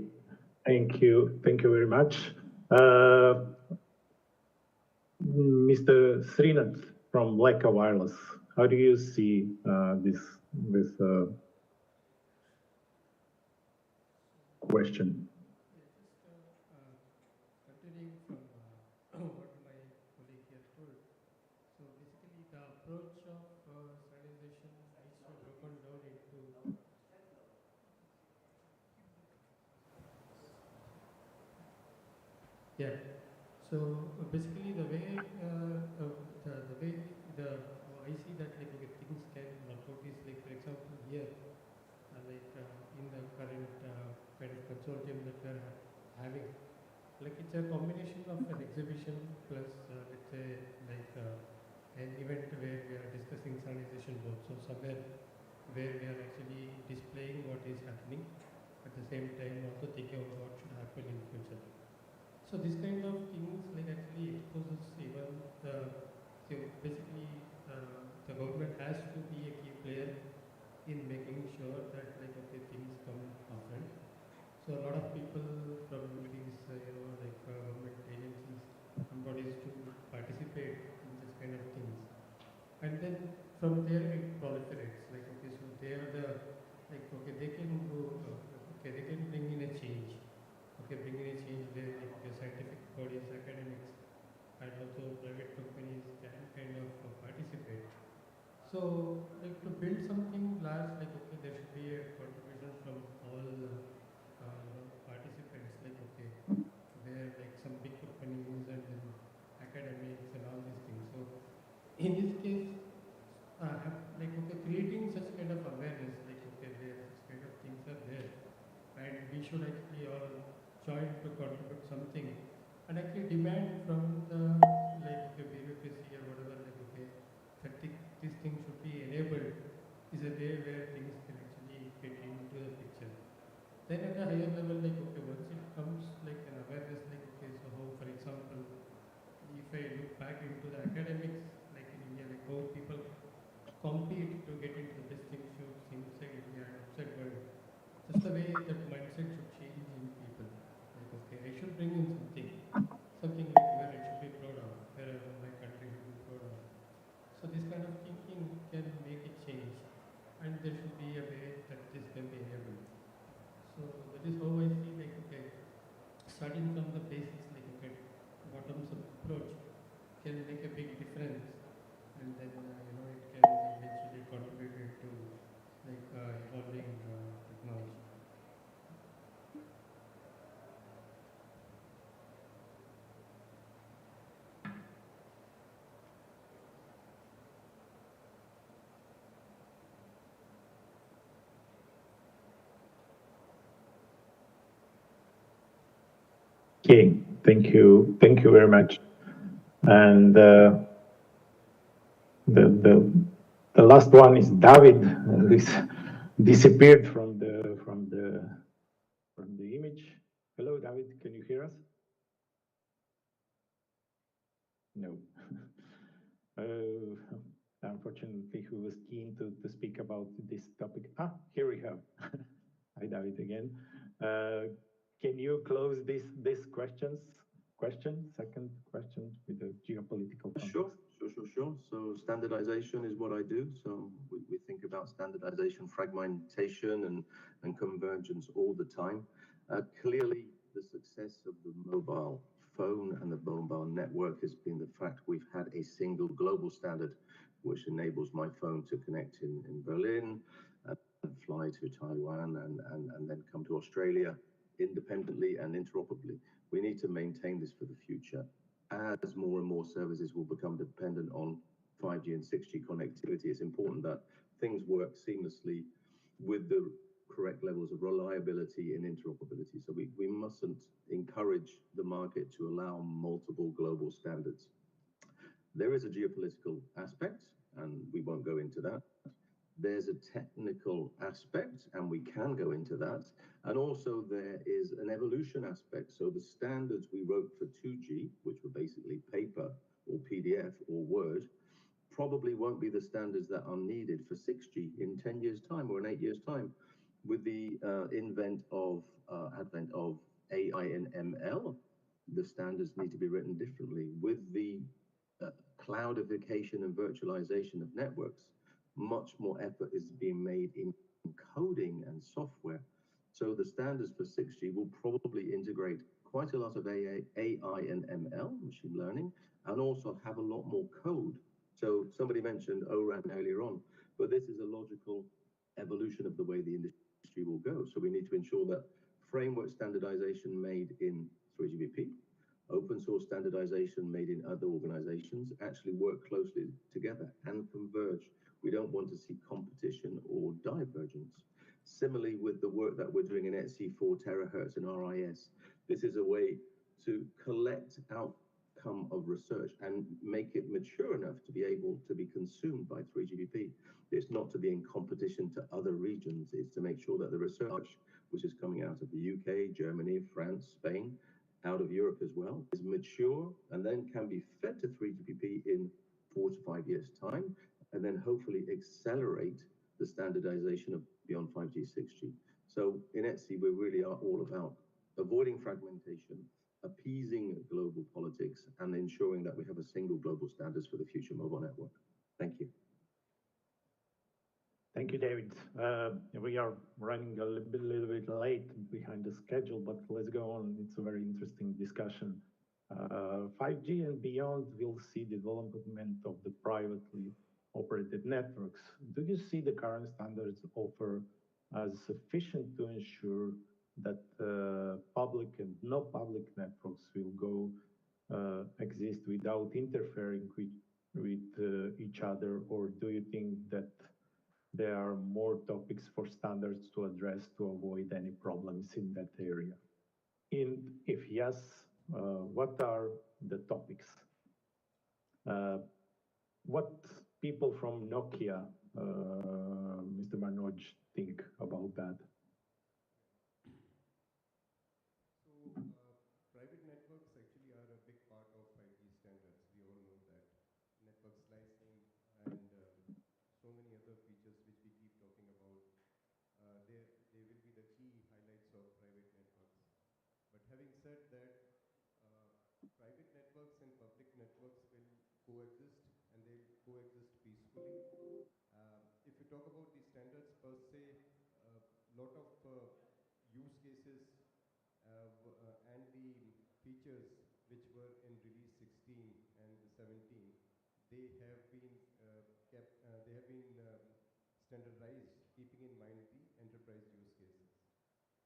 thank you very much. Mr. Srinath from Leica Wireless, how do you see this question? Continuing from what my colleague here told, so basically the approach of standardization needs to be broken down into yeah. So basically the way I see that like okay, things can work out is like for example here in the current kind of consortium that we are having, like it's a combination of an exhibition plus let's say an event where we are discussing standardization both. So somewhere where we are actually displaying what is happening at the same time also thinking of what should happen in future. So this kind of things like actually exposes even basically the government has to be a key player in making sure that like okay things come often. So a lot of people from these government agencies and bodies to participate in this kind of things, and then from there it proliferates. Like okay, so they are the okay they can go okay they can bring in a change. Okay, bring in a change where like the scientific bodies, academics, and also private companies can kind of participate. So, like to build something large, like okay, there should be a contribution from all participants. Like okay, where like some big companies and then academics and all these things. So, in this case, like okay, creating such kind of awareness, like okay, there such kind of things are there, and we should actually all join to contribute something, and actually demand from the bureaucracy or whatever that this thing should be enabled is a way where things can actually get into the picture. Then at a higher level, like okay, once it comes like an awareness, like okay, so how for example, if I look back into the academics, like in India, like how people compete to get into the distinctions inside India and outside world, just the way that mindset should change in people. Like okay, I should bring in something like where I should be proud of, where my country should be proud of. So this kind of thinking can make it change, and there should be a way that this can be enabled. So that is how I see like okay, starting from the basics, like okay, bottoms up approach can make a big difference, and then it can eventually contribute to like evolving technology. Okay, thank you very much. And the last one is David, who disappeared from the unfortunately, who was keen to speak about this topic. Here we have. Hi, David, again. Can you close this second question with the geopolitical context? Sure. So standardization is what I do. So we think about standardization, fragmentation, and convergence all the time. Clearly, the success of the mobile phone and the mobile network has been the fact we've had a single global standard, which enables my phone to connect in Berlin, and fly to Taiwan, and then come to Australia independently and interoperably. We need to maintain this for the future. As more and more services will become dependent on 5G and 6G connectivity, it's important that things work seamlessly with the correct levels of reliability and interoperability. So we mustn't encourage the market to allow multiple global standards. There is a geopolitical aspect, and we won't go into that. There's a technical aspect, and we can go into that. And also there is an evolution aspect. So the standards we wrote for 2G, which were basically paper or PDF or Word, probably won't be the standards that are needed for 6G in 10 years' time or in 8 years' time. With the advent of AI and ML, the standards need to be written differently. With the cloudification and virtualization of networks, much more effort is being made in coding and software. So the standards for 6G will probably integrate quite a lot of AI and ML, machine learning, and also have a lot more code. So somebody mentioned ORAN earlier on, but this is a logical evolution of the way the industry will go. So we need to ensure that framework standardization made in 3GPP, open source standardization made in other organizations actually work closely together and converge. We don't want to see competition or divergence. Similarly, with the work that we're doing in ETSI 4 terahertz and RIS, this is a way to collect outcome of research and make it mature enough to be able to be consumed by 3GPP. It's not to be in competition to other regions. It's to make sure that the research, which is coming out of the UK, Germany, France, Spain, out of Europe as well, is mature and then can be fed to 3GPP in 4 to 5 years' time, and then hopefully accelerate the standardization of beyond 5G, 6G. So in ETSI, we really are all about avoiding fragmentation, appeasing global politics, and ensuring that we have a single global standards for the future mobile network. Thank you. Thank you, David. We are running a little bit late behind the schedule, but let's go on. It's a very interesting discussion. 5G and beyond will see development of the privately operated networks. Do you see the current standards offer as sufficient to ensure that public and no public networks will go exist without interfering with each other, or do you think that there are more topics for standards to address to avoid any problems in that area? And if yes, what are the topics? What people from Nokia, Mr. Manoj, think about that? So private networks actually are a big part of 5G standards. We all know that. Network slicing and so many other features which we keep talking about, they will be the key highlights of private networks. But having said that, private networks and public networks will coexist, and they'll coexist peacefully. If you talk about the standards per se, a lot of use cases and the features which were in release 16 and 17, they have been standardized, keeping in mind the enterprise use cases.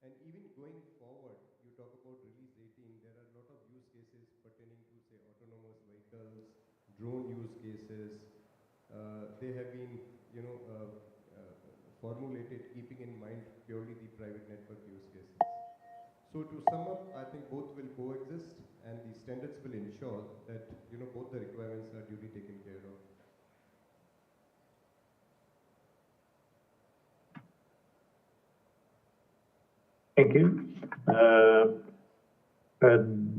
And even going forward, you talk about release 18, there are a lot of use cases pertaining to, say, autonomous vehicles, drone use cases. They have been, formulated keeping in mind purely the private network use cases. So to sum up, I think both will coexist, and the standards will ensure that, both the requirements are duly taken care of. Thank you.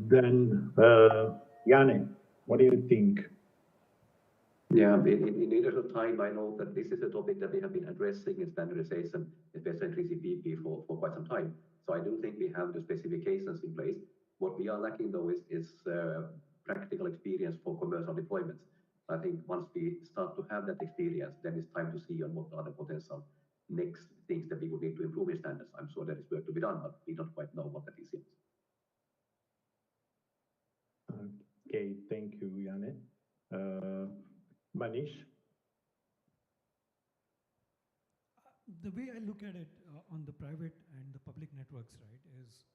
Then, Janne, what do you think? Yeah, in the interest of time, I know that this is a topic that we have been addressing in standardization, especially in 3CPP for quite some time. So I do think we have the specifications in place. What we are lacking though is practical experience for commercial deployments. I think once we start to have that experience, then it's time to see on what are the potential next things that we would need to improve in standards. I'm sure there is work to be done, but we don't quite know what that is yet. Okay, thank you, Janne. Manish? The way I look at it on the private and the public networks, right, is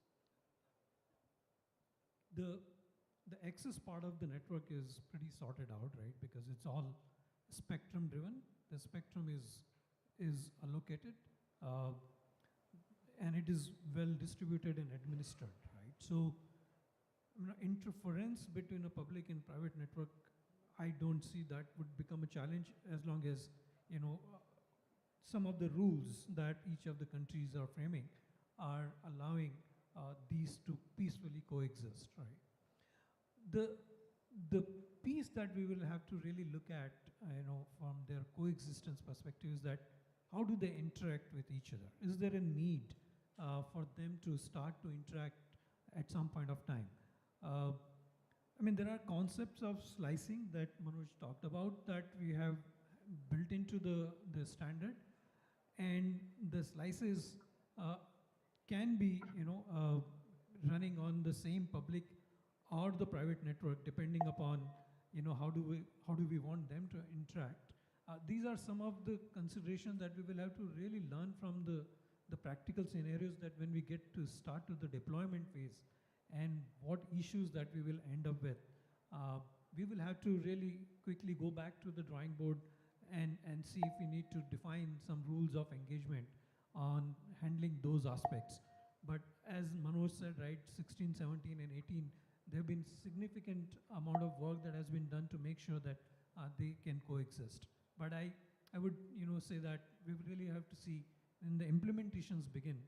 the access part of the network is pretty sorted out, right, because it's all spectrum driven. The spectrum is allocated and it is well distributed and administered, right? So interference between a public and private network, I don't see that would become a challenge as long as, some of the rules that each of the countries are framing are allowing these to peacefully coexist, right? The piece that we will have to really look at, from their coexistence perspective is that how do they interact with each other? Is there a need for them to start to interact at some point of time? There are concepts of slicing that Manoj talked about that we have built into the standard, and the slices can be, running on the same public or the private network, depending upon, how do we want them to interact. These are some of the considerations that we will have to really learn from the practical scenarios, that when we get to start to the deployment phase and what issues that we will end up with. We will have to really quickly go back to the drawing board and see if we need to define some rules of engagement on handling those aspects. But as Manoj said, right, 16, 17, and 18, there have been significant amount of work that has been done to make sure that they can coexist. But I would say that we really have to see when the implementations begin,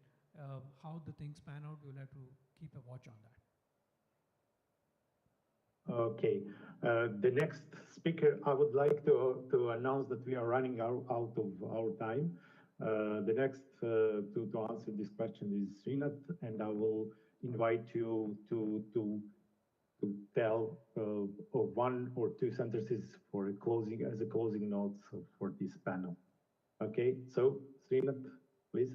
how the things pan out. We'll have to keep a watch on that. Okay, the next speaker, I would like to announce that we are running out of our time. The next to answer this question is Srinath, and I will invite you to tell one or two sentences for a closing note for this panel. Okay, so Srinath, please.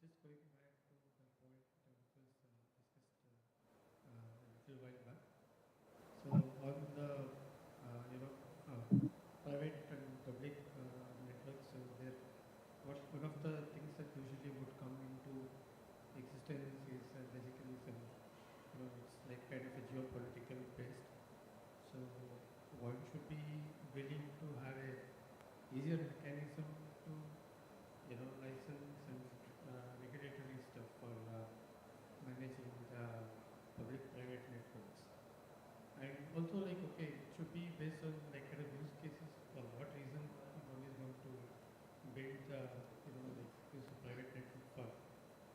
Just going back to the point which was discussed a little while back. So on the private and public networks, so one of the things that usually would come into existence is basically some, it's like kind of a geopolitical based. So one should be willing to have a easier mechanism to license and regulatory stuff for managing the public-private networks. And also, like, okay, it should be based on like kind of use cases. For what reason one is going to build the use of private network for?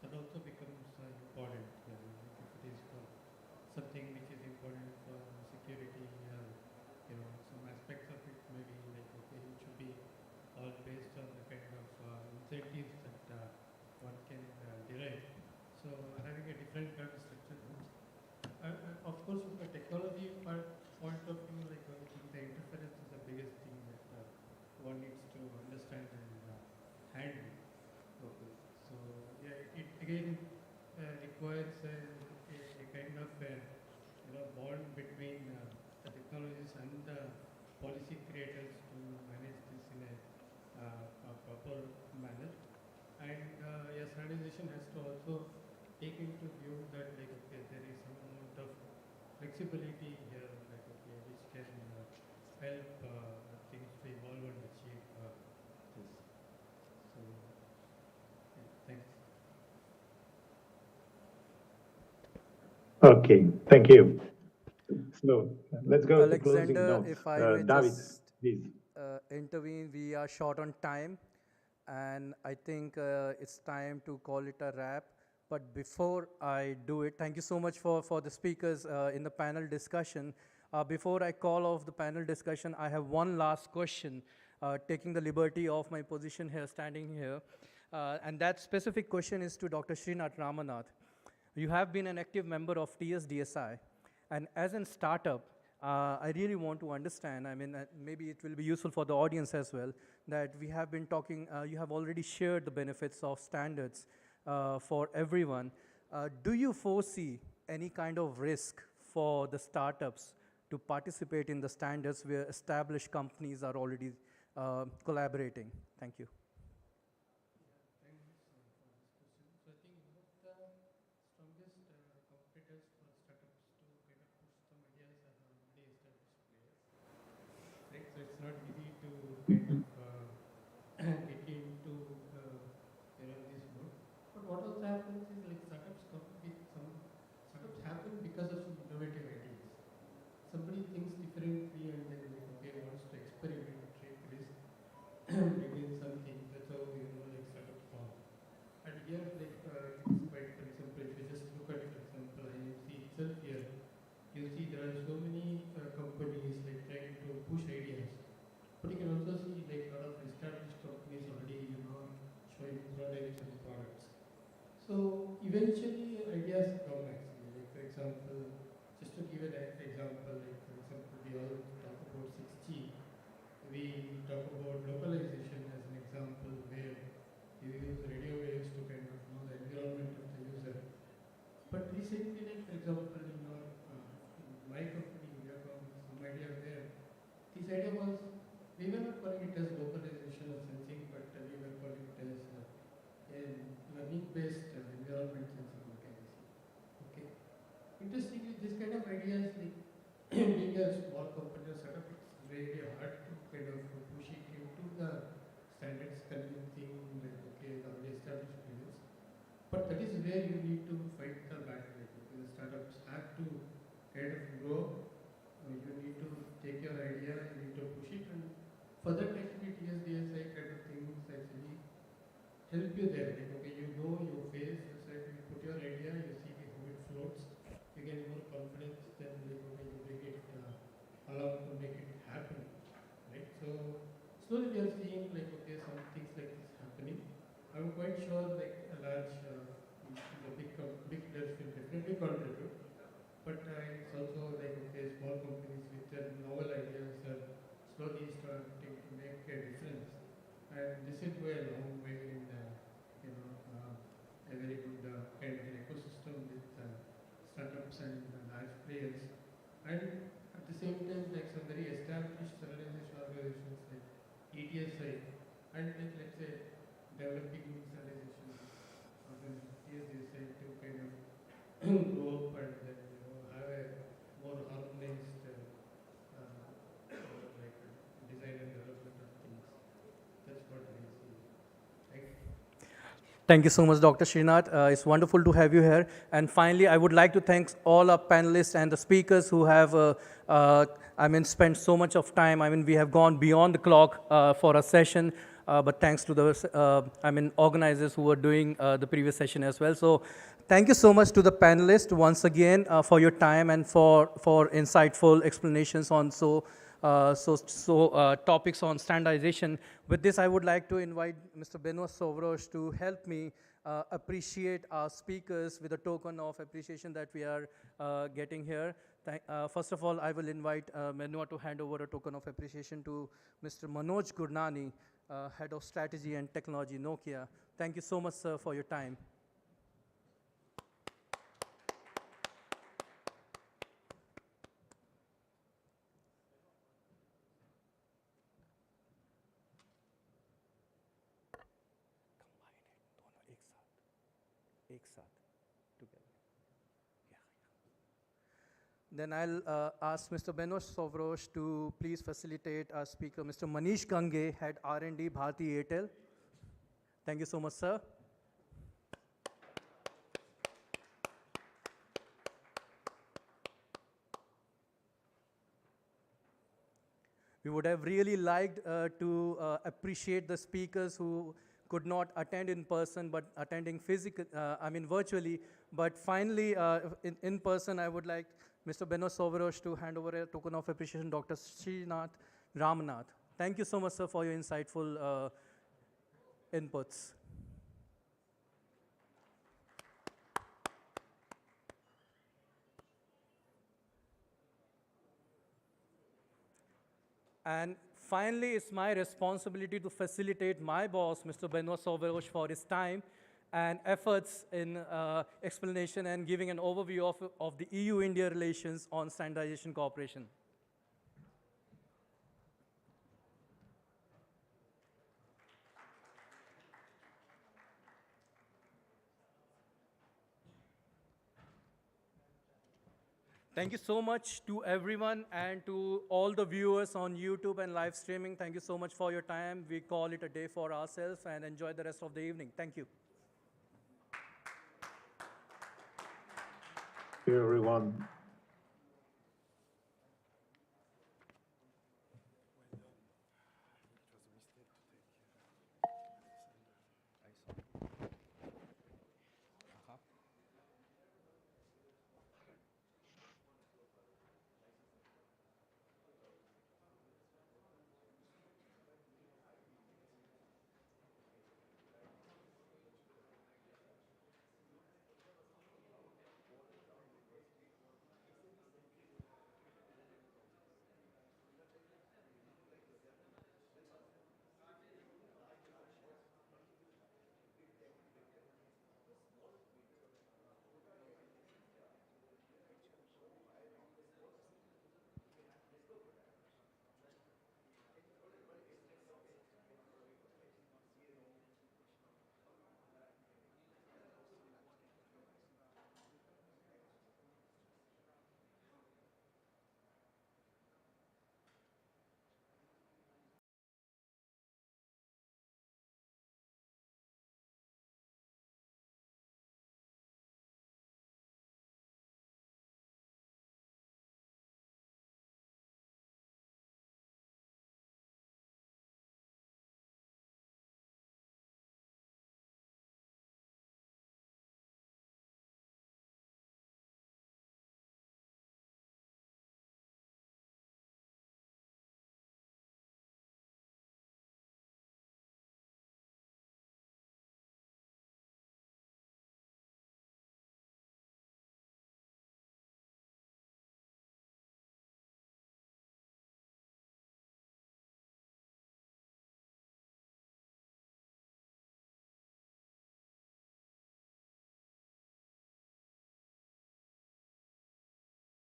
That also becomes important. If it is for something which is important for security, some aspects of it maybe like okay, it should be all based on the kind of incentives that one can derive. So having a different kind of structure. Of course, from the technology point of view, like I think the interference is the biggest thing that one needs to understand and handle. Okay. So yeah, it again requires a kind of bond between the technologies and the policy creators to manage this in a proper manner. And standardization has to also take into view that like okay, there is some amount of flexibility here, like okay, which can help things to evolve and achieve this. So yeah, thanks. Okay, thank you. So let's go to closing Alexander, notes. if I may David, just please. intervene, we are short on time, and I think it's time to call it a wrap. But before I do it, thank you so much for the speakers in the panel discussion. Before I call off the panel discussion, I have one last question, taking the liberty of my position here, standing here. And that specific question is to Dr. Srinath Ramanath. You have been an active member of TSDSI, and as a startup, I really want to understand, I mean, maybe it will be useful for the audience as well, that we have been talking, you have already shared the benefits of standards for everyone. Do you foresee any kind of risk for the startups to participate in the standards where established companies are already collaborating? Thank you. So it's not easy to kind of get into this mode. But what also happens is like startups come with startups happen because of some innovative ideas. Somebody thinks differently and then like okay wants to experiment, take risk, bring in something. That's how like startups form. And here like it is quite, for example, if you just look at, for example, IMC itself here, you see there are so many companies like trying to push ideas. But you can also see like a lot of established companies already, showing prototypes and products. So eventually ideas come actually. Like for example, just to give an example, like for example, we all talk about 6G. We talk about localization as an example where you use radio waves to kind of know the environment of the user. But recently, like for example, in my company, we have some idea where this idea was, we were not calling it as localization or sensing, but we were calling it as a learning-based environment sensing mechanism. Okay. Interestingly, this kind of ideas, like being a small company or setup, it's really hard to kind of push it into the standards convincing, like okay, the already established fields. But that is where you need to fight the battle. Like, the startups have to kind of grow. You need to take your idea, you need to push it, and for that actually TSDSI kind of things actually help you there. Like okay, you know your face, so you put your idea, you see how it floats, you get more confidence, then like okay, you bring it along to make it happen. Right? So slowly we are seeing like okay, some things like this happening. I'm quite sure like a large the big players will definitely contribute. But it's also like okay, small companies with their novel ideas are slowly starting to make a difference, and this will go a long way in a very good kind of an ecosystem with startups and large players, and at the same time like some very established standardization organizations like ETSI and like let's say developing standardization organizations TSDSI to kind of grow up and then have a more harmonized like design and development of things. That's what I see. Thank you. Thank you so much, Dr. Srinath. It's wonderful to have you here. And finally, I would like to thank all our panelists and the speakers who have, spent so much of time. I mean, we have gone beyond the clock for a session, but thanks to the, organizers who were doing the previous session as well. So thank you so much to the panelists once again for your time and for insightful explanations on topics on standardization. With this, I would like to invite Mr. Benoit Sovroche to help me appreciate our speakers with a token of appreciation that we are getting here. First of all, I will invite Benoit to hand over a token of appreciation to Mr. Manoj Gurnani, Head of Strategy and Technology, Nokia. Thank you so much, sir, for your time. एक साथ together. Then I'll ask Mr. Benoit Sovroche to please facilitate our speaker, Mr. Manish Gange, Head R&D, Bharti Airtel. Thank you so much, sir. We would have really liked to appreciate the speakers who could not attend in person, but attending virtually. But finally, in person, I would like Mr. Beno Soverosh to hand over a token of appreciation, Dr. Srinath Ramnath. Thank you so much, sir, for your insightful inputs. And finally, it's my responsibility to facilitate my boss, Mr. Benoit Sauveroche, for his time and efforts in explanation and giving an overview of the EU-India relations on standardization cooperation. Thank you so much to everyone and to all the viewers on YouTube and live streaming. Thank you so much for your time. We call it a day for ourselves and enjoy the rest of the evening. Thank you. Thank you, everyone.